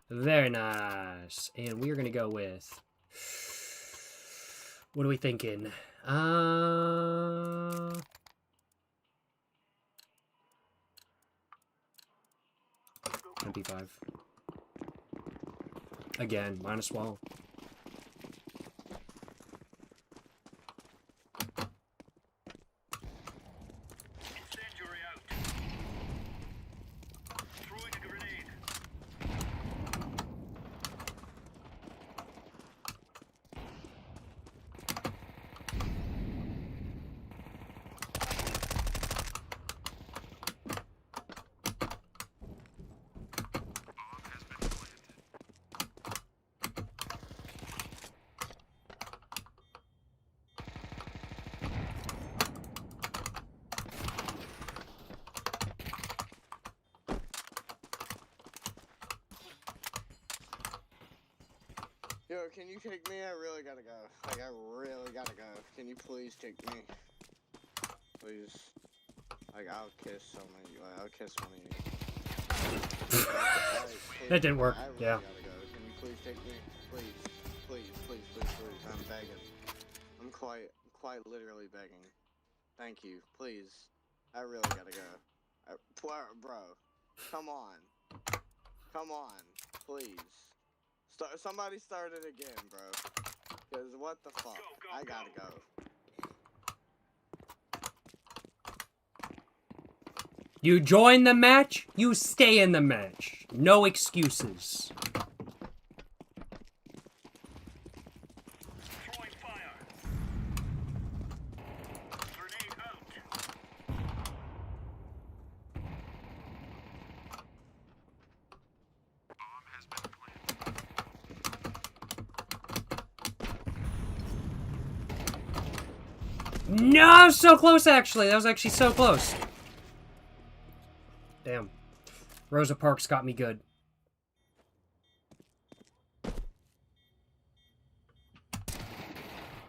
Very nice. And we are going to go with... What are we thinking? MP5. Again, minus wall. Incendiary out. Throwing a grenade. Yo, can you take me? I really gotta go. Like, I really gotta go. Can you please take me? Please. Like, I'll kiss so many. Like, I'll kiss one of you. That didn't work. I really Yeah. gotta go. Can you please take me? Please. Please, please, please, please. I'm begging. I'm quite literally begging. Thank you. Please. I really gotta go. Bro. Come on. Come on. Please. Somebody start it again, bro. Because what the fuck? I gotta go. You join the match, you stay in the match. No excuses. Throwing fire. Grenade out. No, so close actually. That was actually so close. Damn. Rosa Parks got me good.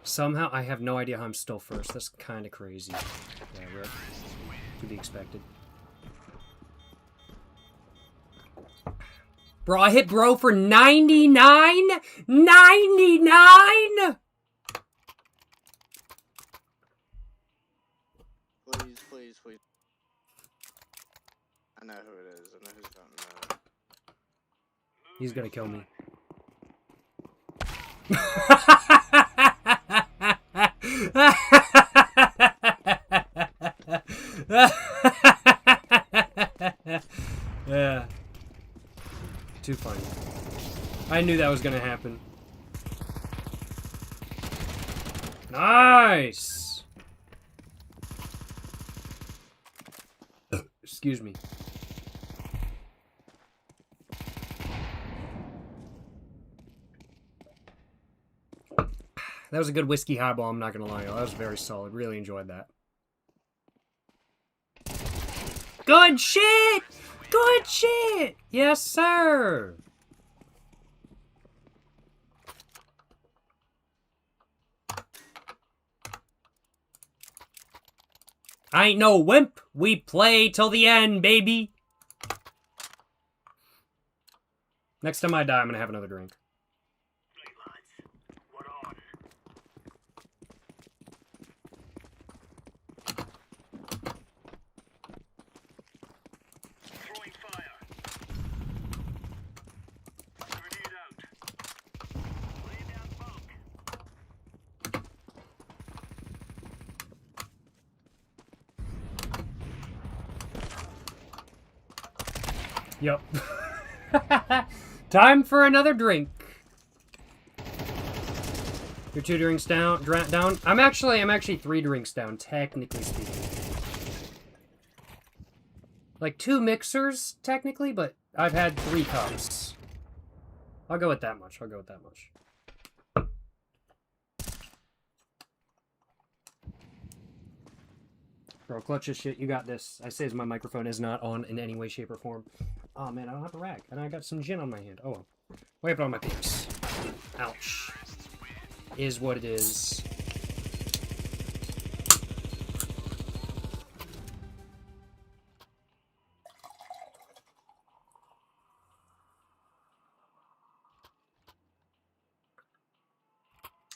Somehow, I have no idea how I'm still first. That's kind of crazy. Yeah, rip. To be expected. Bro, I hit bro for 99? 99?! Please, please, please. I know who it is. I know who's voting no. He's gonna kill me. Yeah. Too funny. I knew that was gonna happen. Nice! Excuse me. That was a good whiskey highball, I'm not gonna lie. That was very solid. Really enjoyed that. Good shit! Good shit! Yes, sir! I ain't no wimp. We play till the end, baby. Next time I die, I'm gonna have another drink. Play lads. What on? Throwing fire. Grenade out. Laying down smoke. Yep. Time for another drink. You're 2 drinks down. I'm actually 3 drinks down, technically speaking. Like 2 mixers, technically, but I've had 3 cups. I'll go with that much. Bro, clutch this shit. You got this. I say as my microphone is not on in any way, shape, or form. Oh, man, I don't have a rag. And I got some gin on my hand. Oh, well. Wipe it on my peeps. Ouch. Is what it is.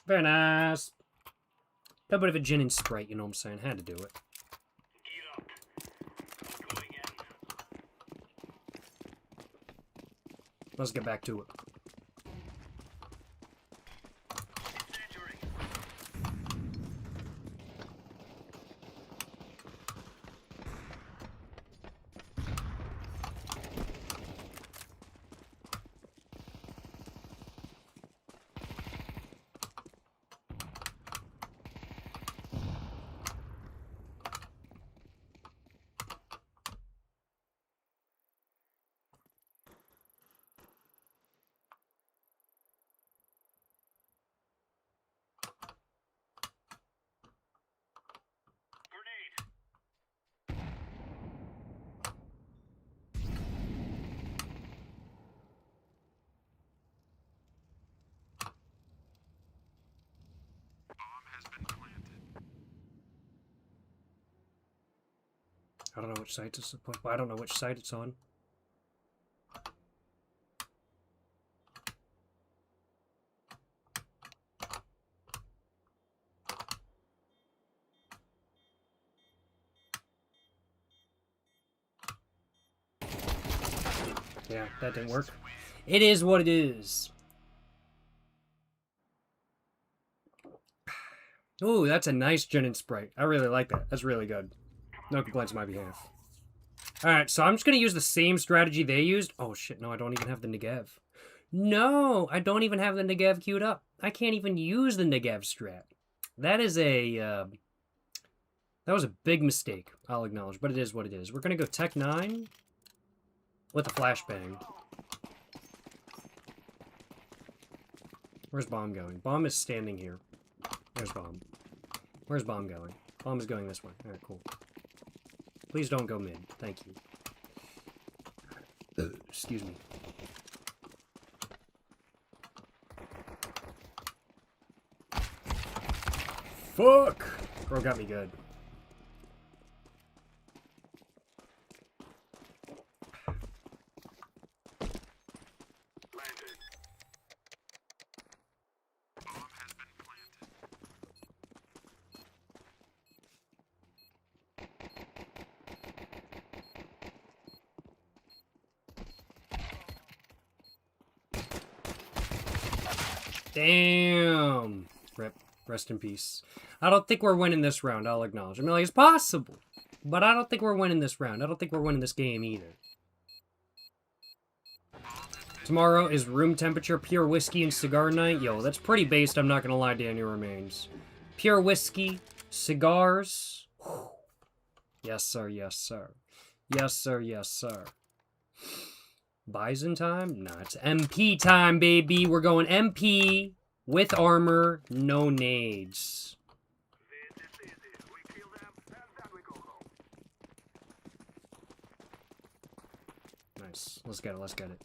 Very nice. A bit of a gin and Sprite, you know what I'm saying? Had to do it. Gear up. Going in. Let's get back to it. Incendiary. Grenade. I don't know which site it's I don't know which site it's on. Yeah, that didn't work. It is what it is. Ooh, that's a nice gin and Sprite. I really like that. That's really good. No complaints on my behalf. Alright, so I'm just gonna use the same strategy they used. Oh shit, no, I don't even have the Negev. No, I don't even have the Negev queued up. I can't even use the Negev strat. That is a, that was a big mistake, I'll acknowledge, but it is what it is. We're gonna go Tech 9 with a flashbang. Where's Bomb going? Bomb is standing here. There's Bomb. Where's Bomb going? Bomb is going this way. Alright, cool. Please don't go mid. Thank you. Excuse me. Fuck! Bro got me good. Damn. Rip. Rest in peace. I don't think we're winning this round, I'll acknowledge. I mean, like, it's possible. But I don't think we're winning this round. I don't think we're winning this game either. Tomorrow is room temperature, pure whiskey, and cigar night. Yo, that's pretty based, I'm not gonna lie, Daniel Remains. Pure whiskey, cigars. Whew. Yes, sir, yes, sir. Yes, sir, yes, sir. Bison time? Nah, it's MP time, baby. We're going MP with armor, no nades. Nice. Let's get it, let's get it.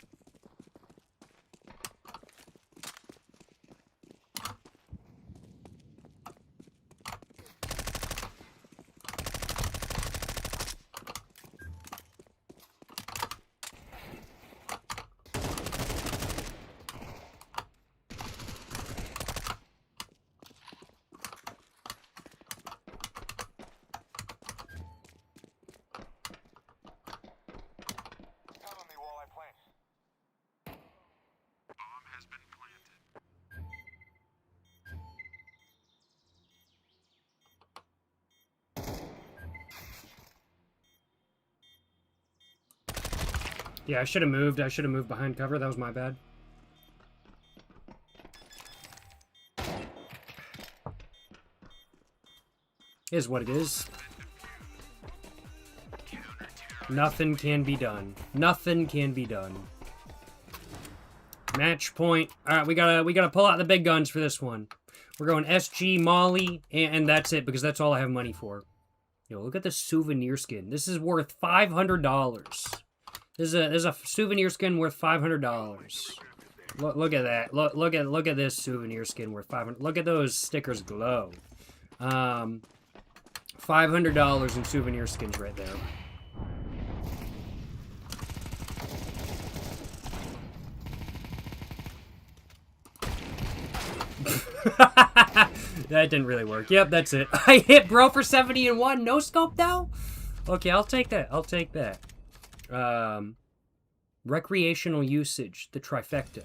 Yeah, I should have moved. I should have moved behind cover. That was my bad. Is what it is. Nothing can be done. Nothing can be done. Match point. All right, we gotta pull out the big guns for this one. We're going SG, Molly, and that's it because that's all I have money for. Yo, look at this souvenir skin. This is worth $500. This is a souvenir skin worth $500. Look at that. Look at this souvenir skin worth $500. Look at those stickers glow. $500 in souvenir skins right there. That didn't really work. Yep, that's it. I hit bro for 70 and 1. No scope though? Okay, I'll take that. I'll take that. Recreational usage, the trifecta.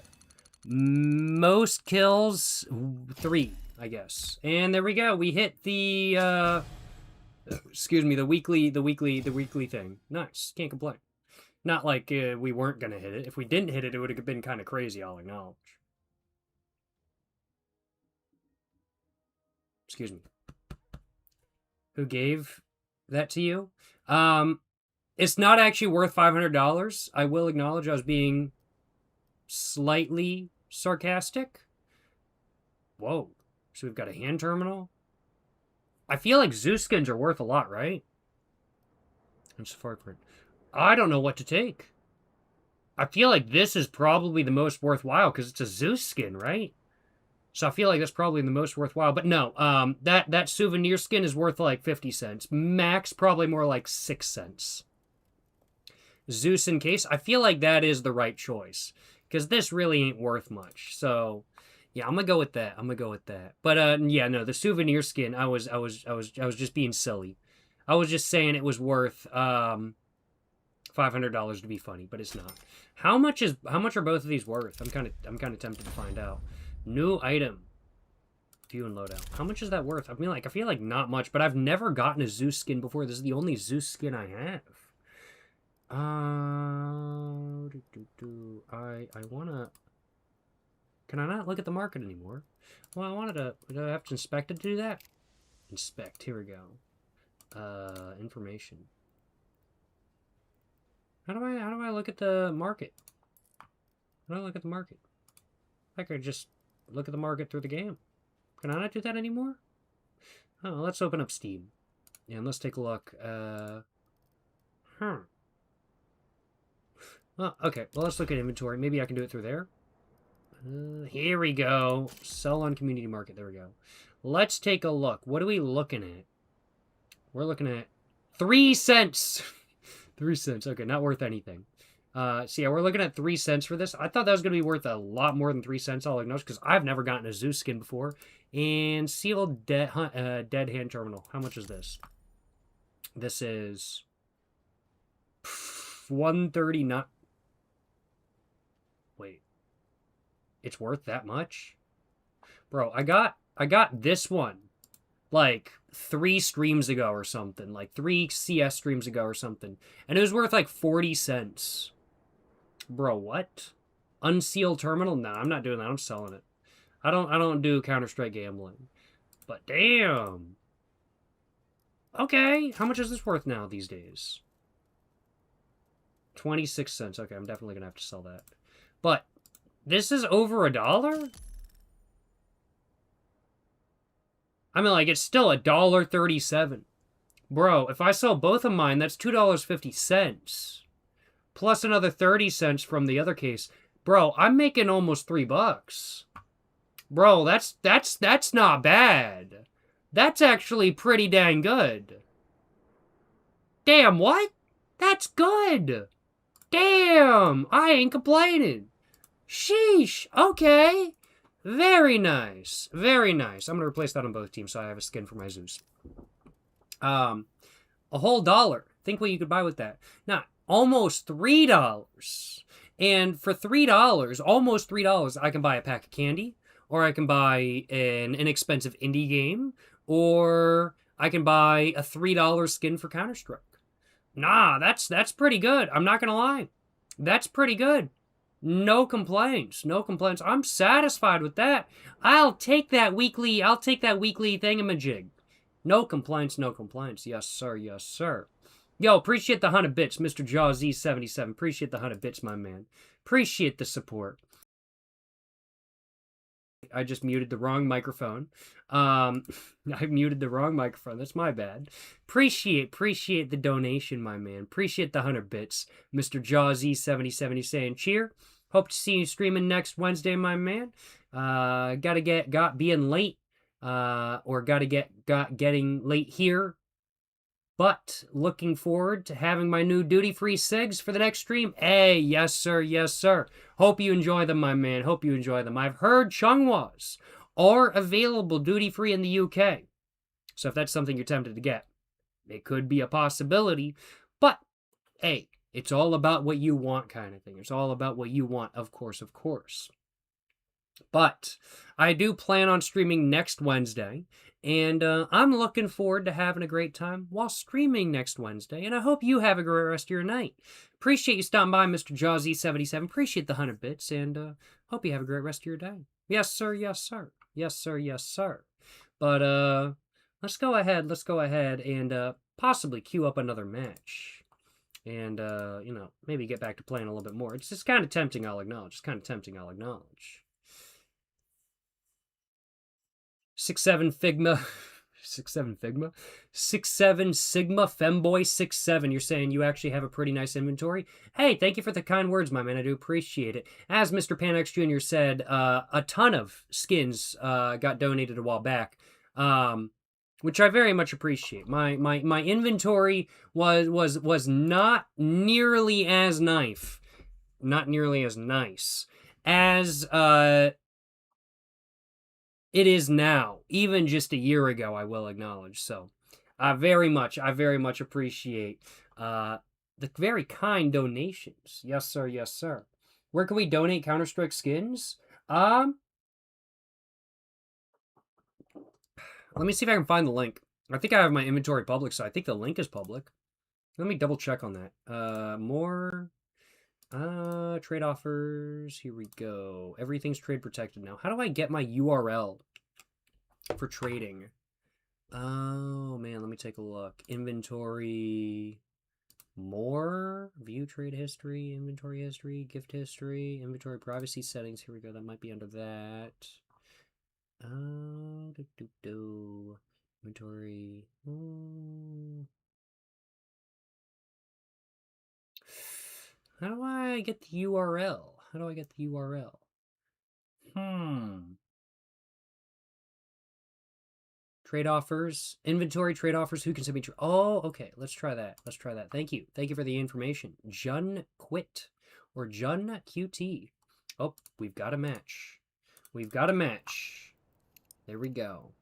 Most kills, 3, I guess. And there we go. We hit the, excuse me, the weekly thing. Nice. Can't complain. Not like we weren't gonna hit it. If we didn't hit it, it would have been kind of crazy, I'll acknowledge. Excuse me. Who gave that to you? It's not actually worth $500. I will acknowledge I was being slightly sarcastic. Whoa. So we've got a hand terminal. I feel like Zeus skins are worth a lot, right? And Safari print. I don't know what to take. I feel like this is probably the most worthwhile because it's a Zeus skin, right? So I feel like that's probably the most worthwhile. But no, that souvenir skin is worth like 50 cents. Max probably more like 6 cents. Zeus in case. I feel like that is the right choice. Because this really ain't worth much. So yeah, I'm gonna go with that. I'm gonna go with that. But yeah, no, the souvenir skin, I was just being silly. I was just saying it was worth $500 to be funny, but it's not. How much are both of these worth? I'm kind of tempted to find out. New item. View and loadout. How much is that worth? I mean, like, I feel like not much, but I've never gotten a Zeus skin before. This is the only Zeus skin I have. I wanna... Can I not look at the market anymore? Well, I wanted to... Do I have to inspect it to do that? Inspect. Here we go. Information. How do I look at the market? How do I look at the market? I could just look at the market through the game. Can I not do that anymore? Oh, let's open up Steam. And let's take a look. Oh, okay. Well, let's look at inventory. Maybe I can do it through there. Here we go. Sell on community market. There we go. Let's take a look. What are we looking at? We're looking at 3 cents. 3 cents. Okay, not worth anything. So yeah, we're looking at 3 cents for this. I thought that was going to be worth a lot more than 3 cents, I'll acknowledge, because I've never gotten a Zeus skin before. And sealed dead hand terminal. How much is this? This is 139. Wait. It's worth that much? Bro, I got this one like 3 streams ago or something. Like 3 CS streams ago or something. And it was worth like 40 cents. Bro, what? Unsealed terminal? Nah, I'm not doing that. I'm selling it. I don't do Counter-Strike gambling. But damn. Okay, how much is this worth now these days? 26 cents. Okay, I'm definitely gonna have to sell that. But this is over $1? I mean, like, it's still $1.37. Bro, if I sell both of mine, that's $2.50. Plus another 30 cents from the other case. Bro, I'm making almost $3. Bro, that's not bad. That's actually pretty dang good. Damn, what? That's good. Damn, I ain't complaining. Sheesh, okay. Very nice. Very nice. I'm going to replace that on both teams so I have a skin for my Zeus. A whole $1. Think what you could buy with that. Now, almost $3. And for $3, almost $3, I can buy a pack of candy, or I can buy an inexpensive indie game, or I can buy a $3 skin for Counter-Strike. Nah, that's pretty good. I'm not going to lie. That's pretty good. No complaints. No complaints. I'm satisfied with that. I'll take that weekly thingamajig. No complaints, no complaints. Yes, sir. Yes, sir. Yo, appreciate the 100 bits, Mr. JawZ77. Appreciate the 100 bits, my man. Appreciate the support. I just muted the wrong microphone. I muted the wrong microphone. That's my bad. Appreciate the donation, my man. Appreciate the 100 bits, Mr. JawZ77 saying cheer. Hope to see you streaming next Wednesday, my man. Got being late, or getting late here. But looking forward to having my new duty-free SIGs for the next stream. Hey, yes, sir. Yes, sir. Hope you enjoy them, my man. Hope you enjoy them. I've heard Chungwas are available duty-free in the UK. So if that's something you're tempted to get, it could be a possibility. But, hey, it's all about what you want kind of thing. It's all about what you want, of course, of course. But I do plan on streaming next Wednesday. And I'm looking forward to having a great time while streaming next Wednesday. And I hope you have a great rest of your night. Appreciate you stopping by, Mr. JawZ77. Appreciate the 100 bits. And hope you have a great rest of your day. Yes, sir. Yes, sir. Yes, sir. Yes, sir. But let's go ahead and possibly queue up another match. And, maybe get back to playing a little bit more. It's just kind of tempting, I'll acknowledge. 6-7 Figma. 6-7 Figma? 6-7 Sigma Femboy 6-7. You're saying you actually have a pretty nice inventory? Hey, thank you for the kind words, my man. I do appreciate it. As Mr. Panex Jr. said, a ton of skins got donated a while back, which I very much appreciate. My inventory was not nearly as nice. Not nearly as nice as it is now, even just a year ago, I will acknowledge. So, I very much appreciate the very kind donations. Yes, sir. Yes, sir. Where can we donate Counter-Strike skins? Let me see if I can find the link. I think I have my inventory public, so I think the link is public. Let me double check on that. More trade offers. Here we go. Everything's trade protected now. How do I get my URL for trading? Oh man, let me take a look. Inventory. More. View trade history, inventory history, gift history, inventory privacy settings. Here we go. That might be under that. Inventory. How do I get the URL? How do I get the URL? Trade offers. Inventory trade offers. Who can send me? Oh, okay. Let's try that. Let's try that. Thank you. Thank you for the information. Jun Quit or Jun QT. Oh, we've got a match. We've got a match. There we go.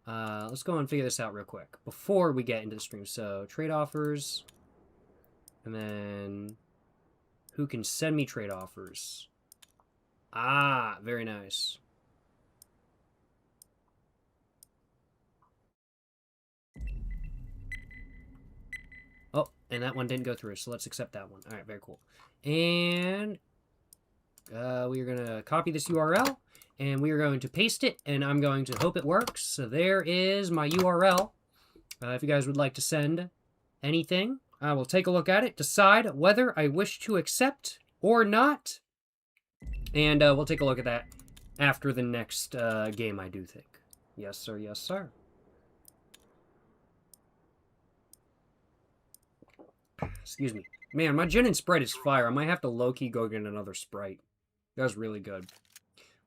Let's go and figure this out real quick before we get into the stream. So, trade offers. And then, who can send me trade offers? Ah, very nice. Oh, and that one didn't go through, so let's accept that one. All right, very cool. And we are going to copy this URL, and we are going to paste it, and I'm going to hope it works. So there is my URL. If you guys would like to send anything, I will take a look at it, decide whether I wish to accept or not, and we'll take a look at that after the next game, I do think. Yes, sir. Yes, sir. Excuse me. Man, my gin and Sprite is fire. I might have to low-key go get another Sprite. That was really good.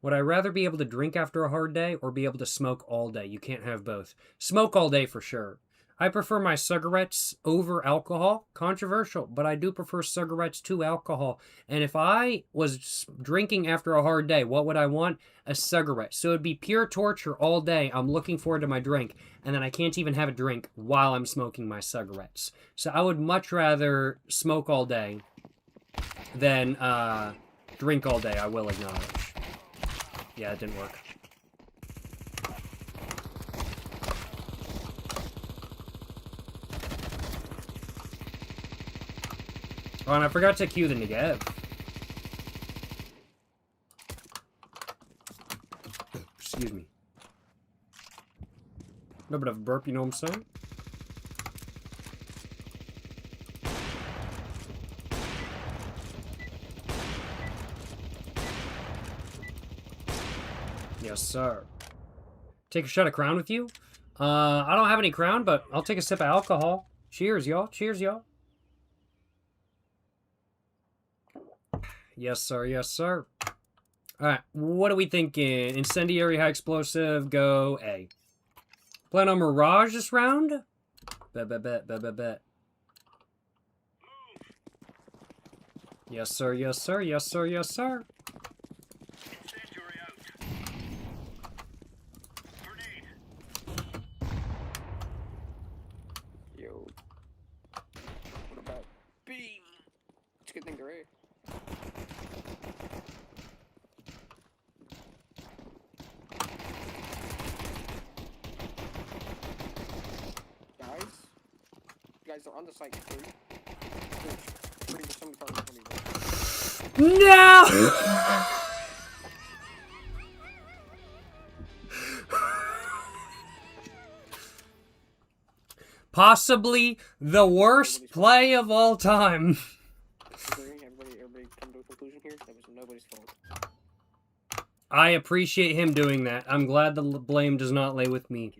Would I rather be able to drink after a hard day or be able to smoke all day? You can't have both. Smoke all day for sure. I prefer my cigarettes over alcohol. Controversial, but I do prefer cigarettes to alcohol. And if I was drinking after a hard day, what would I want? A cigarette. So it'd be pure torture all day. I'm looking forward to my drink, and then I can't even have a drink while I'm smoking my cigarettes. So I would much rather smoke all day than drink all day, I will acknowledge. Yeah, it didn't work. Oh, and I forgot to cue the Negev. Excuse me. A little bit of a burp, you know what I'm saying? Yes, sir. Take a shot of Crown with you? I don't have any Crown, but I'll take a sip of alcohol. Cheers, y'all. Cheers, y'all. Yes, sir. Yes, sir. Alright, what are we thinking? Incendiary, high explosive, go A. Plan on Mirage this round? Bet. Yes, sir. Yes, sir. Yes, sir. Yes, sir. Incendiary out. Grenade. Yo. What about B? It's a good thing they're A. Guys are on the site. No! Possibly the worst play of all time. Everybody come to a conclusion here. That was nobody's fault. I appreciate him doing that. I'm glad the blame does not lay with me.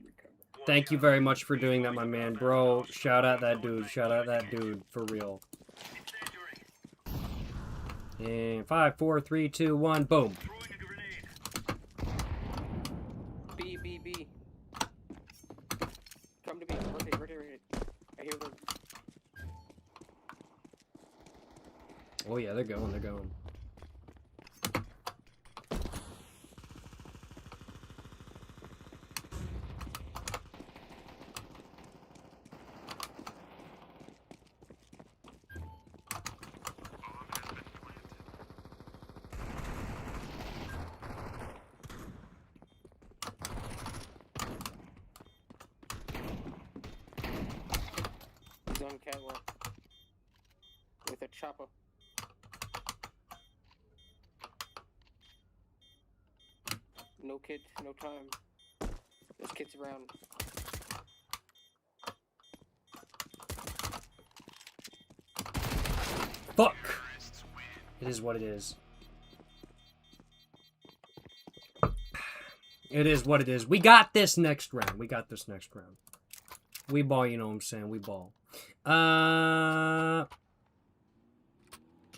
Thank you very much for doing that, my man. Bro, shout out that dude. Shout out that dude. For real. And 5, 4, 3, 2, 1, boom. B. Come to B. Rotate. I hear them. Oh yeah, they're going. He's on catwalk. chopper. No kid, no time. There's kids around. Fuck! It is what it is. It is what it is. We got this next round. We got this next round. We ball, you know what I'm saying? We ball.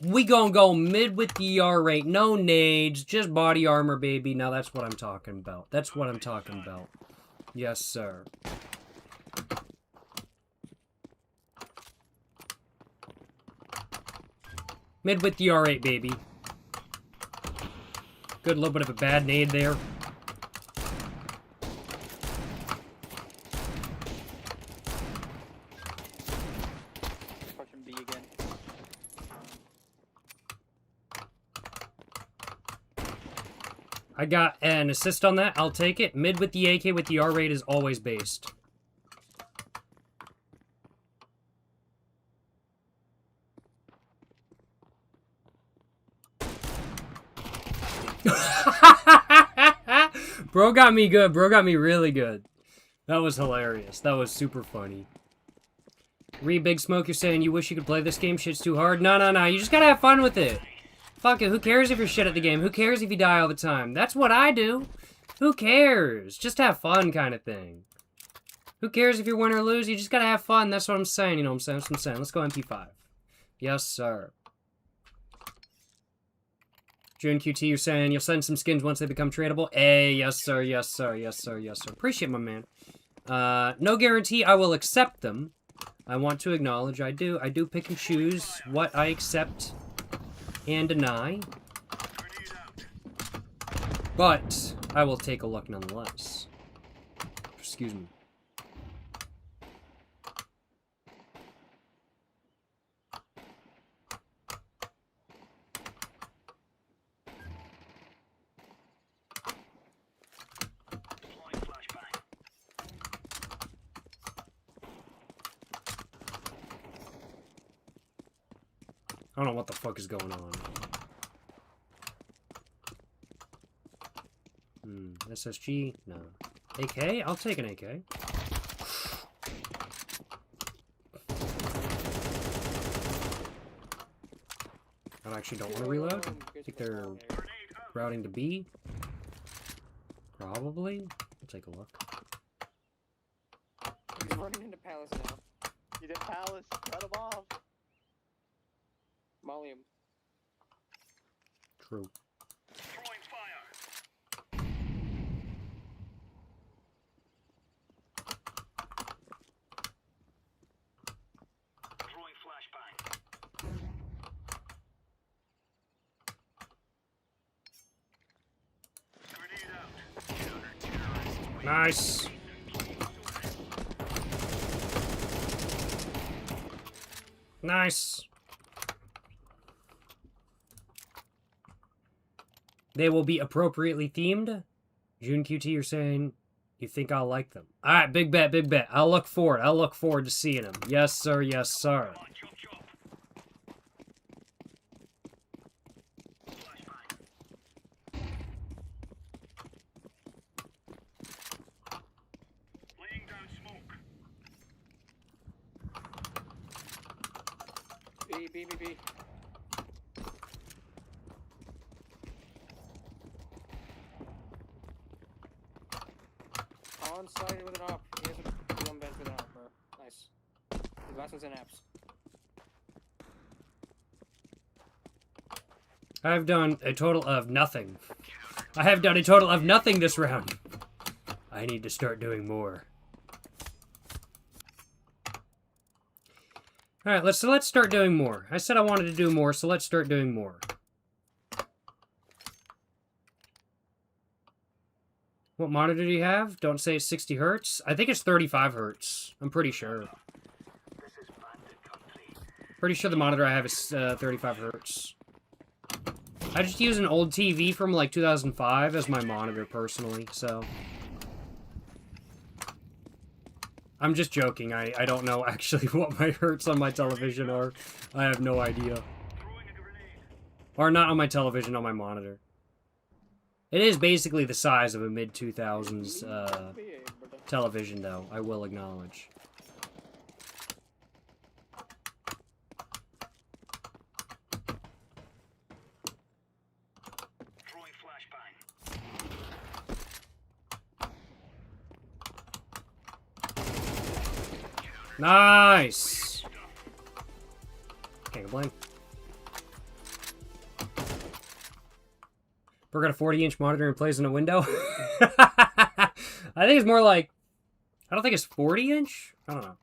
We gonna go mid with the ER rate. No nades. Just body armor, baby. Now that's what I'm talking about. That's what I'm talking about. Yes, sir. Mid with the R8, baby. Good, little bit of a bad nade there. Pushing B again. I got an assist on that. I'll take it. Mid with the AK with the R8 is always based. Bro got me good. Bro got me really good. That was hilarious. That was super funny. Big Smoke, you're saying you wish you could play this game? Shit's too hard. No, no, no. You just gotta have fun with it. Fuck it. Who cares if you're shit at the game? Who cares if you die all the time? That's what I do. Who cares? Just have fun kind of thing. Who cares if you win or lose? You just gotta have fun. That's what I'm saying. You know what I'm saying? That's what I'm saying. Let's go MP5. Yes, sir. June QT, you're saying you'll send some skins once they become tradable. Hey, yes, sir. Yes, sir. Yes, sir. Yes, sir. Appreciate my man. No guarantee I will accept them. I want to acknowledge I do pick and choose what I accept and deny. But I will take a look nonetheless. Excuse me. I don't know what the fuck is going on. SSG? No. AK? I'll take an AK. I actually don't want to reload. I think they're routing to B. Probably. I'll take a look. He's running into Palace now. He's at Palace. Cut him off. Molly him. True. Throwing fire. Throwing flashbang. Grenade out. Nice. Nice. They will be appropriately themed. June QT, you're saying you think I'll like them. Alright, big bet, big bet. I'll look forward. I'll look forward to seeing them. Yes, sir, yes, sir. Come on, chop chop. Flashbang. Laying down smoke. B, B, B, B. On side with an op. He has a one bench with an op, bro. Nice. The last one's in apps. I've done a total of nothing. I have done a total of nothing this round. I need to start doing more. Alright, let's start doing more. I said I wanted to do more, so let's start doing more. What monitor do you have? Don't say it's 60 hertz. I think it's 35 hertz. I'm pretty sure. This is bandit country. Pretty sure the monitor I have is 35 hertz. I just use an old TV from like 2005 as my monitor personally, so. I'm just joking. I don't know actually what my hertz on my television are. I have no idea. Or not on my television, on my monitor. It is basically the size of a mid-2000s Be able to. television, though, I will acknowledge. Throwing flashbang. Nice! Can't complain. Bro got a 40-inch monitor and plays in a window? I think it's more like... I don't think it's 40-inch? I don't know.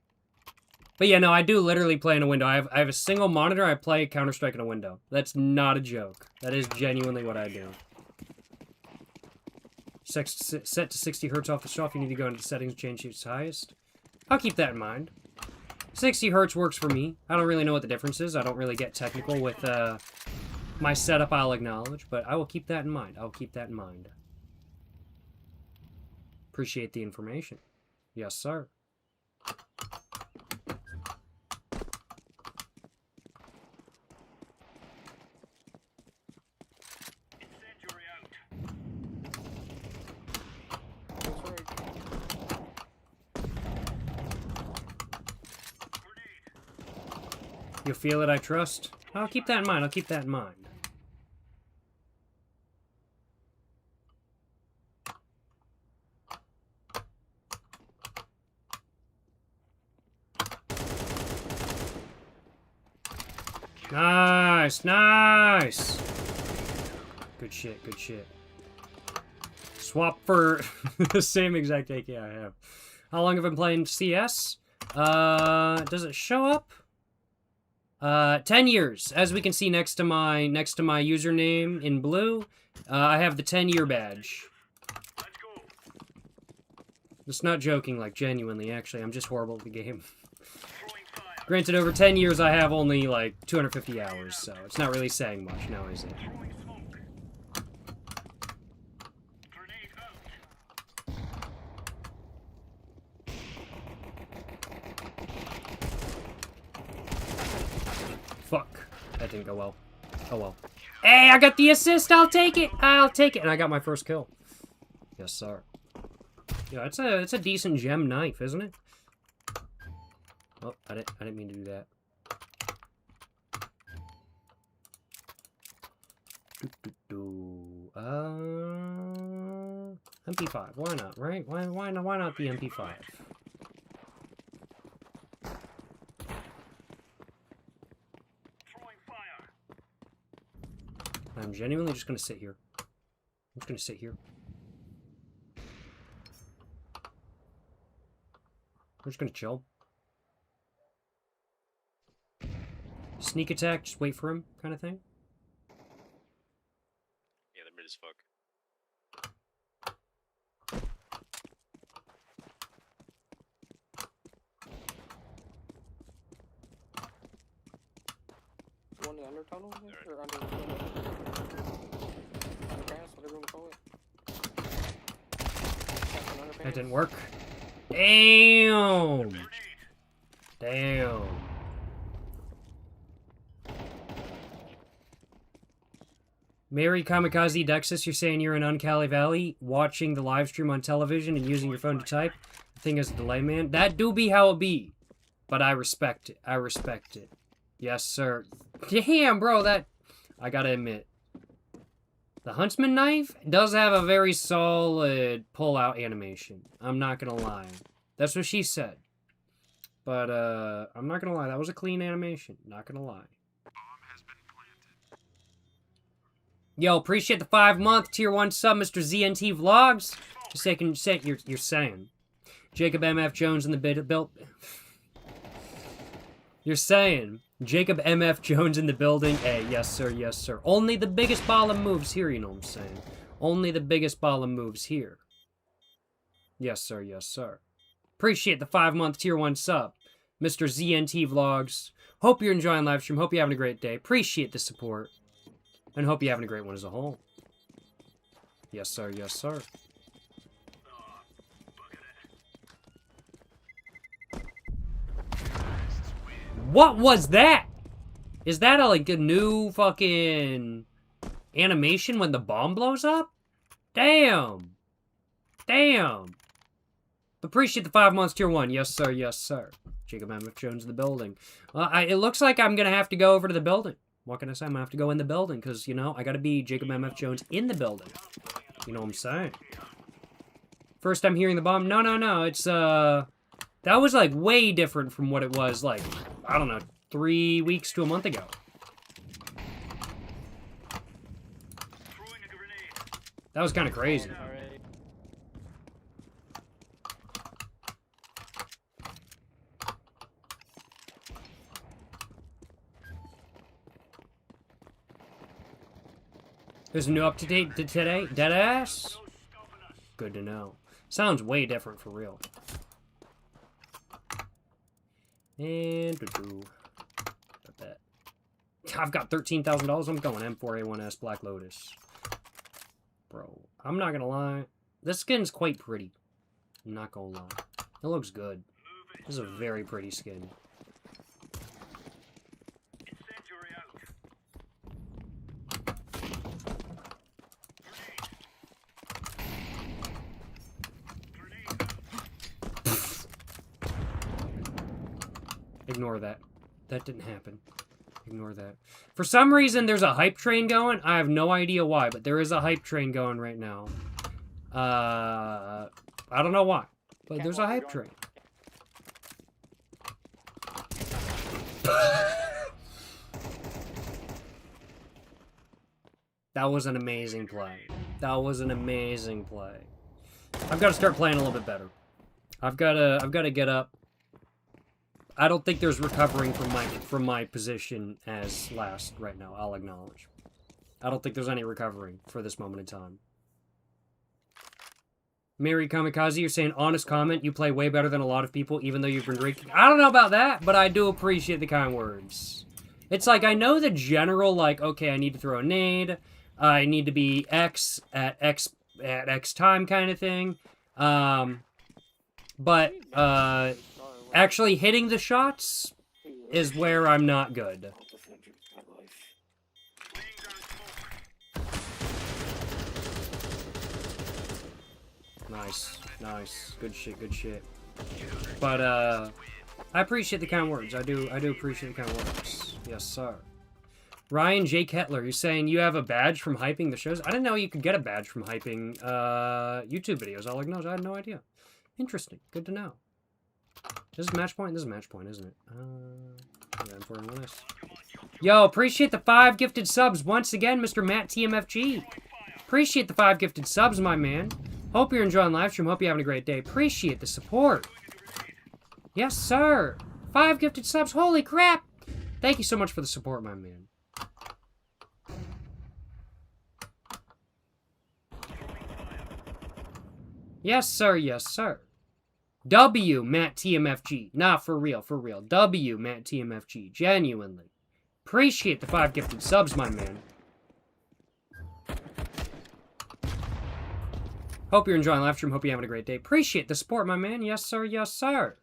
But yeah, no, I do literally play in a window. I have a single monitor, I play Counter-Strike in a window. That's not a joke. That is genuinely what I do. Set to 60 hertz off the shelf, you need to go into settings, change its highest. I'll keep that in mind. 60 hertz works for me. I don't really know what the difference is. I don't really get technical with my setup, I'll acknowledge, but I will keep that in mind. I'll keep that in mind. Appreciate the information. Yes, sir. Incendiary out. That's right. Grenade. You feel it, I trust? I'll keep that in mind. I'll keep that in mind. Nice, nice. Good shit, good shit. Swap for the same exact AK I have. How long have I been playing CS? Does it show up? 10 years. As we can see next to my username in blue, I have the 10-year badge. Let's go. It's not joking, like genuinely, actually. I'm just horrible at the game. Throwing fire. Granted, over 10 years, I have only like 250 hours, so it's not really saying much now, is it? Throwing smoke. Grenade out. Fuck. That didn't go well. Oh well. Hey, I got the assist! I'll take it! I'll take it! And I got my first kill. Yes, sir. Yeah, it's a decent gem knife, isn't it? Oh, I didn't mean to do that. MP5. Why not, right? Why not the MP5? Throwing fire. I'm genuinely just gonna sit here. I'm just gonna sit here. We're just gonna chill. Sneak attack, just wait for him, kind of thing. Yeah, they're mid as fuck. One in the undertunnel or under the underpass, whatever you want to call it. That's an underpass. That didn't work. Damn! Grenade. Damn. Mary Kamikaze Dexus, you're saying you're in Uncali Valley watching the live stream on television and using your phone to type? The thing is a delay, man. That do be how it be. But I respect it. I respect it. Yes, sir. Damn, bro, that... I gotta admit. The Huntsman knife does have a very solid pull-out animation. I'm not gonna lie. That's what she said. But, I'm not gonna lie. That was a clean animation. Not gonna lie. Yo, appreciate the 5-month tier 1 sub, Mr. ZNT Vlogs. Just saying, you're saying. Jacob MF Jones in the build. You're saying. Jacob MF Jones in the building. Hey, yes, sir, yes, sir. Only the biggest ball of moves here, you know what I'm saying. Only the biggest ball of moves here. Yes, sir, yes, sir. Appreciate the 5-month tier 1 sub, Mr. ZNT Vlogs. Hope you're enjoying live stream. Hope you're having a great day. Appreciate the support. And hope you're having a great one as a whole. Yes, sir. Yes, sir. What was that? Is that like a new fucking animation when the bomb blows up? Damn. Damn. Appreciate the 5 months tier 1. Yes, sir. Yes, sir. Jacob MF Jones in the building. It looks like I'm going to have to go over to the building. What can I say? I'm going to have to go in the building because, you know, I got to be Jacob MF Jones in the building. You know what I'm saying? First time hearing the bomb. No. It's, that was, like, way different from what it was, like, I don't know, 3 weeks to a month ago. That was kind of crazy. Alright. There's a new update to today? Deadass? Good to know. Sounds way different for real. And I've got $13,000. I'm going M4A1S Black Lotus. Bro, I'm not gonna lie. This skin's quite pretty. I'm not gonna lie. It looks good. This is a very pretty skin. Ignore that. That didn't happen. Ignore that. For some reason, there's a hype train going. I have no idea why, but there is a hype train going right now. I don't know why, but there's a hype train. That was an amazing play. That was an amazing play. I've got to start playing a little bit better. I've got to get up. I don't think there's recovering from my position as last right now. I'll acknowledge. I don't think there's any recovering for this moment in time. Mary Kamikaze, you're saying honest comment. You play way better than a lot of people, even though you've been drinking. I don't know about that, but I do appreciate the kind words. It's like I know the general, like, okay, I need to throw a nade. I need to be X at X time kind of thing. But actually hitting the shots is where I'm not good. Nice, nice. Good shit, good shit. But, I appreciate the kind words. I do appreciate the kind words. Yes, sir. Ryan J. Kettler, you're saying you have a badge from hyping the shows? I didn't know you could get a badge from hyping, YouTube videos. I'll acknowledge, I had no idea. Interesting. Good to know. This is match point? This is match point, isn't it? Yeah, important on this. Yo, appreciate the 5 gifted subs once again, Mr. Matt TMFG. Appreciate the 5 gifted subs, my man. Hope you're enjoying live stream. Hope you're having a great day. Appreciate the support. Yes, sir. 5 gifted subs. Holy crap. Thank you so much for the support, my man. Yes, sir. Yes, sir. W, Matt TMFG. Nah, for real, for real. W, Matt TMFG. Genuinely. Appreciate the 5 gifted subs, my man. Hope you're enjoying live stream. Hope you're having a great day. Appreciate the support, my man. Yes, sir. Yes, sir.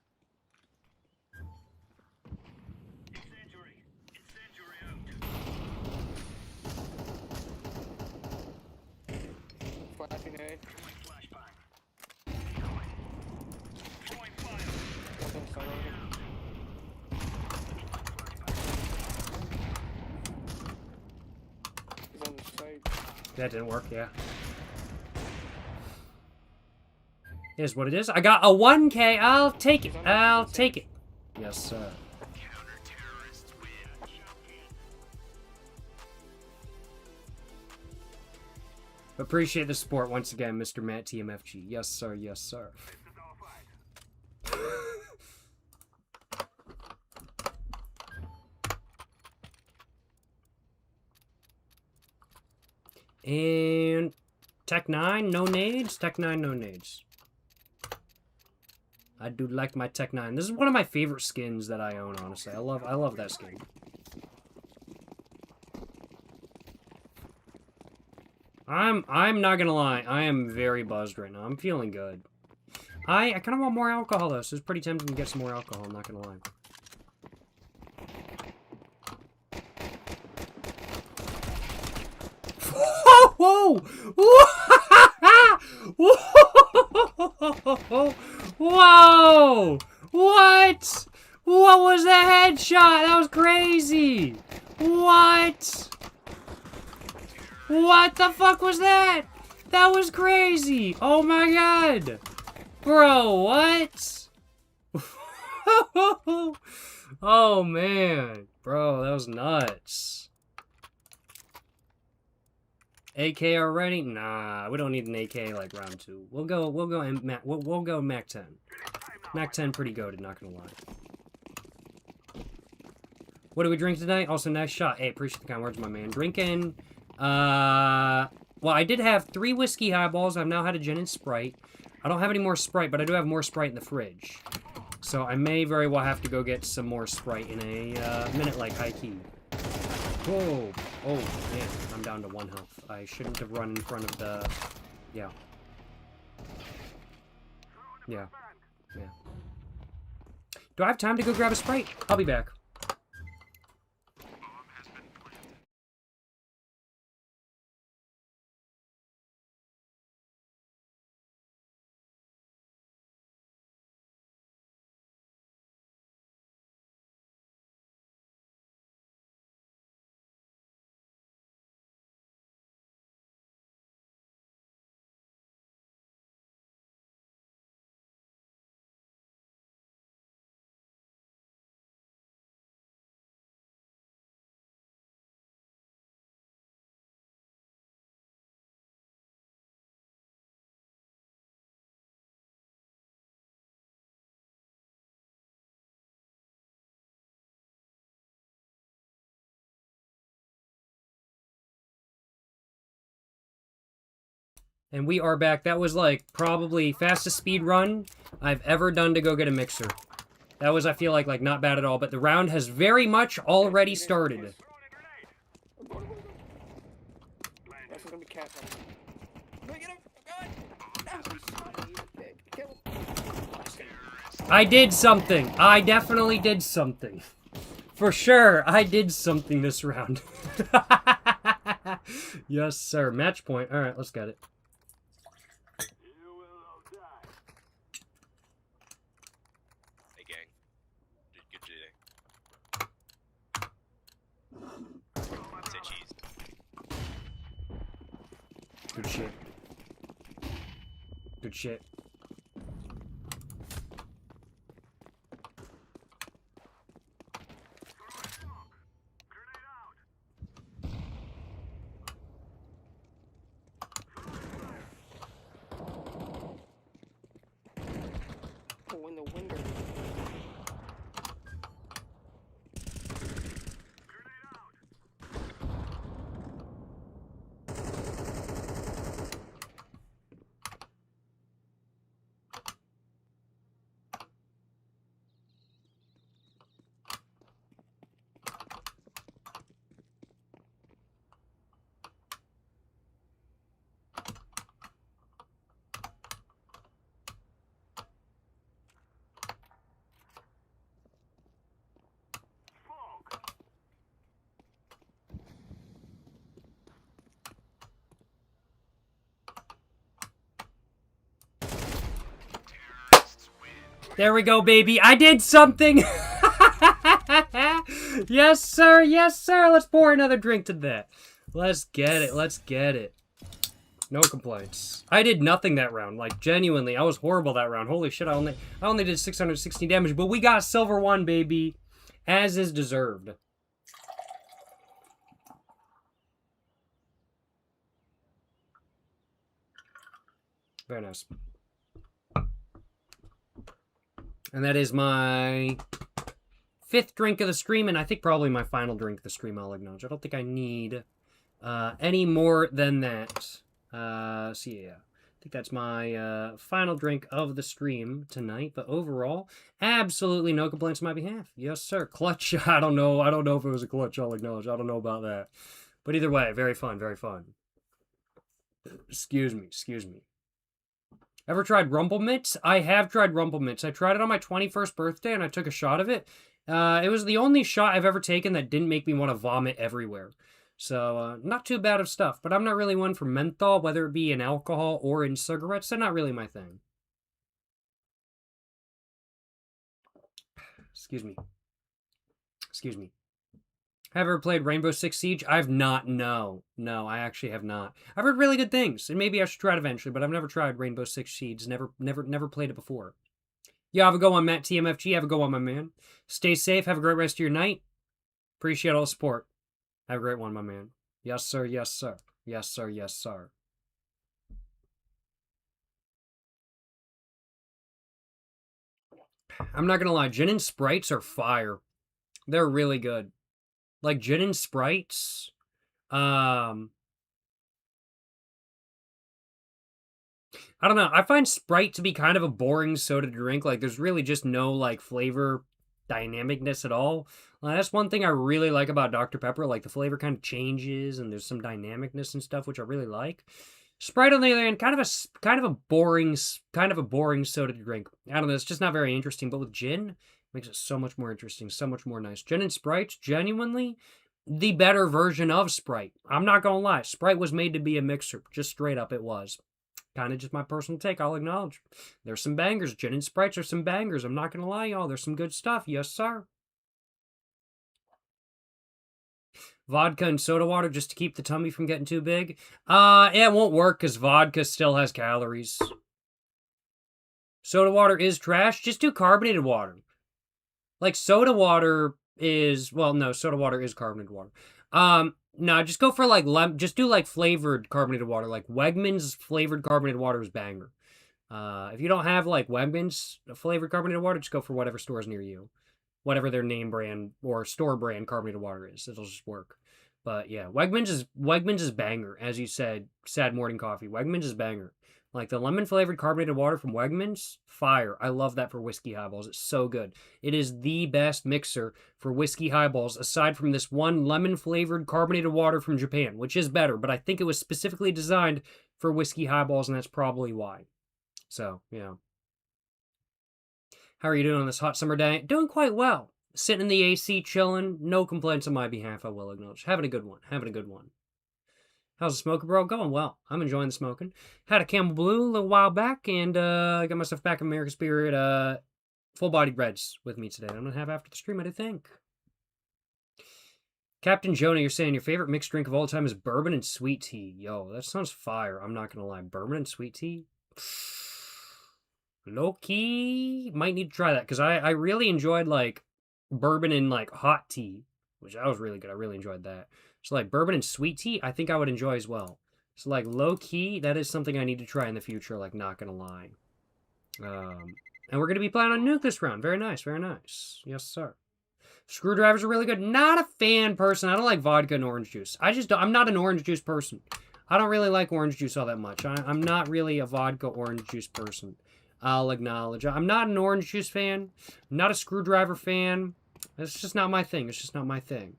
That didn't work, yeah. Is what it is. I got a 1K. I'll take it. I'll take it. Yes, sir. Appreciate the support once again, Mr. Matt TMFG. Yes, sir. Yes, sir. And Tech 9, no nades. Tech 9, no nades. I do like my Tech 9. This is one of my favorite skins that I own, honestly. I love that skin. I'm not gonna lie. I am very buzzed right now. I'm feeling good. I kind of want more alcohol, though, so it's pretty tempting to get some more alcohol, I'm not gonna lie. Whoa! Whoa! What? What was that headshot? That was crazy! What? What the fuck was that? That was crazy! Oh my god! Bro, what? Oh man. Bro, that was nuts. AK already? Nah, we don't need an AK like round 2. We'll go Mac 10. Mac 10 pretty goated, not gonna lie. What do we drink tonight? Also, nice shot. Hey, appreciate the kind words, my man. Drinking, well, I did have 3 whiskey highballs. I've now had a gin and Sprite. I don't have any more Sprite, but I do have more Sprite in the fridge. So I may very well have to go get some more Sprite in a minute, like high key. Whoa. Oh, man. I'm down to 1 health. I shouldn't have run in front of the... Yeah. Yeah. Yeah. Do I have time to go grab a Sprite? I'll be back. And we are back. That was like probably fastest speed run I've ever done to go get a mixer. That was, I feel like not bad at all. But the round has very much already started. This is gonna be cat. Get him! Kill him! I did something. I definitely did something. For sure, I did something this round. Yes, sir. Match point. All right, let's get it. Good shit. Good shit. Oh, in the window. There we go, baby. I did something. Yes, sir. Yes, sir. Let's pour another drink to that. Let's get it. Let's get it. No complaints. I did nothing that round. Like, genuinely, I was horrible that round. Holy shit, I only did 616 damage, but we got silver 1, baby. As is deserved. Very nice. And that is my 5th drink of the stream, and I think probably my final drink of the stream, I'll acknowledge. I don't think I need any more than that. So yeah, I think that's my final drink of the stream tonight. But overall, absolutely no complaints on my behalf. Yes, sir. Clutch. I don't know if it was a clutch, I'll acknowledge. I don't know about that. But either way, very fun, very fun. Excuse me. Ever tried Rumble Mitts? I have tried Rumble Mitts. I tried it on my 21st birthday, and I took a shot of it. It was the only shot I've ever taken that didn't make me want to vomit everywhere. So, not too bad of stuff. But I'm not really one for menthol, whether it be in alcohol or in cigarettes. They're not really my thing. Excuse me. Excuse me. Have you ever played Rainbow Six Siege? I've not, no. No, I actually have not. I've heard really good things, and maybe I should try it eventually, but I've never tried Rainbow Six Siege. Never played it before. Yeah, have a good one, Matt TMFG. Have a good one, my man. Stay safe. Have a great rest of your night. Appreciate all the support. Have a great one, my man. Yes, sir. Yes, sir. Yes, sir. Yes, sir. I'm not gonna lie. Gin and Sprites are fire. They're really good. Like, gin and Sprites. I don't know. I find Sprite to be kind of a boring soda to drink. Like, there's really just no, like, flavor dynamicness at all. That's one thing I really like about Dr. Pepper. Like, the flavor kind of changes, and there's some dynamicness and stuff, which I really like. Sprite, on the other hand, kind of a boring soda to drink. I don't know. It's just not very interesting. But with gin, it makes it so much more interesting, so much more nice. Gin and Sprite's genuinely the better version of Sprite. I'm not gonna lie. Sprite was made to be a mixer. Just straight up, it was. Kind of just my personal take, I'll acknowledge. There's some bangers. Gin and Sprites are some bangers. I'm not going to lie, y'all. There's some good stuff. Yes, sir. Vodka and soda water just to keep the tummy from getting too big. It won't work because vodka still has calories. Soda water is trash. Just do carbonated water. Like, soda water is... Well, no, soda water is carbonated water. No, just go for, like, just do, like, flavored carbonated water. Like, Wegmans flavored carbonated water is banger. If you don't have, like, Wegmans flavored carbonated water, just go for whatever store is near you. Whatever their name brand or store brand carbonated water is. It'll just work. But, yeah, Wegmans is banger. As you said, Sad Morning Coffee. Wegmans is banger. Like, the lemon-flavored carbonated water from Wegmans, fire. I love that for whiskey highballs. It's so good. It is the best mixer for whiskey highballs, aside from this one lemon-flavored carbonated water from Japan, which is better, but I think it was specifically designed for whiskey highballs, and that's probably why. So, yeah. How are you doing on this hot summer day? Doing quite well. Sitting in the AC, chilling. No complaints on my behalf, I will acknowledge. Having a good one. Having a good one. How's the smoking, bro? Going well. I'm enjoying the smoking. Had a Camel Blue a little while back, and got myself back in American Spirit full-bodied reds with me today. I'm going to have after the stream, I think. Captain Jonah, you're saying your favorite mixed drink of all time is bourbon and sweet tea. Yo, that sounds fire. I'm not going to lie. Bourbon and sweet tea? Low-key, might need to try that, because I really enjoyed, like, bourbon and, like, hot tea, which that was really good. I really enjoyed that. So, like, bourbon and sweet tea, I think I would enjoy as well. So, like, low-key, that is something I need to try in the future, like, not gonna lie. And we're gonna be playing on Nuke this round. Very nice, very nice. Yes, sir. Screwdrivers are really good. Not a fan person. I don't like vodka and orange juice. I'm not an orange juice person. I don't really like orange juice all that much. I'm not really a vodka orange juice person. I'll acknowledge. I'm not an orange juice fan. I'm not a screwdriver fan. It's just not my thing. It's just not my thing.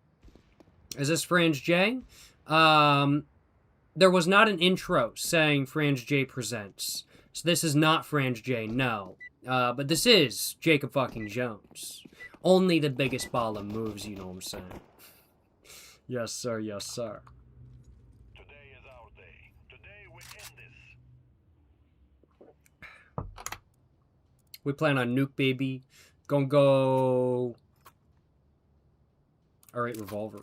Is this Franz J? There was not an intro saying Franz J presents. So this is not Franz J, no. But this is Jacob fucking Jones. Only the biggest ball of moves, you know what I'm saying. Yes, sir, yes, sir. Today is our day. Today we end this. We plan on Nuke, baby. Gonna go... Alright, revolver.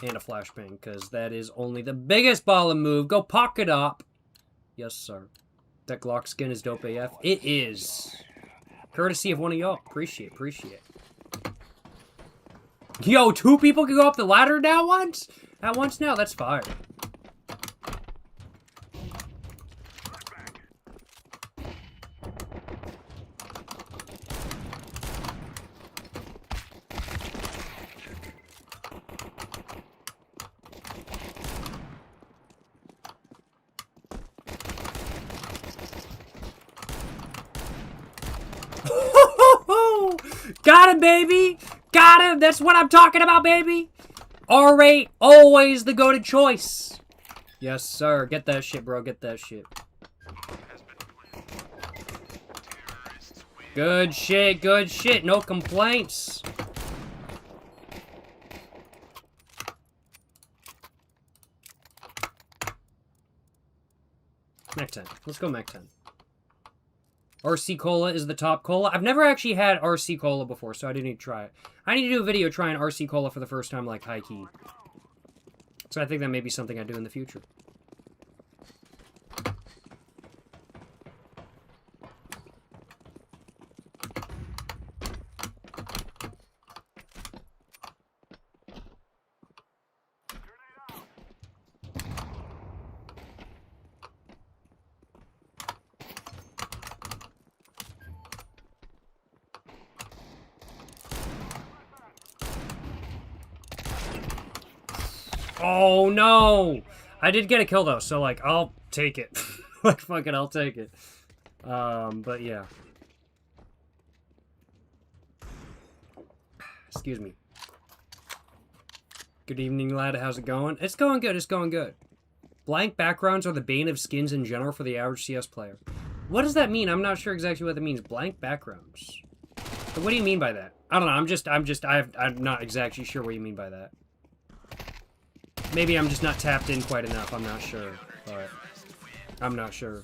And a flashbang, because that is only the biggest ball of move. Go pocket up. Yes, sir. That Glock skin is dope AF. It is. Courtesy of one of y'all. Appreciate. Yo, 2 people can go up the ladder now once? At once now? That's fire. Got him, baby! Got him! That's what I'm talking about, baby! R8, always the go-to choice. Yes, sir. Get that shit, bro. Get that shit. Good shit, good shit. No complaints. Mech 10. Let's go Mech 10. RC Cola is the top cola. I've never actually had RC Cola before, so I didn't need to try it. I need to do a video trying RC Cola for the first time, like, high-key. So I think that may be something I do in the future. Oh, no! I did get a kill, though, so, like, I'll take it. Like, fuck it, I'll take it. But, yeah. Excuse me. Good evening, lad. How's it going? It's going good, it's going good. Blank backgrounds are the bane of skins in general for the average CS player. What does that mean? I'm not sure exactly what that means. Blank backgrounds. But what do you mean by that? I don't know, I'm not exactly sure what you mean by that. Maybe I'm just not tapped in quite enough, I'm not sure. But I'm not sure.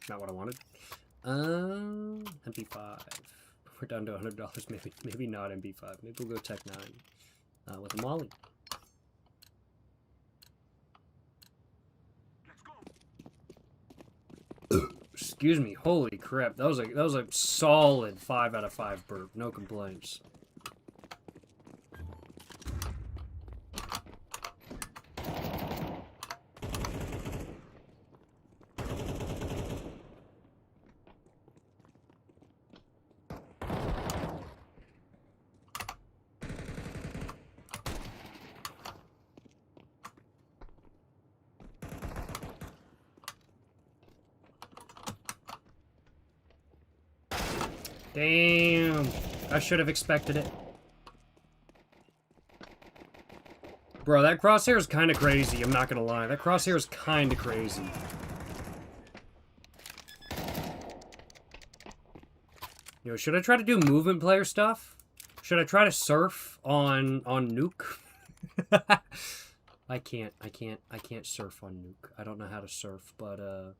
Not what I wanted. MP5. We're down to $100, maybe not MP5. Maybe we'll go Tech 9. With a Molly. Excuse me, holy crap. That was a solid 5 out of 5 burp. No complaints. Damn. I should have expected it. Bro, that crosshair is kind of crazy. I'm not gonna lie. That crosshair is kind of crazy. Yo, should I try to do movement player stuff? Should I try to surf on Nuke? I can't surf on Nuke. I don't know how to surf, but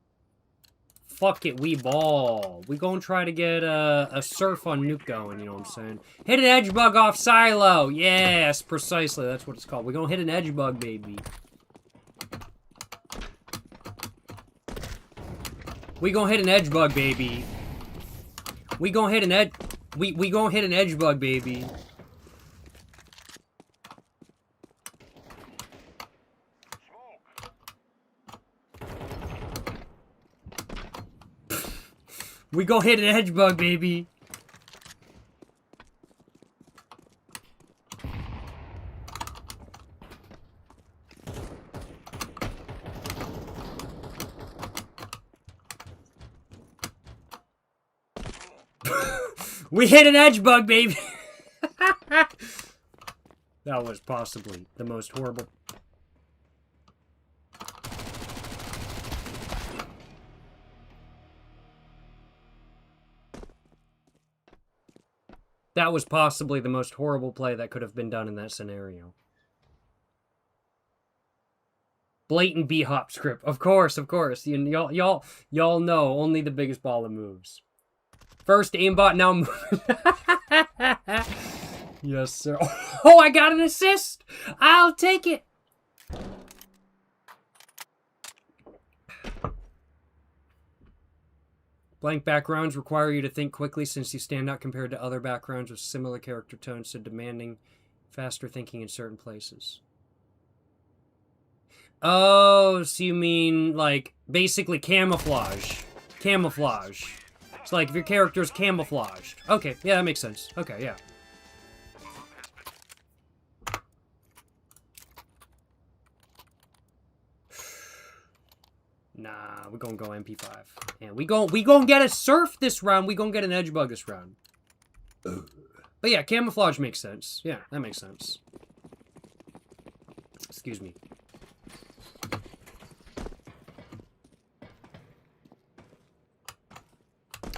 fuck it, we ball. We gonna try to get a surf on Nuke going, you know what I'm saying? Hit an edge bug off silo. Yes, precisely. That's what it's called. We're gonna hit an edge bug, baby. We gonna hit an edge bug, baby. We gonna hit an edge. We gonna hit an edge bug, baby. We go hit an edge bug, baby. We hit an edge bug, baby. That was possibly the most horrible. That was possibly the most horrible play that could have been done in that scenario. Blatant B-hop script. Of course, of course. Y'all know only the biggest baller moves. First aimbot, now move. Yes, sir. Oh, I got an assist! I'll take it! Blank backgrounds require you to think quickly since you stand out compared to other backgrounds with similar character tones, so demanding faster thinking in certain places. Oh, so you mean, like, basically camouflage. Camouflage. It's like if your character's camouflaged. Okay, yeah, that makes sense. Okay, yeah. Nah, we're gonna go MP5. And we gonna get a surf this round. We gonna get an edge bug this round. But yeah, camouflage makes sense. Yeah, that makes sense. Excuse me.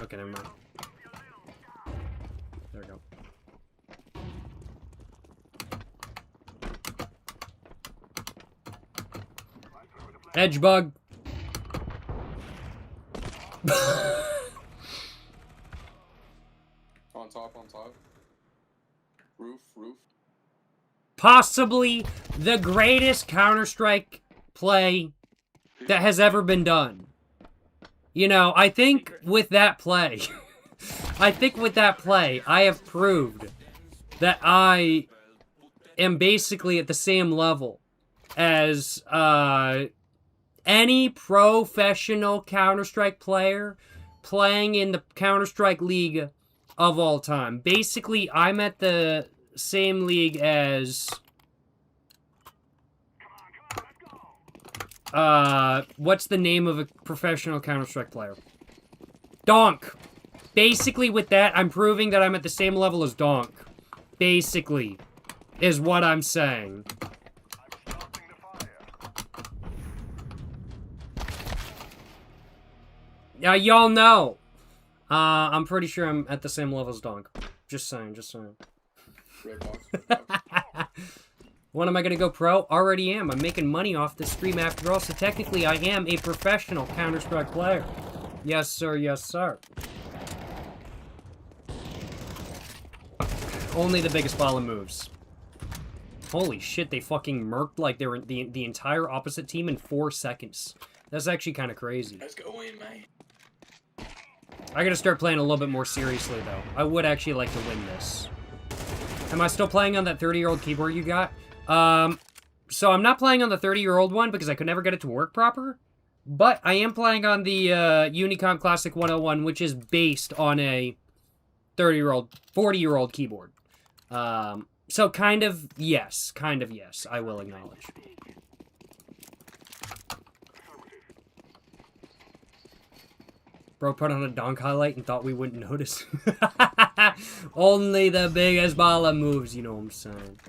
Okay, never mind. There we go. Edge bug. On top, on top. Roof, roof. Possibly the greatest Counter-Strike play that has ever been done. You know, I think with that play, I have proved that I am basically at the same level as any professional Counter-Strike player playing in the Counter-Strike League of all time. Basically, I'm at the same league as what's the name of a professional Counter-Strike player? Donk. Basically, with that, I'm proving that I'm at the same level as Donk. Basically, is what I'm saying. Yeah, y'all know. I'm pretty sure I'm at the same level as Donk. Just saying, just saying. Red box, red box. When am I gonna go pro? Already am. I'm making money off this stream after all, so technically I am a professional Counter-Strike player. Yes, sir, yes, sir. Only the biggest ball of moves. Holy shit, they fucking murked like they were the entire opposite team in 4 seconds. That's actually kind of crazy. Let's go in, mate. I gotta start playing a little bit more seriously, though. I would actually like to win this. Am I still playing on that 30-year-old keyboard you got? So I'm not playing on the 30-year-old one because I could never get it to work proper. But I am playing on the Unicomp Classic 101, which is based on a 30-year-old, 40-year-old keyboard. So kind of yes, I will acknowledge. Bro put on a donk highlight and thought we wouldn't notice. Only the biggest ball of moves, you know what I'm saying.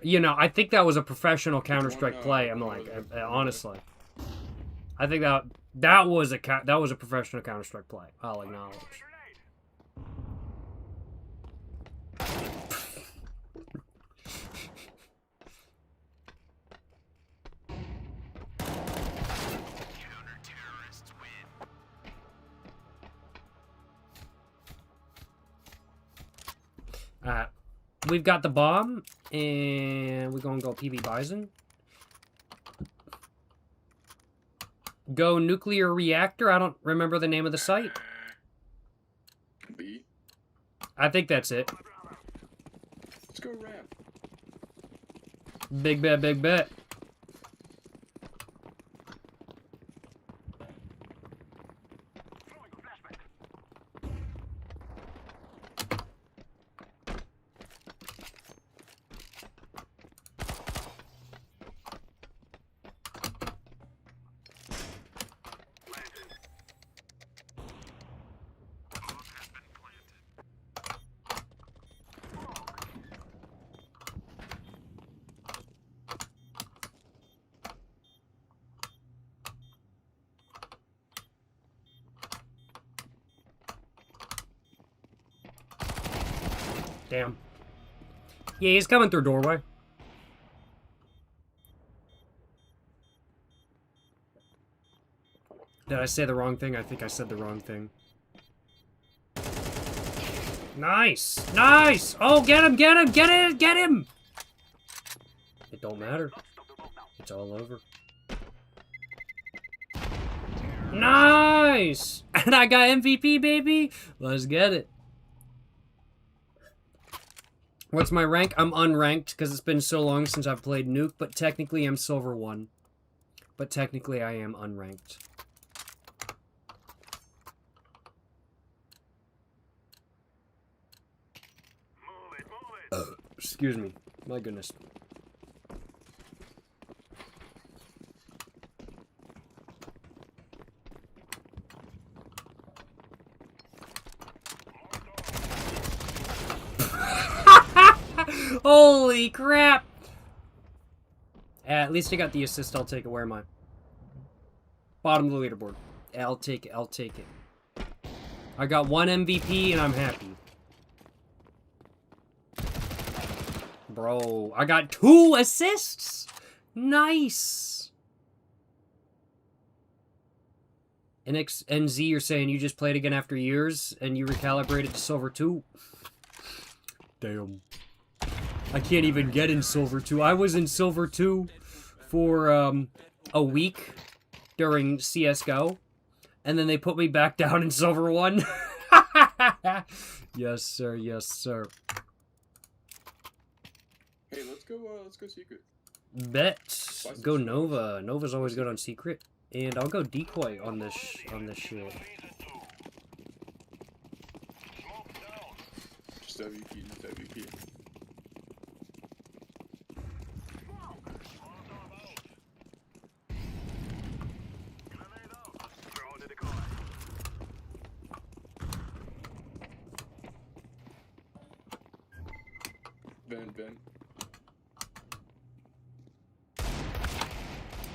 You know, I think that was a professional Counter-Strike play. I'm like, honestly, I think that was a professional Counter-Strike play. I'll acknowledge. We've got the bomb, and we're gonna go PB Bison. Go nuclear reactor. I don't remember the name of the site. B. I think that's it. Let's go ramp. Big bet, big bet. Damn. Yeah, he's coming through doorway. Did I say the wrong thing? I think I said the wrong thing. Nice! Nice! Oh, get him! Get him! Get it! Get him! It don't matter. It's all over. Nice! And I got MVP, baby! Let's get it. What's my rank? I'm unranked because it's been so long since I've played Nuke, but technically I'm Silver 1. But technically I am unranked. Excuse me. My goodness. Holy crap! At least I got the assist. I'll take it. Where am I? Bottom of the leaderboard. I'll take it. I'll take it. I got 1 MVP and I'm happy. Bro, I got 2 assists! Nice! NZ, you're saying you just played again after years and you recalibrated to Silver 2? Damn. I can't even get in Silver 2. I was in Silver 2 for a week during CSGO, and then they put me back down in Silver 1. Yes, sir. Yes, sir. Hey, let's go secret. Bet. Go Nova. Nova's always good on secret. And I'll go decoy on this shit. Just WP, just WP. Vent.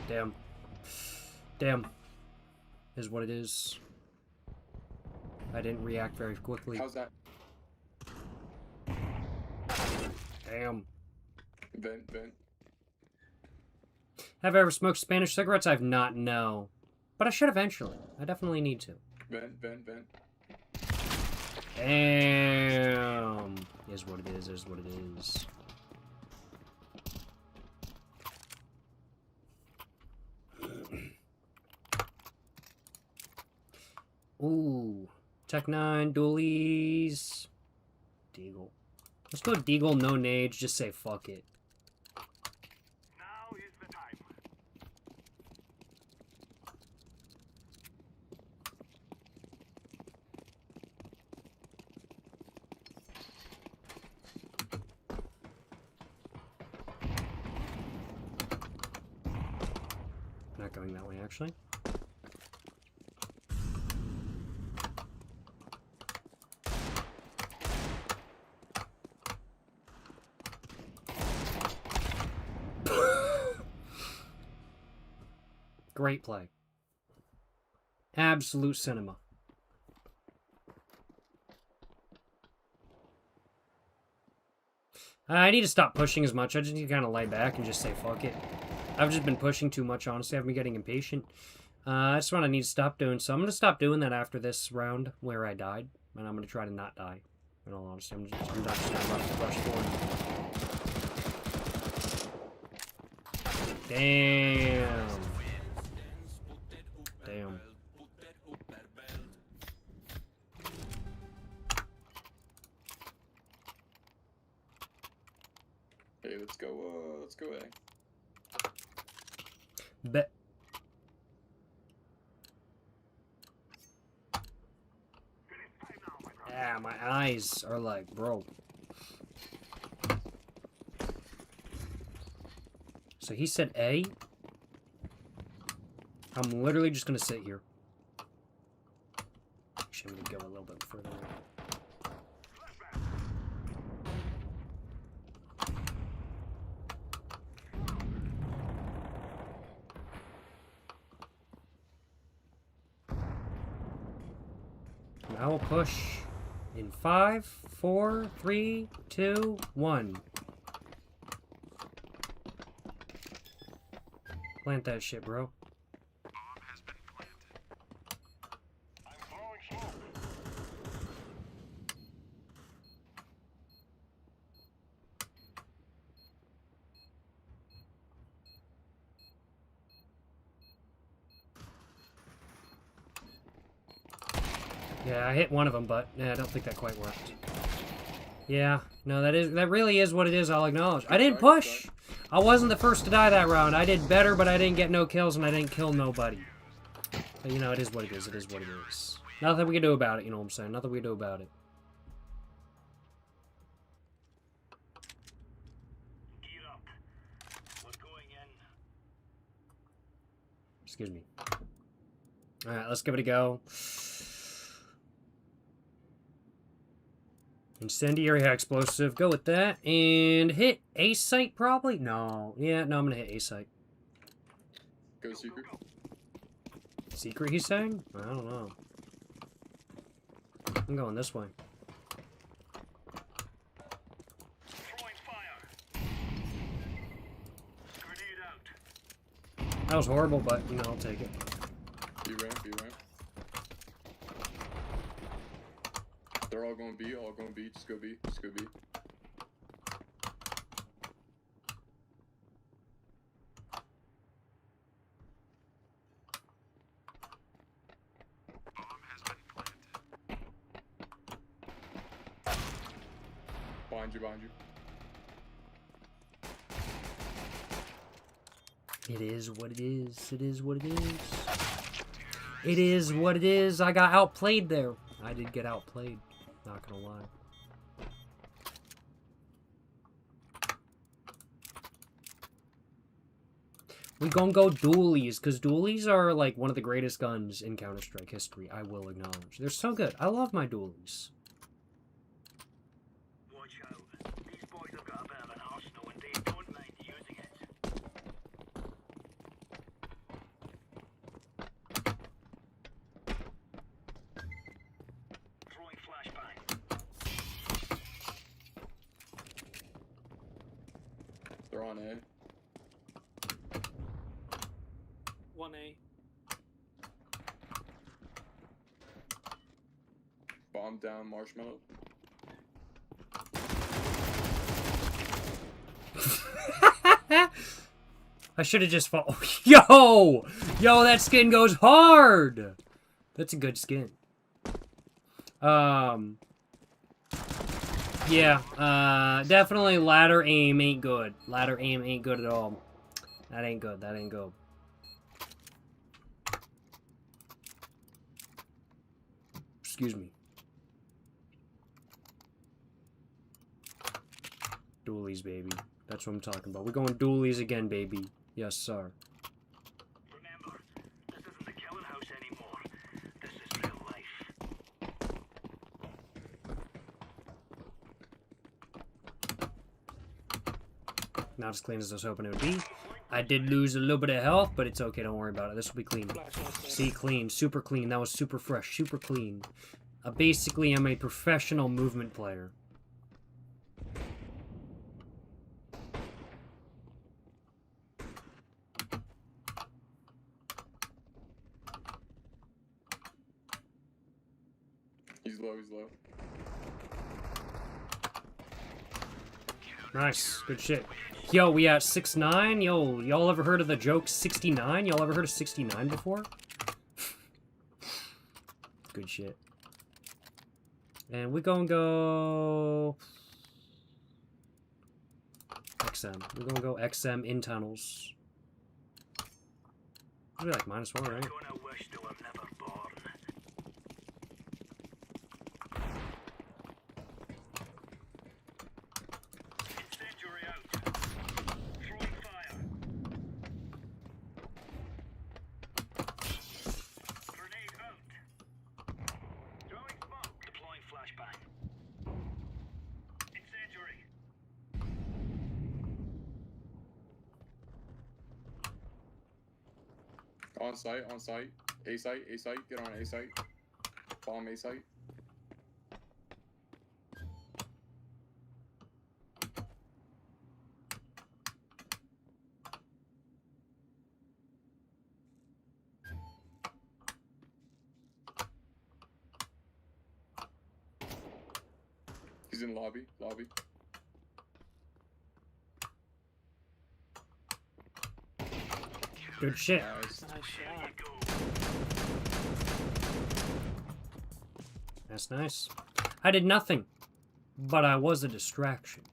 Damn. Damn. Is what it is. I didn't react very quickly. How's that? Damn. Vent. Have I ever smoked Spanish cigarettes? I've not, no. But I should eventually. I definitely need to. Vent. Damn. Is what it is what it is. Ooh. Tech 9, dualies. Deagle. Let's go Deagle, no nades, just say fuck it. Now is the time. Not going that way, actually. Great play. Absolute cinema. I need to stop pushing as much. I just need to kind of lay back and just say fuck it. I've just been pushing too much, honestly. I've been getting impatient. I just want to need to stop doing so. I'm going to stop doing that after this round where I died. And I'm going to try to not die. In all honesty, I'm not just going to rush forward. Damn. Damn. Hey, let's go A. Bet. Yeah, my eyes are like, bro. So he said A. I'm literally just gonna sit here. Actually, I'm gonna go a little bit further. I will push in 5, 4, 3, 2, 1. Plant that shit, bro. I'm throwing smoke. Yeah, I hit one of them, but yeah, I don't think that quite worked. Yeah, no, that really is what it is. I'll acknowledge. I didn't push. I wasn't the first to die that round. I did better, but I didn't get no kills and I didn't kill nobody. But you know, it is what it is. It is what it is. Nothing we can do about it. You know what I'm saying? Nothing we can do about it. Gear up. We're going in. Excuse me. All right, let's give it a go. Incendiary high explosive. Go with that. And hit A site probably? No. Yeah, no, I'm gonna hit A site. Go secret. Secret, he's saying? I don't know. I'm going this way. Throwing fire. Grenade out. That was horrible, but, you know, I'll take it. B ramp, B ramp. They're all going B, all going B. Just go B, just go B. Behind you, behind you. It is what it is. It is what it is. It is what it is. I got outplayed there. I did get outplayed. Not gonna lie. We gonna go dualies, because dualies are like one of the greatest guns in Counter-Strike history, I will acknowledge. They're so good. I love my dualies. Watch out. These boys have got a bit of an arsenal and they don't mind using it. Throwing flashbang. They're on A. 1A. Bomb down, marshmallow. I should have just fought. Yo! Yo, that skin goes hard! That's a good skin. Yeah, definitely ladder aim ain't good. Ladder aim ain't good at all. That ain't good, that ain't good. Excuse me. Dualies, baby. That's what I'm talking about. We're going dualies again, baby. Yes, sir. Remember, this isn't the killing house anymore. This is real life. Not as clean as I was hoping it would be. I did lose a little bit of health, but it's okay. Don't worry about it. This will be clean. See, clean. Super clean. That was super fresh. Super clean. Basically, I'm a professional movement player. He's low, he's low. Nice. Good shit. Yo, we at 6'9"? Yo, y'all ever heard of the joke 69? Y'all ever heard of 69 before? Good shit. And we gonna go... XM. We're gonna go XM in tunnels. It'll be like -1, right? Gonna wish they were never born. Incendiary out. Throwing fire. Grenade out. Throwing smoke. Deploying flashbang. Incendiary. On site, on site. A site, A site. Get on A site. Bomb A site. He's in lobby, lobby. Good shit. Nice. Nice shot. That's nice. I did nothing, but I was a distraction.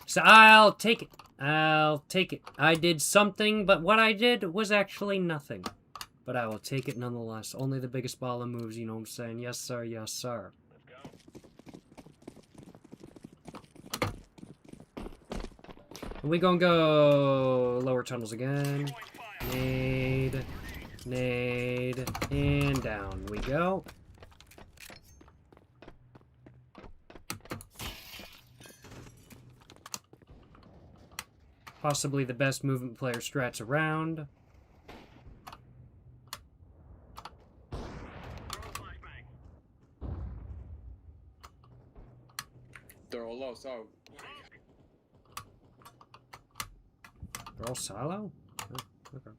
So I'll take it. I'll take it. I did something, but what I did was actually nothing. But I will take it nonetheless. Only the biggest baller moves, you know what I'm saying? Yes, sir. Yes, sir. We gonna go lower tunnels again. Nade. Nade. And down we go. Possibly the best movement player strats around. They're all low, so. They're all silo? Oh, okay.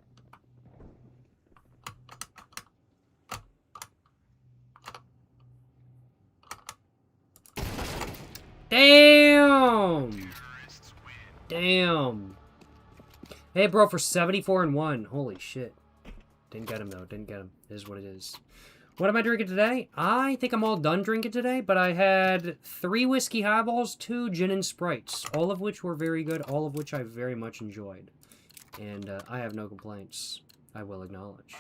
Damn! Damn. Hey, bro, for 74 and 1. Holy shit. Didn't get him, though. Didn't get him. It is what it is. What am I drinking today? I think I'm all done drinking today, but I had 3 whiskey highballs, 2 gin and sprites, all of which were very good, all of which I very much enjoyed. And I have no complaints, I will acknowledge.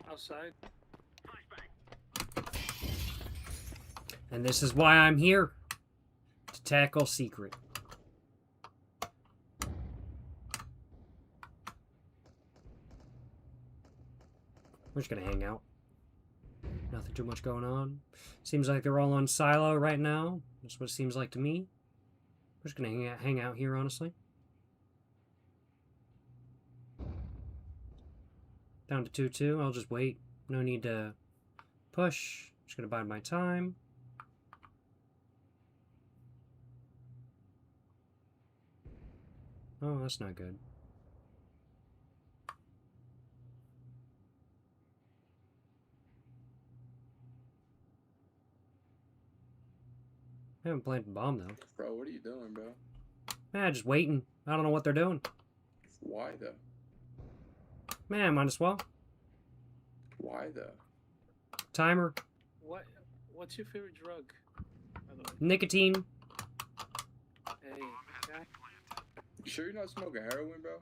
Outside. And this is why I'm here, to tackle secret. We're just gonna hang out. Nothing too much going on. Seems like they're all on silo right now. That's what it seems like to me. We're just gonna hang out here, honestly. Down to 2-2. I'll just wait. No need to push. Just gonna bide my time. Oh, that's not good. I haven't planted a bomb, though. Bro, what are you doing, bro? Man, just waiting. I don't know what they're doing. Why, though? Man, might as well. Why, though? Timer. What's your favorite drug? By the way? Nicotine. Hey, Jack. You sure you're not smoking heroin, bro?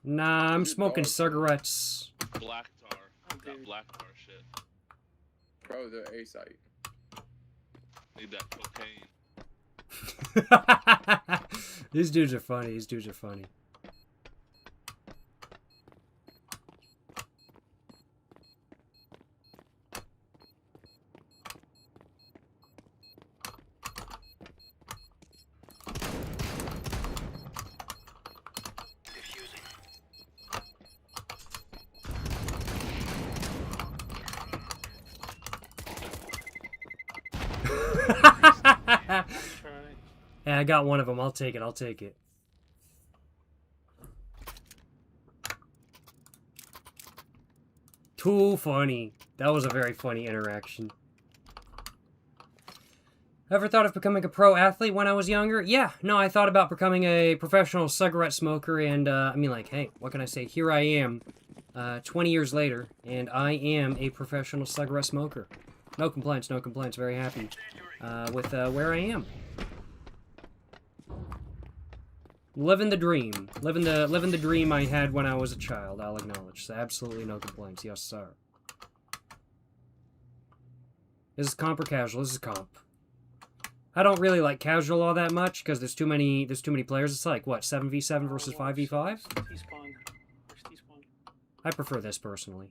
Nah, I'm Who's your smoking dog, bro? cigarettes. Black tar. Oh, That dude. black tar shit. Bro, they're A-site. Need that cocaine. These dudes are funny. These dudes are funny. Try. Yeah, I got one of them. I'll take it. I'll take it. Too funny. That was a very funny interaction. Ever thought of becoming a pro athlete when I was younger? Yeah, no, I thought about becoming a professional cigarette smoker, and, I mean, like, hey, what can I say? Here I am, 20 years later, and I am a professional cigarette smoker. No complaints, no complaints. Very happy with where I am. Living the dream. Living the dream I had when I was a child, I'll acknowledge. So absolutely no complaints. Yes, sir. This is comp or casual? This is comp. I don't really like casual all that much because there's too many players. It's like what, 7v7 versus 5v5? T-spawn. Where's T-spawn? I prefer this personally.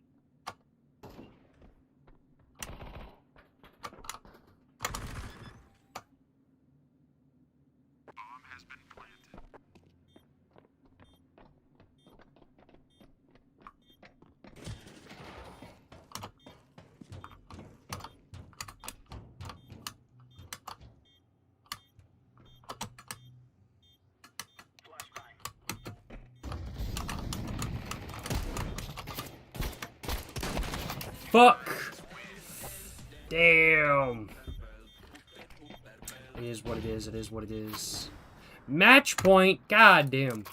Fuck! Damn! It is what it is, it is what it is. Match point! God damn.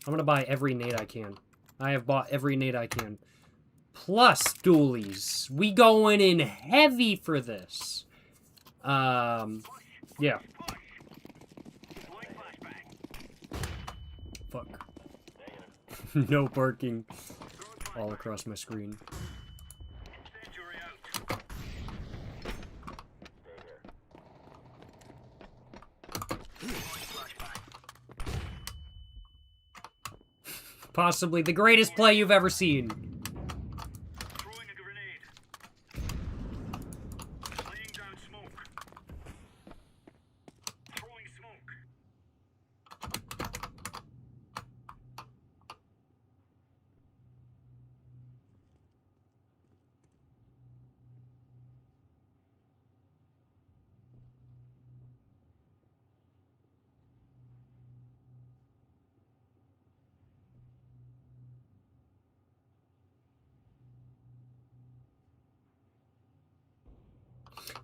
I'm gonna buy every nade I can. I have bought every nade I can. Plus dualies. We going in heavy for this. Yeah. Fuck. No parking. All across my screen. Possibly the greatest play you've ever seen. Throwing a grenade. Laying down smoke. Throwing smoke.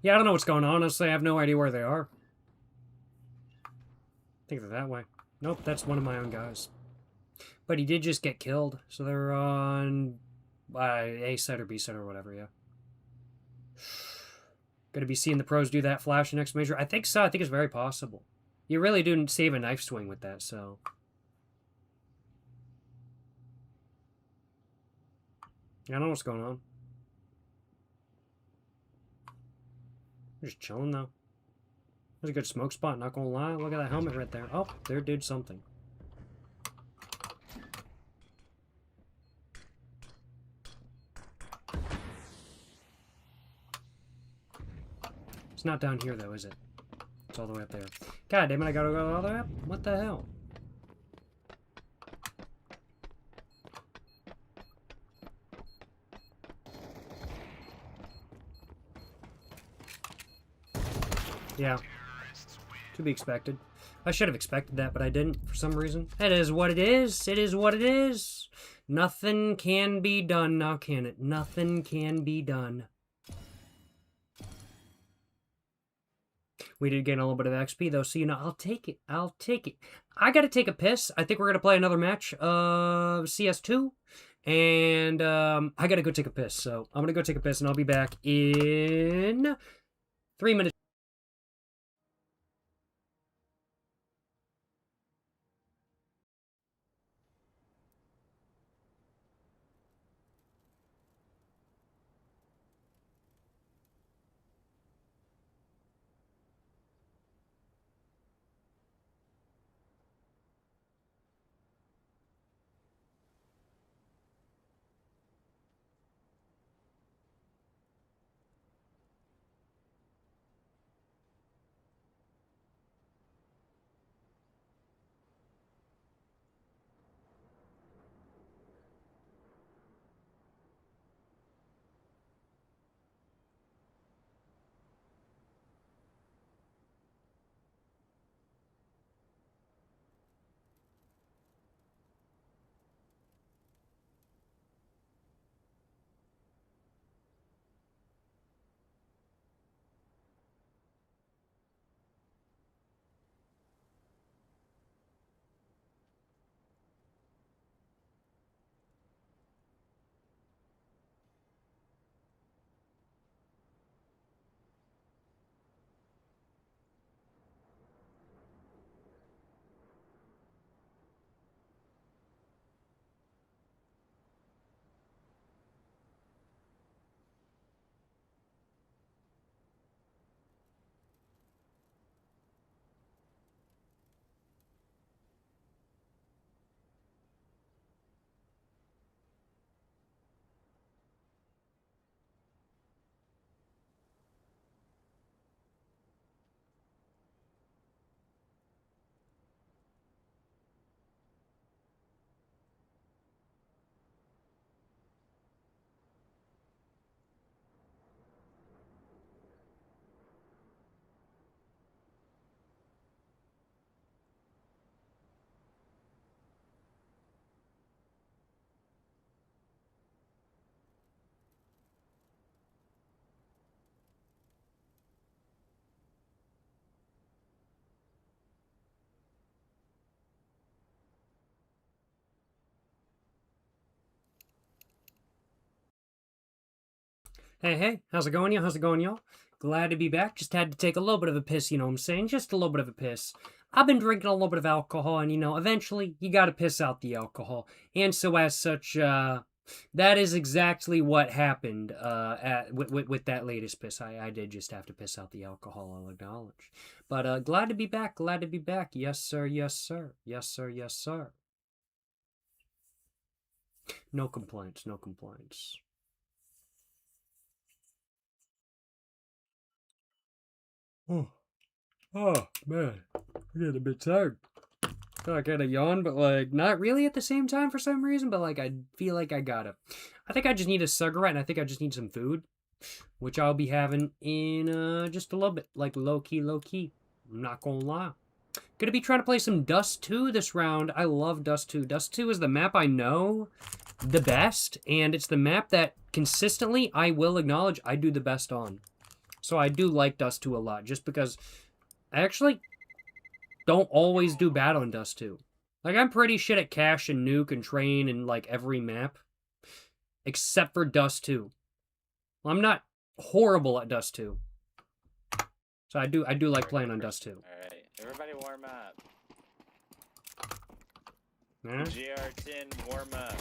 Yeah, I don't know what's going on. Honestly, I have no idea where they are. I think they're that way. Nope, that's one of my own guys. But he did just get killed, so they're on A side or B side or whatever, yeah. Gonna be seeing the pros do that flash and exclamation. I think so. I think it's very possible. You really do save a knife swing with that, so. I don't know what's going on. I'm just chilling though. That's a good smoke spot, not gonna lie. Look at that helmet right there. Oh, there did something. It's not down here though, is it? It's all the way up there. God damn it, I gotta go all the way up? What the hell? Yeah. To be expected. I should have expected that, but I didn't for some reason. It is what it is. It is what it is. Nothing can be done now, can it? Nothing can be done. We did gain a little bit of XP, though, so, you know, I'll take it. I'll take it. I gotta take a piss. I think we're gonna play another match of CS2. And I gotta go take a piss, so I'm gonna go take a piss, and I'll be back in 3 minutes. Hey, how's it going, y'all? How's it going, y'all? Glad to be back. Just had to take a little bit of a piss, you know what I'm saying? Just a little bit of a piss. I've been drinking a little bit of alcohol, and, you know, eventually you gotta piss out the alcohol. And so, as such, that is exactly what happened with that latest piss. I did just have to piss out the alcohol, I'll acknowledge. But glad to be back. Glad to be back. Yes, sir. Yes, sir. Yes, sir. Yes, sir. No complaints, no complaints. Oh, man. I'm getting a bit tired. I kind of yawn, but, like, not really at the same time for some reason, but, like, I feel like I gotta. I think I just need a cigarette, and I think I just need some food, which I'll be having in, just a little bit. Like, low-key, low-key. I'm not gonna lie. Gonna be trying to play some Dust 2 this round. I love Dust 2. Dust 2 is the map I know the best, and it's the map that consistently, I will acknowledge, I do the best on. So I do like Dust 2 a lot, just because I actually don't always do bad on Dust 2. Like, I'm pretty shit at Cache and Nuke and Train and, like, every map, except for Dust 2. Well, I'm not horrible at Dust 2. So I do like playing on Dust 2. Alright, everybody warm up. Huh? GR10 warm up.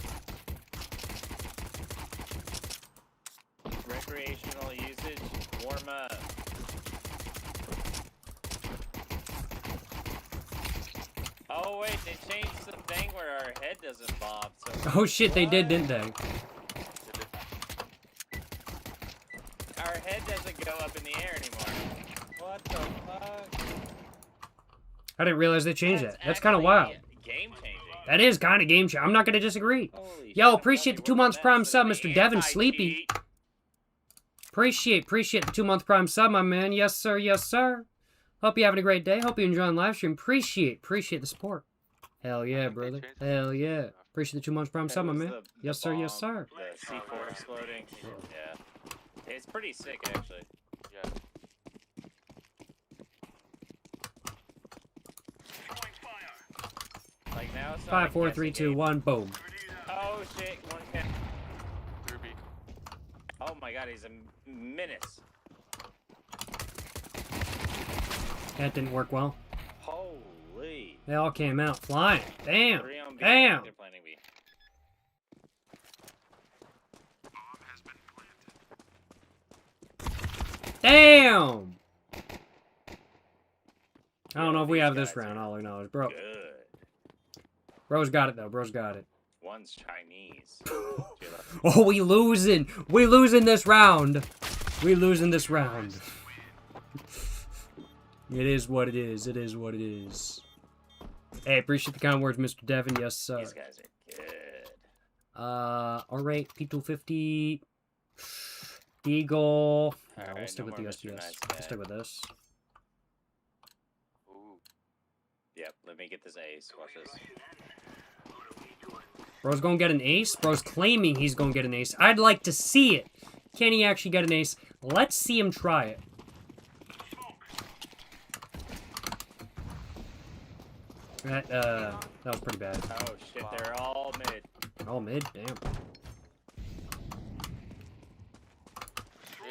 Recreational usage, warm up. Oh wait, they changed the thing where our head doesn't bob. So Oh shit, they did, didn't they? our head doesn't go up in the air anymore. What the fuck? I didn't realize they changed That's that. That's kind of wild. Game changing. That is kind of game changing. I'm not going to disagree. Holy Yo, shit, appreciate the Bobby, 2 we're months prime messing sub, with Mr. the Devin anti-cheat. Sleepy. Appreciate the 2 month prime sub, my man. Yes, sir. Yes, sir. Hope you're having a great day. Hope you're enjoying the live stream. Appreciate the support. Hell yeah, brother. Hell yeah. Appreciate the 2 months prime That sub, my was man. the Yes, sir. Yes, bomb, sir. The C4 exploding. Yeah. It's pretty sick, actually. Yeah. Like now it's not 5, a 4, guessing 3, 2, game. 1. Boom. Oh shit, one can. Ruby. Oh my god, he's a menace. That didn't work well. Holy. They all came out flying. Damn. 3 on B. Damn. They're planning B. Damn. I don't know if we These have this guys round. are I'll acknowledge. Bro. Good. Bro's got it, though. Bro's got it. One's Chinese. Oh, we losing. We losing this round. We losing this round. It is what it is. It is what it is. Hey, appreciate the kind words, Mr. Devin. Yes, sir. These guys are good. Alright, P250. Deagle. Alright, We'll stick no with the more Mr. SDS. Nice We'll Guy. stick with this. Ooh. Yep, let me get this ace. Watch this. Bro's gonna get an ace. Bro's claiming he's gonna get an ace. I'd like to see it. Can he actually get an ace? Let's see him try it. That was pretty bad. Oh shit, they're all mid. All mid? Damn. Mid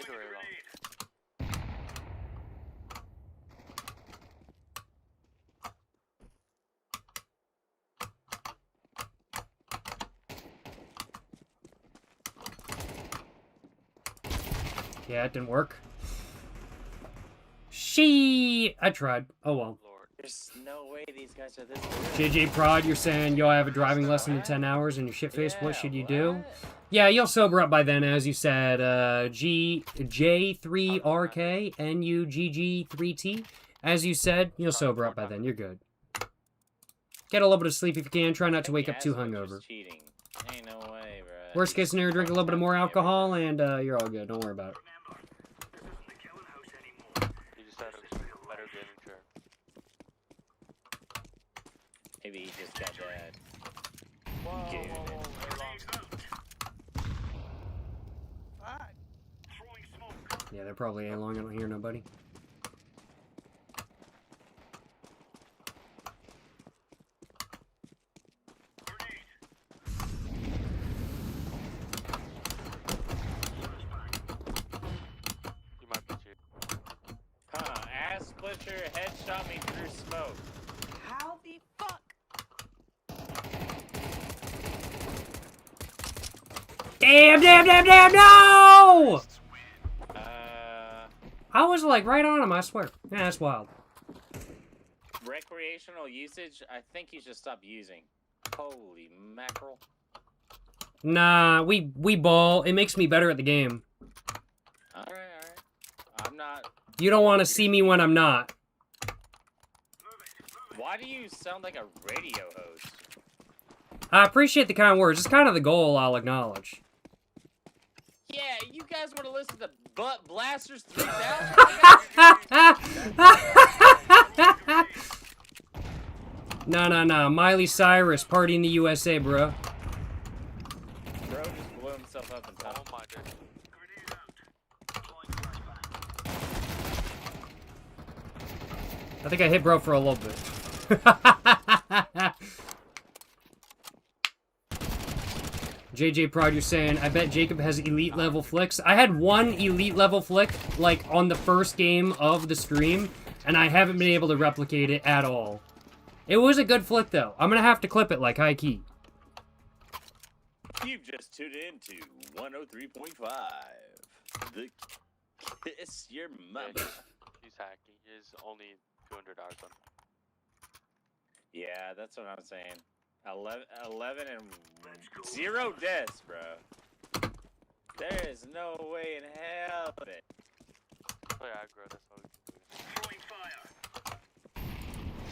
or long? Yeah, it didn't work. I tried. Oh well. Lord. There's no way these guys are this good. JJ Prod, you're saying, yo, I have a driving lesson in 10 hours and you're shit-faced. What should you do? what? Yeah, you'll sober up by then, as you said. J3RK, NUGG3T. As you said, you'll sober up by then. You're good. Get a little bit of sleep if you can. Try not to wake up too hungover. Cheating. Ain't no way, bro. Worst case scenario, drink a little bit of more alcohol and you're all good. Don't worry about it. You just had a better gaming chair. Maybe he just got that. Whoa, Get whoa, it. whoa, very long. Yeah, they're probably A-long. I don't hear nobody. You might be cheating. Huh, ass splitter headshot me through smoke. How the fuck? Damn, no! I was like right on him, I swear. Yeah, that's wild. Recreational usage, I think you should stop using. Holy mackerel. Nah, we ball. It makes me better at the game. Alright. I'm not... You don't want to see me when I'm not. Why do you sound like a radio host? I appreciate the kind words. It's kind of the goal, I'll acknowledge. Yeah, you guys want to listen to Butt Blasters 3000? Nah. Miley Cyrus, party in the USA, bro. Bro just blew himself up in time. Oh my god. Grenade out. Deploying flashbang. I think I hit bro for a little bit. JJ Prod, you're saying, I bet Jacob has elite level flicks. I had one elite level flick, like, on the first game of the stream, and I haven't been able to replicate it at all. It was a good flick, though. I'm gonna have to clip it, like, high key. You've just tuned in to 103.5. The Kiss Your Mama. He's hacking. He's only 200 hours on. Yeah, that's what I'm saying. 11 and 0 deaths, bro. There is no way in hell of it. Play aggro, that's all we can do. Throwing fire.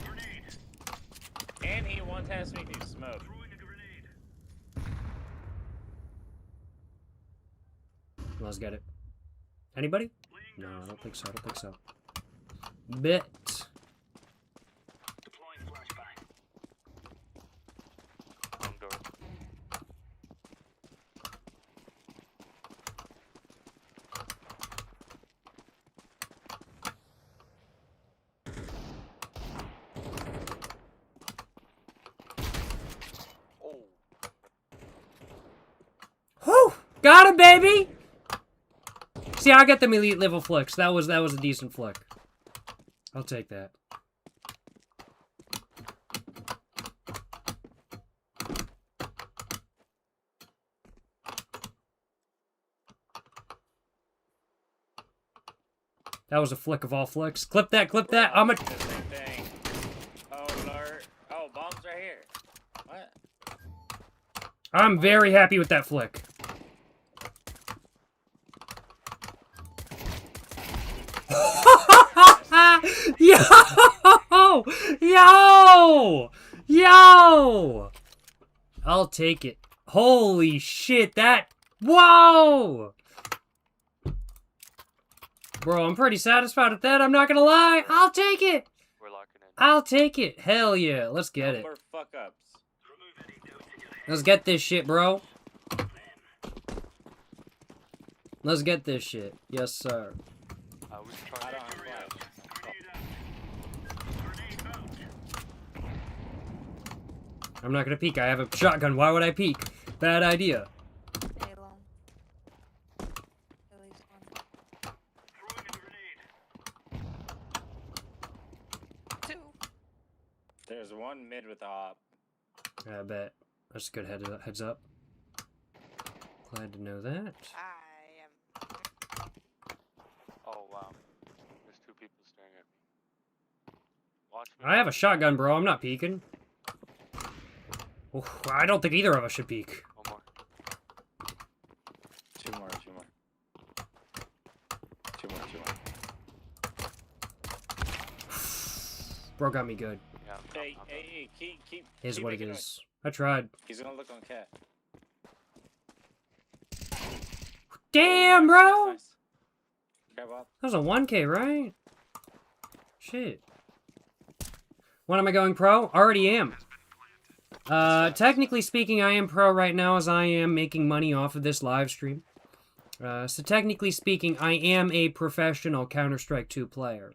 Grenade. And he one-taps me through smoke. Throwing a grenade. Let's get it. Anybody? No, I don't think so. Bet. Deploying flashbang. Long door. Oh. Whew! Got him, baby! See, I got them elite level flicks. That was a decent flick. I'll take that. That was a flick of all flicks. Clip that, clip that. I'm a... The same thing. Oh, Lord. Oh, bomb's right here. What? I'm very happy with that flick. Yo! I'll take it. Holy shit, that... Whoa! Bro, I'm pretty satisfied with that, I'm not gonna lie. I'll take it! We're locking in. I'll take it. Hell yeah, let's get it. Number fuck-ups. Let's get this shit, bro. Let's get this shit. Yes, sir. We should I try don't have flash. I'm not gonna peek. I have a shotgun. Why would I peek? Bad idea. Stay long. At least one. Throwing a grenade. Two. There's one mid with a hop. I bet. That's a good heads up. Glad to know that. I am. Oh wow. There's two people staring at me. Watch me. I have a shotgun, bro. I'm not peeking. Oh, I don't think either of us should peek. One more. Two more. Bro got me good. Yeah, Hey, keep. Is keep what it making is. I tried. He's gonna look on cat. Damn, bro! Nice. Grab up. That was a 1K, right? Shit. When am I going pro? Already am. Technically speaking, I am pro right now as I am making money off of this live stream. So technically speaking, I am a professional Counter-Strike 2 player.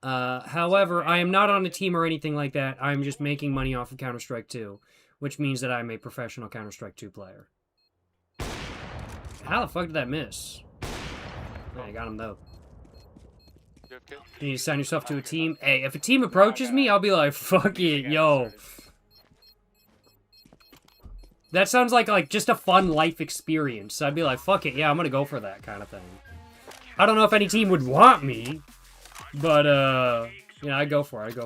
However, I am not on a team or anything like that. I'm just making money off of Counter-Strike 2, which means that I'm a professional Counter-Strike 2 player. How the fuck did that miss? Oh, I got him though. You have kill? You need to sign yourself to a team. Hey, if a team approaches me, I'll be like, fuck it, yo. That sounds like just a fun life experience. I'd be like, fuck it, yeah, I'm gonna go for that kind of thing. I don't know if any team would want me, but, yeah, I'd go for it,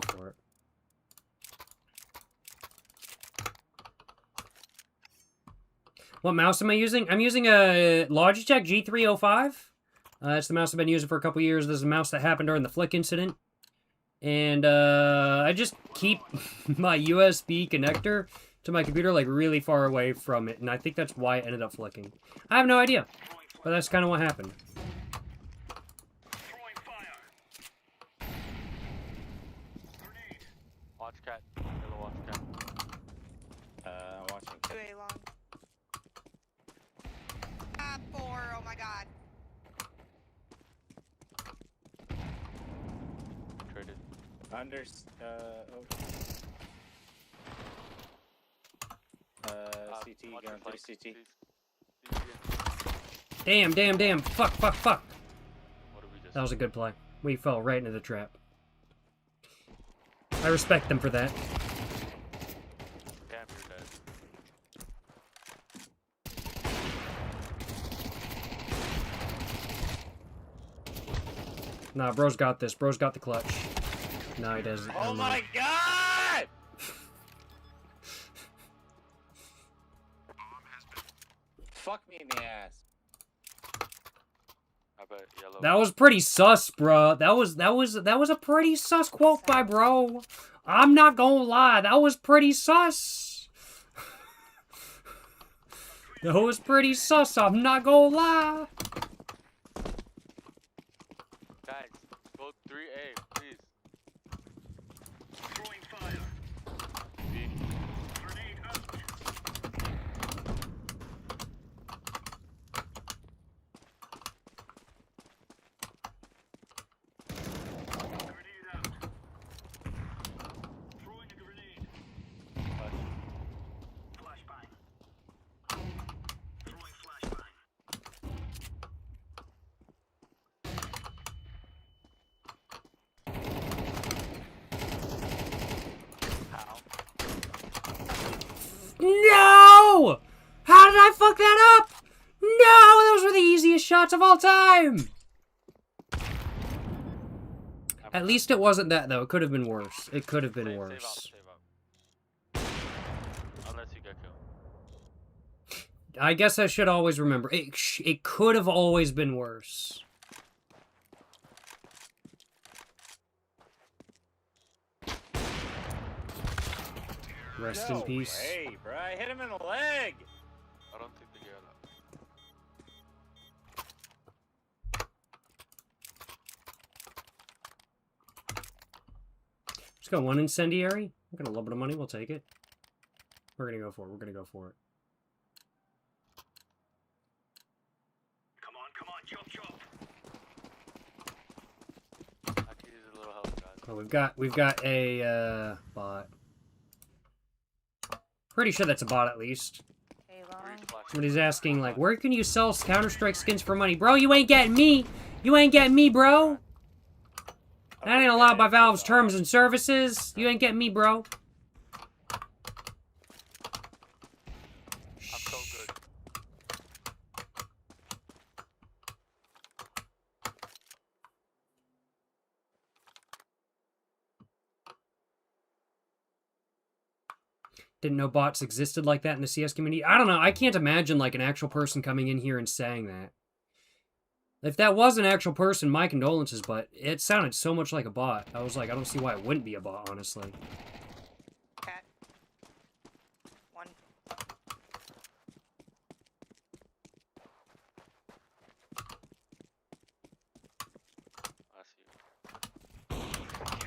What mouse am I using? I'm using a Logitech G305. It's the mouse I've been using for a couple years. This is a mouse that happened during the Flick incident. And I just keep my USB connector to my computer like really far away from it. And I think that's why it ended up flicking. I have no idea. But that's kind of what happened. Throwing fire. Grenade. Watch cat. Yellow watch cat. I'm watching. 2A long. Ah, 4. Oh my god. Traded. Under. CT Watch going your flank. through CT. Damn, damn, damn. Fuck, fuck, fuck. What did we just? That was a good play. We fell right into the trap. I respect them for that. Damn, you're dead. Nah, bro's got this. Bro's got the clutch. No, he doesn't. Oh Never my mind. god! Fuck me in the ass. I bet yellow. That was pretty sus, bro. That was a pretty sus quote by bro. I'm not gonna lie. That was pretty sus. That was pretty sus. I'm not gonna lie. Guys, go 3A, please. Throwing fire. B. Grenade out. Grenade out. Throwing a grenade. Flashbang. Throwing flashbang. No! How did I fuck that up? No, those were the easiest shots of all time. At least it wasn't that though. It could have been worse. It could have been Save up, worse. save up. Unless you get killed. I guess I should always remember. It could have always been worse. Rest in peace. Hey, bro, I hit him in the leg. I don't think they get that. Let's go one incendiary. We're gonna a little bit of money. We'll take it. We're gonna go for it. We're gonna go for it. Come on, chop chop. I could use a little help, guys. Oh, we've got a bot. Pretty sure that's a bot at least. A long. Somebody's asking like, where can you sell Counter-Strike skins for money? Bro, you ain't getting me. You ain't getting me, bro. That ain't allowed by Valve's terms and services. You ain't getting me, bro. I'm so good. Didn't know bots existed like that in the CS community. I don't know. I can't imagine like an actual person coming in here and saying that. If that was an actual person, my condolences, but it sounded so much like a bot. I was like, I don't see why it wouldn't be a bot, honestly. Cat. 1. I see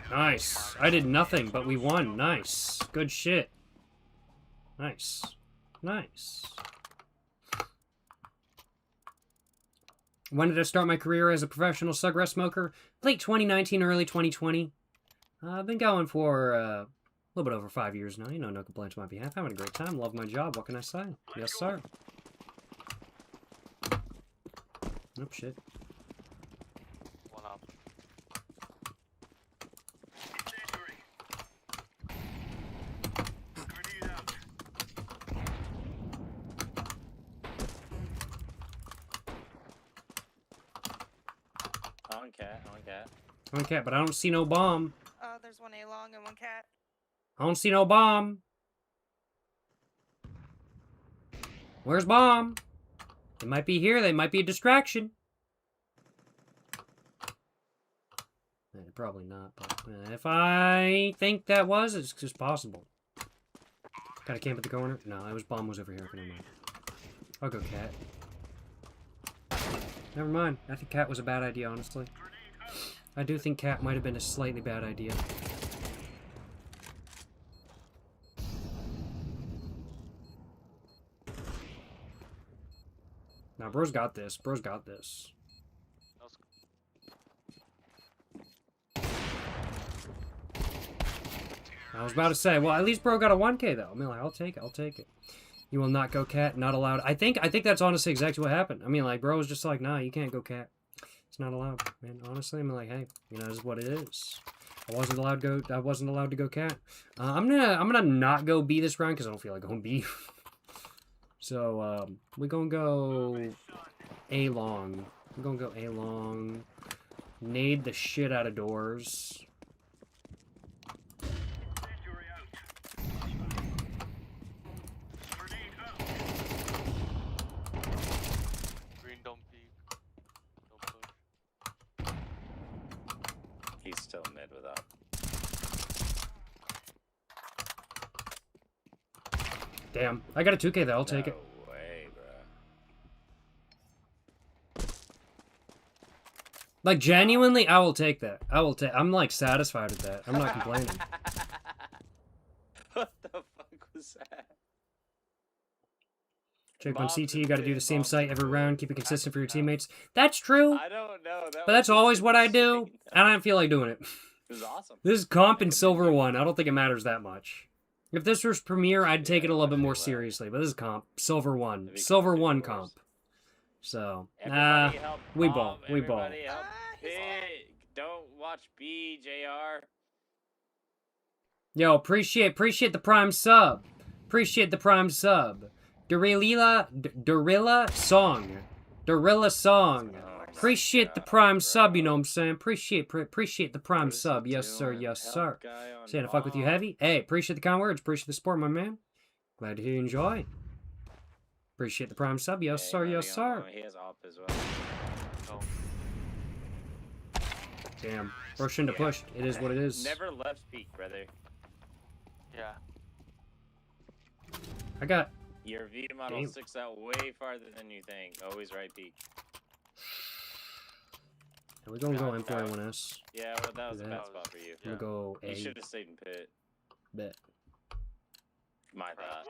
you. Nice. I did nothing, but we won. Nice. Good shit. Nice. Nice. When did I start my career as a professional cigarette smoker? Late 2019, early 2020. I've been going for a little bit over 5 years now. You know, no complaints on my behalf. Having a great time. Love my job. What can I say? Yes, sir. Oh, shit. One up. Incendiary. Grenade out. On cat, on cat. Okay, but I don't see no bomb. There's 1 A long and 1 cat. I don't see no bomb. Where's bomb? They might be here. They might be a distraction. Probably not, but if I think that was, it's just possible. Gotta camp at the corner? No, it was bomb was over here. Okay, never mind. I'll go cat. Never mind. I think cat was a bad idea, honestly. I do think cat might have been a slightly bad idea. Now, bro's got this. Bro's got this. I was about to say, well, at least bro got a 1K though. I mean, like, I'll take it. I'll take it. You will not go cat. Not allowed. I think that's honestly exactly what happened. I mean, like, bro was just like, nah, you can't go cat. It's not allowed, man. Honestly, I'm like, hey, you know, this is what it is. I wasn't allowed to go cat. I'm gonna not go B this round because I don't feel like going B. So we're gonna go A long. We're gonna go A long. Nade the shit out of doors. Green don't peek. Don't push. He's still mid without. Damn, I got a 2K though. I'll take it. No way, bro. Like, genuinely, I will take that. I'm, like, satisfied with that. I'm not complaining. What the fuck was that? Check on Bombs CT, you and gotta do pit, the same bombs site and every pit. round. Keep it consistent for your teammates. That's true, I don't know. but that's always what I do, and I don't feel like doing it. It was awesome. This is comp and silver 1. I don't think it matters that much. If this was Premiere, I'd take it a little bit more seriously, but this is comp. Silver 1. Silver 1 comp. So, Everybody help we bomb, ball. We ball. everybody help he's pit. Don't watch B, JR. Yo, appreciate the prime sub. Appreciate the prime sub. Dorilla song. Appreciate the prime sub, you know what I'm saying? Appreciate the prime sub. Yes, sir. Yes, sir. Saying to fuck with you heavy. Hey, appreciate the kind words. Appreciate the support, my man. Glad to hear you enjoy. Appreciate the prime sub. Yes, sir. Yes, sir. He has op as well. Damn. Bro shouldn't have pushed. It is what it is. Never left peak, brother. Yeah. I got... Your V model sticks out way farther than you think. Always right peak. And we're gonna go M4A1S. Yeah, well, that was a bad spot for you. I'm gonna go A. You should have stayed in pit. Bet. My thought.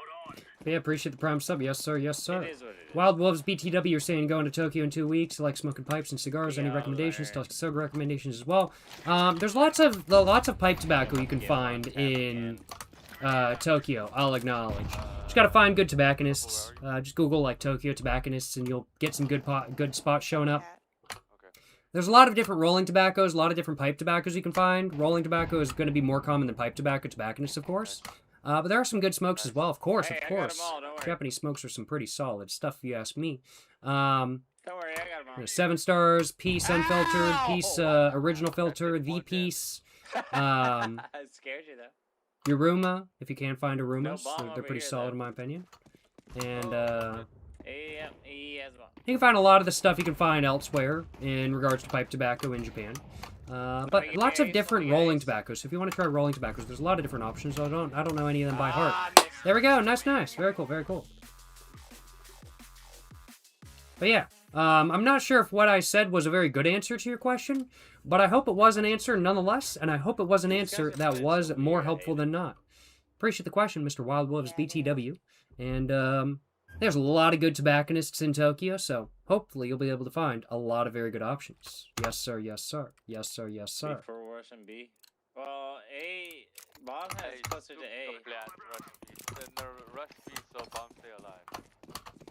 But yeah, appreciate the prime sub. Yes, sir. Yes, sir. It is what it is. Wild Wolves BTW, you're saying going to Tokyo in 2 weeks. You like smoking pipes and cigars. Any Yeah, recommendations? learn. Cigar recommendations as well. There's lots of pipe tobacco you can find in Tokyo. I'll acknowledge. Just gotta find good tobacconists. Just Google like Tokyo tobacconists, and you'll get some good spots showing up. There's a lot of different rolling tobaccos, a lot of different pipe tobaccos you can find. Rolling tobacco is going to be more common than pipe tobacco, tobacconists, of course. But there are some good smokes as well, of course, Hey, of I got course. 'em all, don't worry. Japanese smokes are some pretty solid stuff, if you ask me. Don't worry, I got him on. 7 stars, piece unfiltered, Ow! piece original filter, the piece. I scared you though. Yuruma, if you can find Arumas, bomb they're over pretty here, solid though. in my opinion. And He has one. you can find a lot of the stuff you can find elsewhere in regards to pipe tobacco in Japan. But lots of different rolling tobaccos. So if you want to try rolling tobaccos, there's a lot of different options. I don't know any of them by heart. There we go. Nice. Very cool. Very cool. But yeah, I'm not sure if what I said was a very good answer to your question, but I hope it was an answer nonetheless, and I hope it was an answer that was more helpful than not. Appreciate the question, Mr. Wild Wolves BTW. And there's a lot of good tobacconists in Tokyo, so hopefully you'll be able to find a lot of very good options. Yes, sir. Yes, sir. Yes, sir. Yes, sir. B for worse than B. Well, A. Bomb has closer to A. Rush B, so bomb stay alive.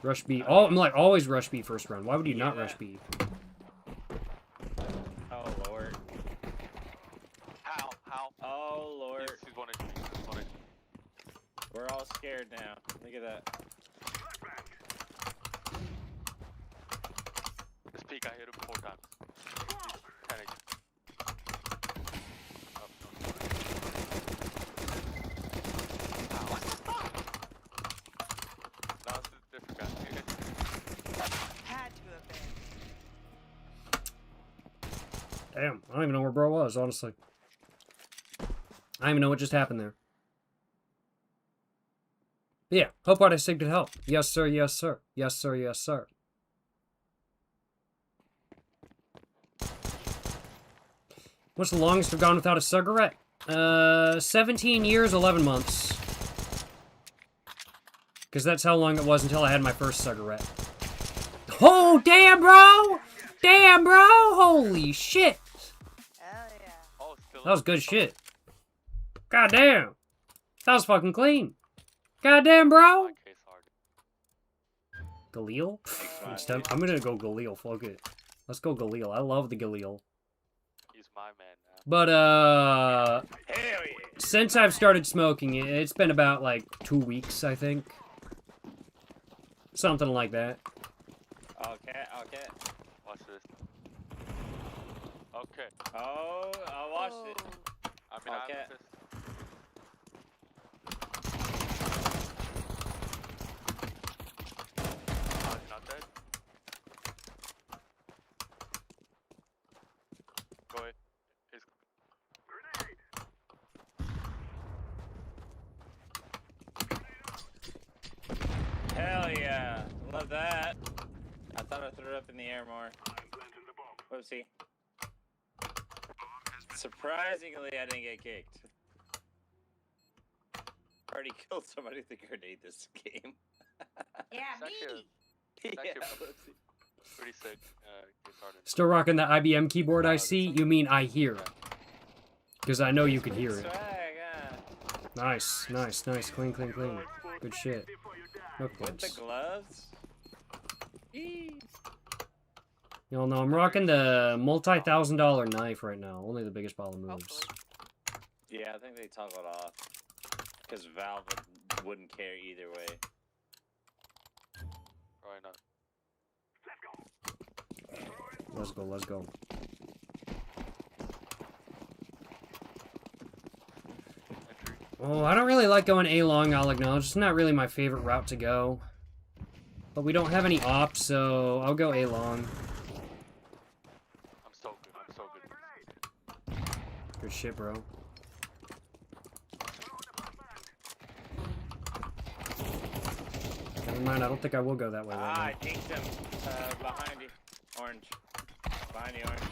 Rush B. Oh, I'm like always rush B first round. Why would you not rush B? Oh lord. How? Oh lord. He's 1 HP. He's 1 HP. We're all scared now. Look at that. This peak, I hit him 4 times. He's 10 HP. Now it's a different guy. Damn, I don't even know where bro was, honestly. I don't even know what just happened there. But yeah, hope what I said could help. Yes, sir, yes, sir. Yes, sir, yes, sir. What's the longest I've gone without a cigarette? 17 years, 11 months. Because that's how long it was until I had my first cigarette. Oh, damn, bro! Damn, bro! Holy shit! Hell yeah. Oh, still That was good shit. God damn. That was fucking clean. God damn, bro! case hard. Galil? I'm gonna go Galil, fuck it. Let's go Galil. I love the Galil. He's my man now. But, Hell yeah. since I've started smoking, it's been about, like, 2 weeks, I think. Something like that. Okay, okay. Watch this. Okay. Oh, I watched it. I mean, Okay. I'm just... Oh, he's not dead? Go ahead. He's... Hell yeah. Love that. I thought I threw it up in the air more. Whoopsie. Surprisingly, I didn't get kicked. Already killed somebody with a grenade this game. Yeah, me. It's actually Yeah, whoopsie. pretty sick. Case hard. Still rocking the IBM keyboard I see? You mean I hear. Because I know you can hear it. Swag, huh? Nice, nice, nice. Clean, clean, clean. Good shit. No With the clips. gloves? Eee. Y'all know I'm rocking the multi-$1,000 knife right now. Only the biggest ball moves. Yeah, I think they toggled off. Because Valve wouldn't care either way. Probably not. Let's go, let's go. Entry. Oh, I don't really like going A-long, I'll acknowledge. It's not really my favorite route to go. But we don't have any ops, so I'll go A-long. I'm so good. I'm so good. Good shit, bro. Never mind, I don't think I will go that way right Ah, now. I dinked him. Behind you. Orange. Behind you, orange.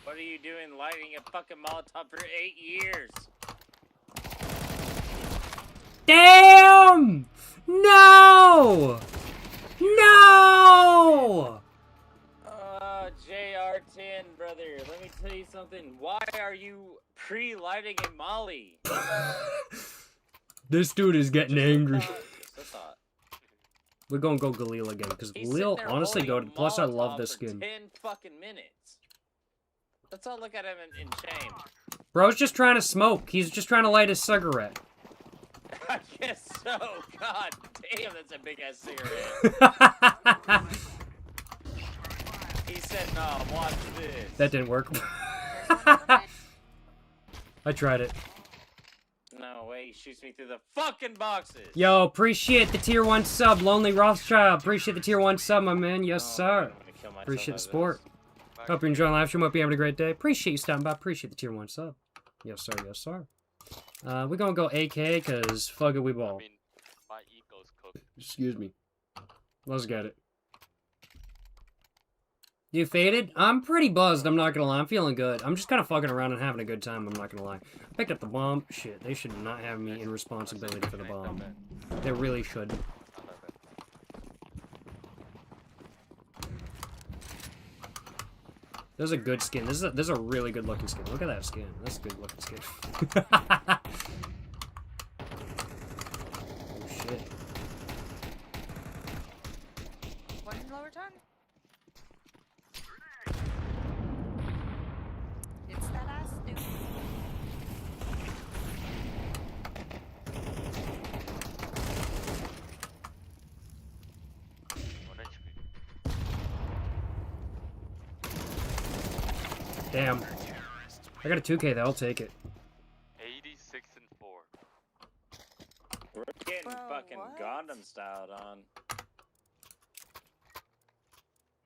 What are you doing lighting a fucking Molotov for 8 years? Damn! No! No! JR10, brother. Let me tell you something. Why are you pre-lighting a molly? This dude is getting angry. Just a thought. We're gonna go Galil again, because He's sitting Galil, there honestly, holding go. a Plus, I love Molotov this for skin. 10 fucking minutes. Let's all look at him in shame. Bro's just trying to smoke. He's just trying to light his cigarette. I guess so. God damn, that's a big ass cigarette. He said, "No, watch this." That didn't work. I tried it. No way, he shoots me through the fucking boxes. Yo, appreciate the tier 1 sub, Lonely Rothschild. Appreciate the tier 1 sub, my man. Yes, Oh, sir. I'm gonna kill myself Appreciate the out of support. this. Hope you're enjoying the live stream. Hope you're having a great day. Appreciate you stopping by. Appreciate the tier 1 sub. Yes, sir. Yes, sir. We're gonna go AK, because fuck it, we I ball. mean, my ego's cooked. Excuse me. Let's get it. You faded? I'm pretty buzzed, I'm not gonna lie. I'm feeling good. I'm just kind of fucking around and having a good time, I'm not gonna lie. I picked up the bomb. Shit, they should not have me in responsibility for the bomb. They really should. Not that bad. This is a good skin. This is a really good looking skin. Look at that skin. That's a good looking skin. Oh shit. One lower tongue. It's that ass dude. One HP. Damn. I got a 2K though, I'll take it. 86 and 4. We're getting Bro, fucking what? Gundam styled on.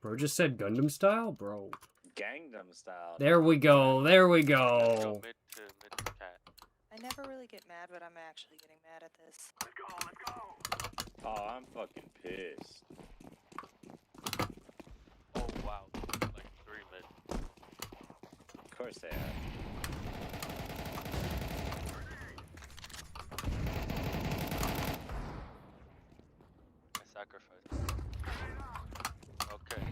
Bro just said Gundam style? Bro. Gangnam Style. There we go. There we Let's go go. mid to cat. I never really get mad, but I'm actually getting mad at this. Let's go, let's go. Oh, I'm fucking pissed. Oh wow, like 3 mid. Of course they are. I sacrificed. Okay.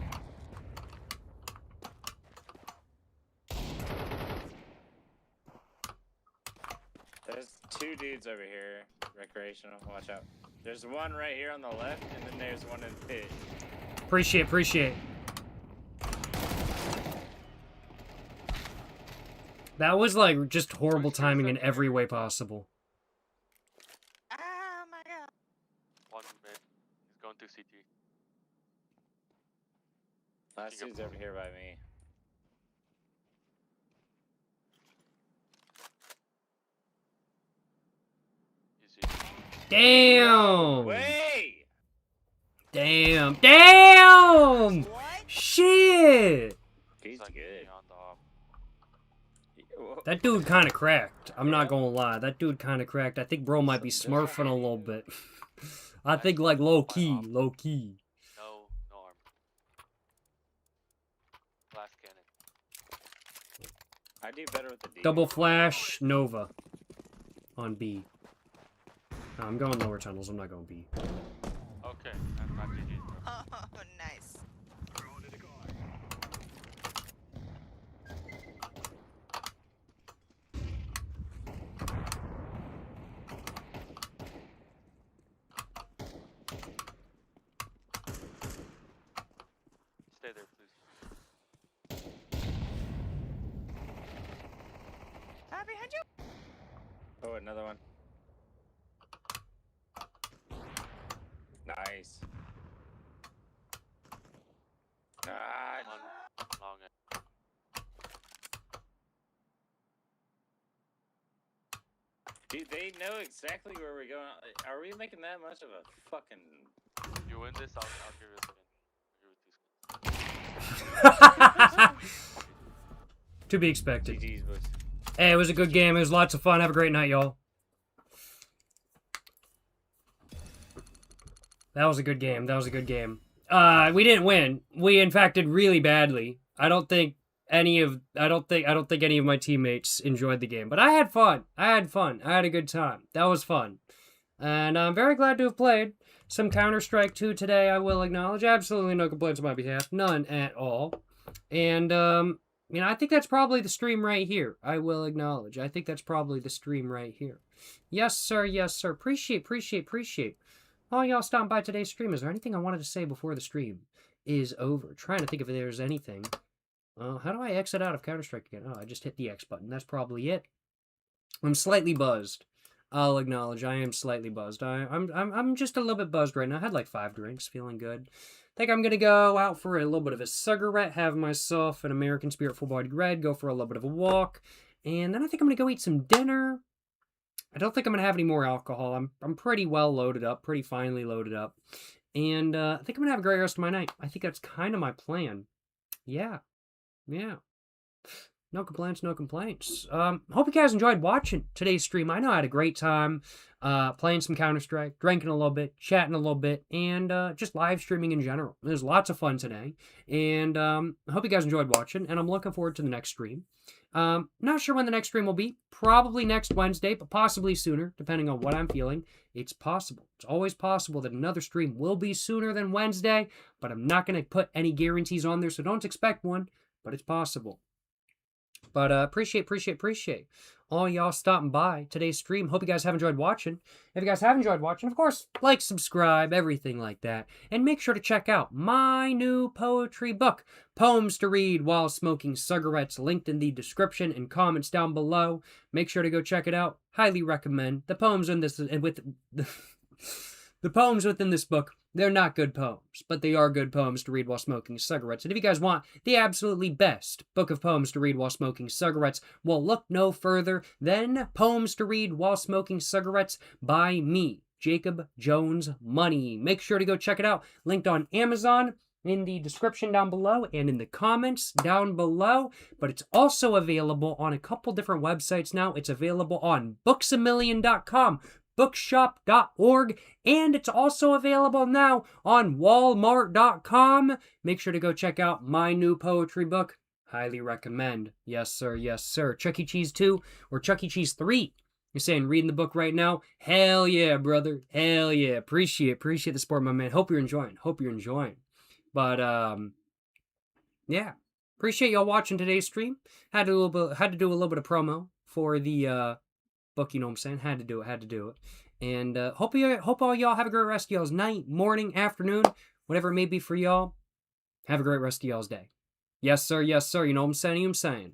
There's 2 dudes over here. Recreational. Watch out. There's one right here on the left, and then there's one in the pit. Appreciate. That was like just horrible timing in every way possible. Oh my god. 1 mid. He's going through CT. Last dude's over here by me. Easy. Damn! Wait! Damn! What? Shit! He's He's like good. beyond the op. That dude kind of cracked. I'm not gonna lie. That dude kind of cracked. I think bro might be smurfing a little bit. I think like low key. No armor. Glass cannon. I do better with the D. Double flash Nova on B. No, I'm going lower tunnels. I'm not going B. Okay, that's not GG. Oh, nice. Stay there, please. Behind you. Oh, another one. Nice. Ah, One long end. dude, they know exactly where we're going. Are we making that much of a fucking... You win this, I'll give you a skin. To be expected. GG's, boys. Hey, it was a good game. It was lots of fun. Have a great night, y'all. That was a good game. We didn't win. We in fact did really badly. I don't think any of my teammates enjoyed the game, but I had fun. I had a good time. That was fun. And I'm very glad to have played some Counter-Strike 2 today, I will acknowledge. Absolutely no complaints on my behalf. None at all. And I think that's probably the stream right here. I will acknowledge. I think that's probably the stream right here. Yes, sir. Yes, sir. Appreciate. All y'all stopping by today's stream. Is there anything I wanted to say before the stream is over? Trying to think if there's anything. How do I exit out of Counter-Strike again? Oh, I just hit the X button. That's probably it. I'm slightly buzzed. I'll acknowledge I am slightly buzzed. I'm just a little bit buzzed right now. I had like 5 drinks, feeling good. Think I'm gonna go out for a little bit of a cigarette, have myself an American Spirit full-bodied red, go for a little bit of a walk, and then I think I'm gonna go eat some dinner. I don't think I'm gonna have any more alcohol. I'm pretty well loaded up, pretty finely loaded up, and I think I'm gonna have a great rest of my night. I think that's kind of my plan. Yeah. No complaints. Hope you guys enjoyed watching today's stream. I know I had a great time playing some Counter-Strike, drinking a little bit, chatting a little bit, and just live streaming in general. It was lots of fun today. And I hope you guys enjoyed watching, and I'm looking forward to the next stream. Not sure when the next stream will be. Probably next Wednesday, but possibly sooner, depending on what I'm feeling. It's possible. It's always possible that another stream will be sooner than Wednesday, but I'm not going to put any guarantees on there, so don't expect one, but it's possible. But appreciate all y'all stopping by today's stream. Hope you guys have enjoyed watching. If you guys have enjoyed watching, of course, like, subscribe, everything like that. And make sure to check out my new poetry book, Poems to Read While Smoking Cigarettes, linked in the description and comments down below. Make sure to go check it out. Highly recommend. The poems in this the poems within this book, they're not good poems, but they are good poems to read while smoking cigarettes. And if you guys want the absolutely best book of poems to read while smoking cigarettes, well, look no further than Poems to Read While Smoking Cigarettes by me, Jacob Jones Money. Make sure to go check it out. Linked on Amazon in the description down below and in the comments down below. But it's also available on a couple different websites now. It's available on booksamillion.com, bookshop.org, and it's also available now on walmart.com. Make sure to go check out my new poetry book. Highly recommend. Yes, sir. Yes, sir. Chuck E. Cheese 2 or Chuck E. Cheese 3. You're saying reading the book right now? Hell yeah, brother. Hell yeah. Appreciate the support, my man. Hope you're enjoying. But, yeah. Appreciate y'all watching today's stream. Had to do a little bit of promo for the, book, you know what I'm saying? Had to do it. And, hope all y'all have a great rest of y'all's night, morning, afternoon, whatever it may be for y'all. Have a great rest of y'all's day. Yes, sir. You know what I'm saying?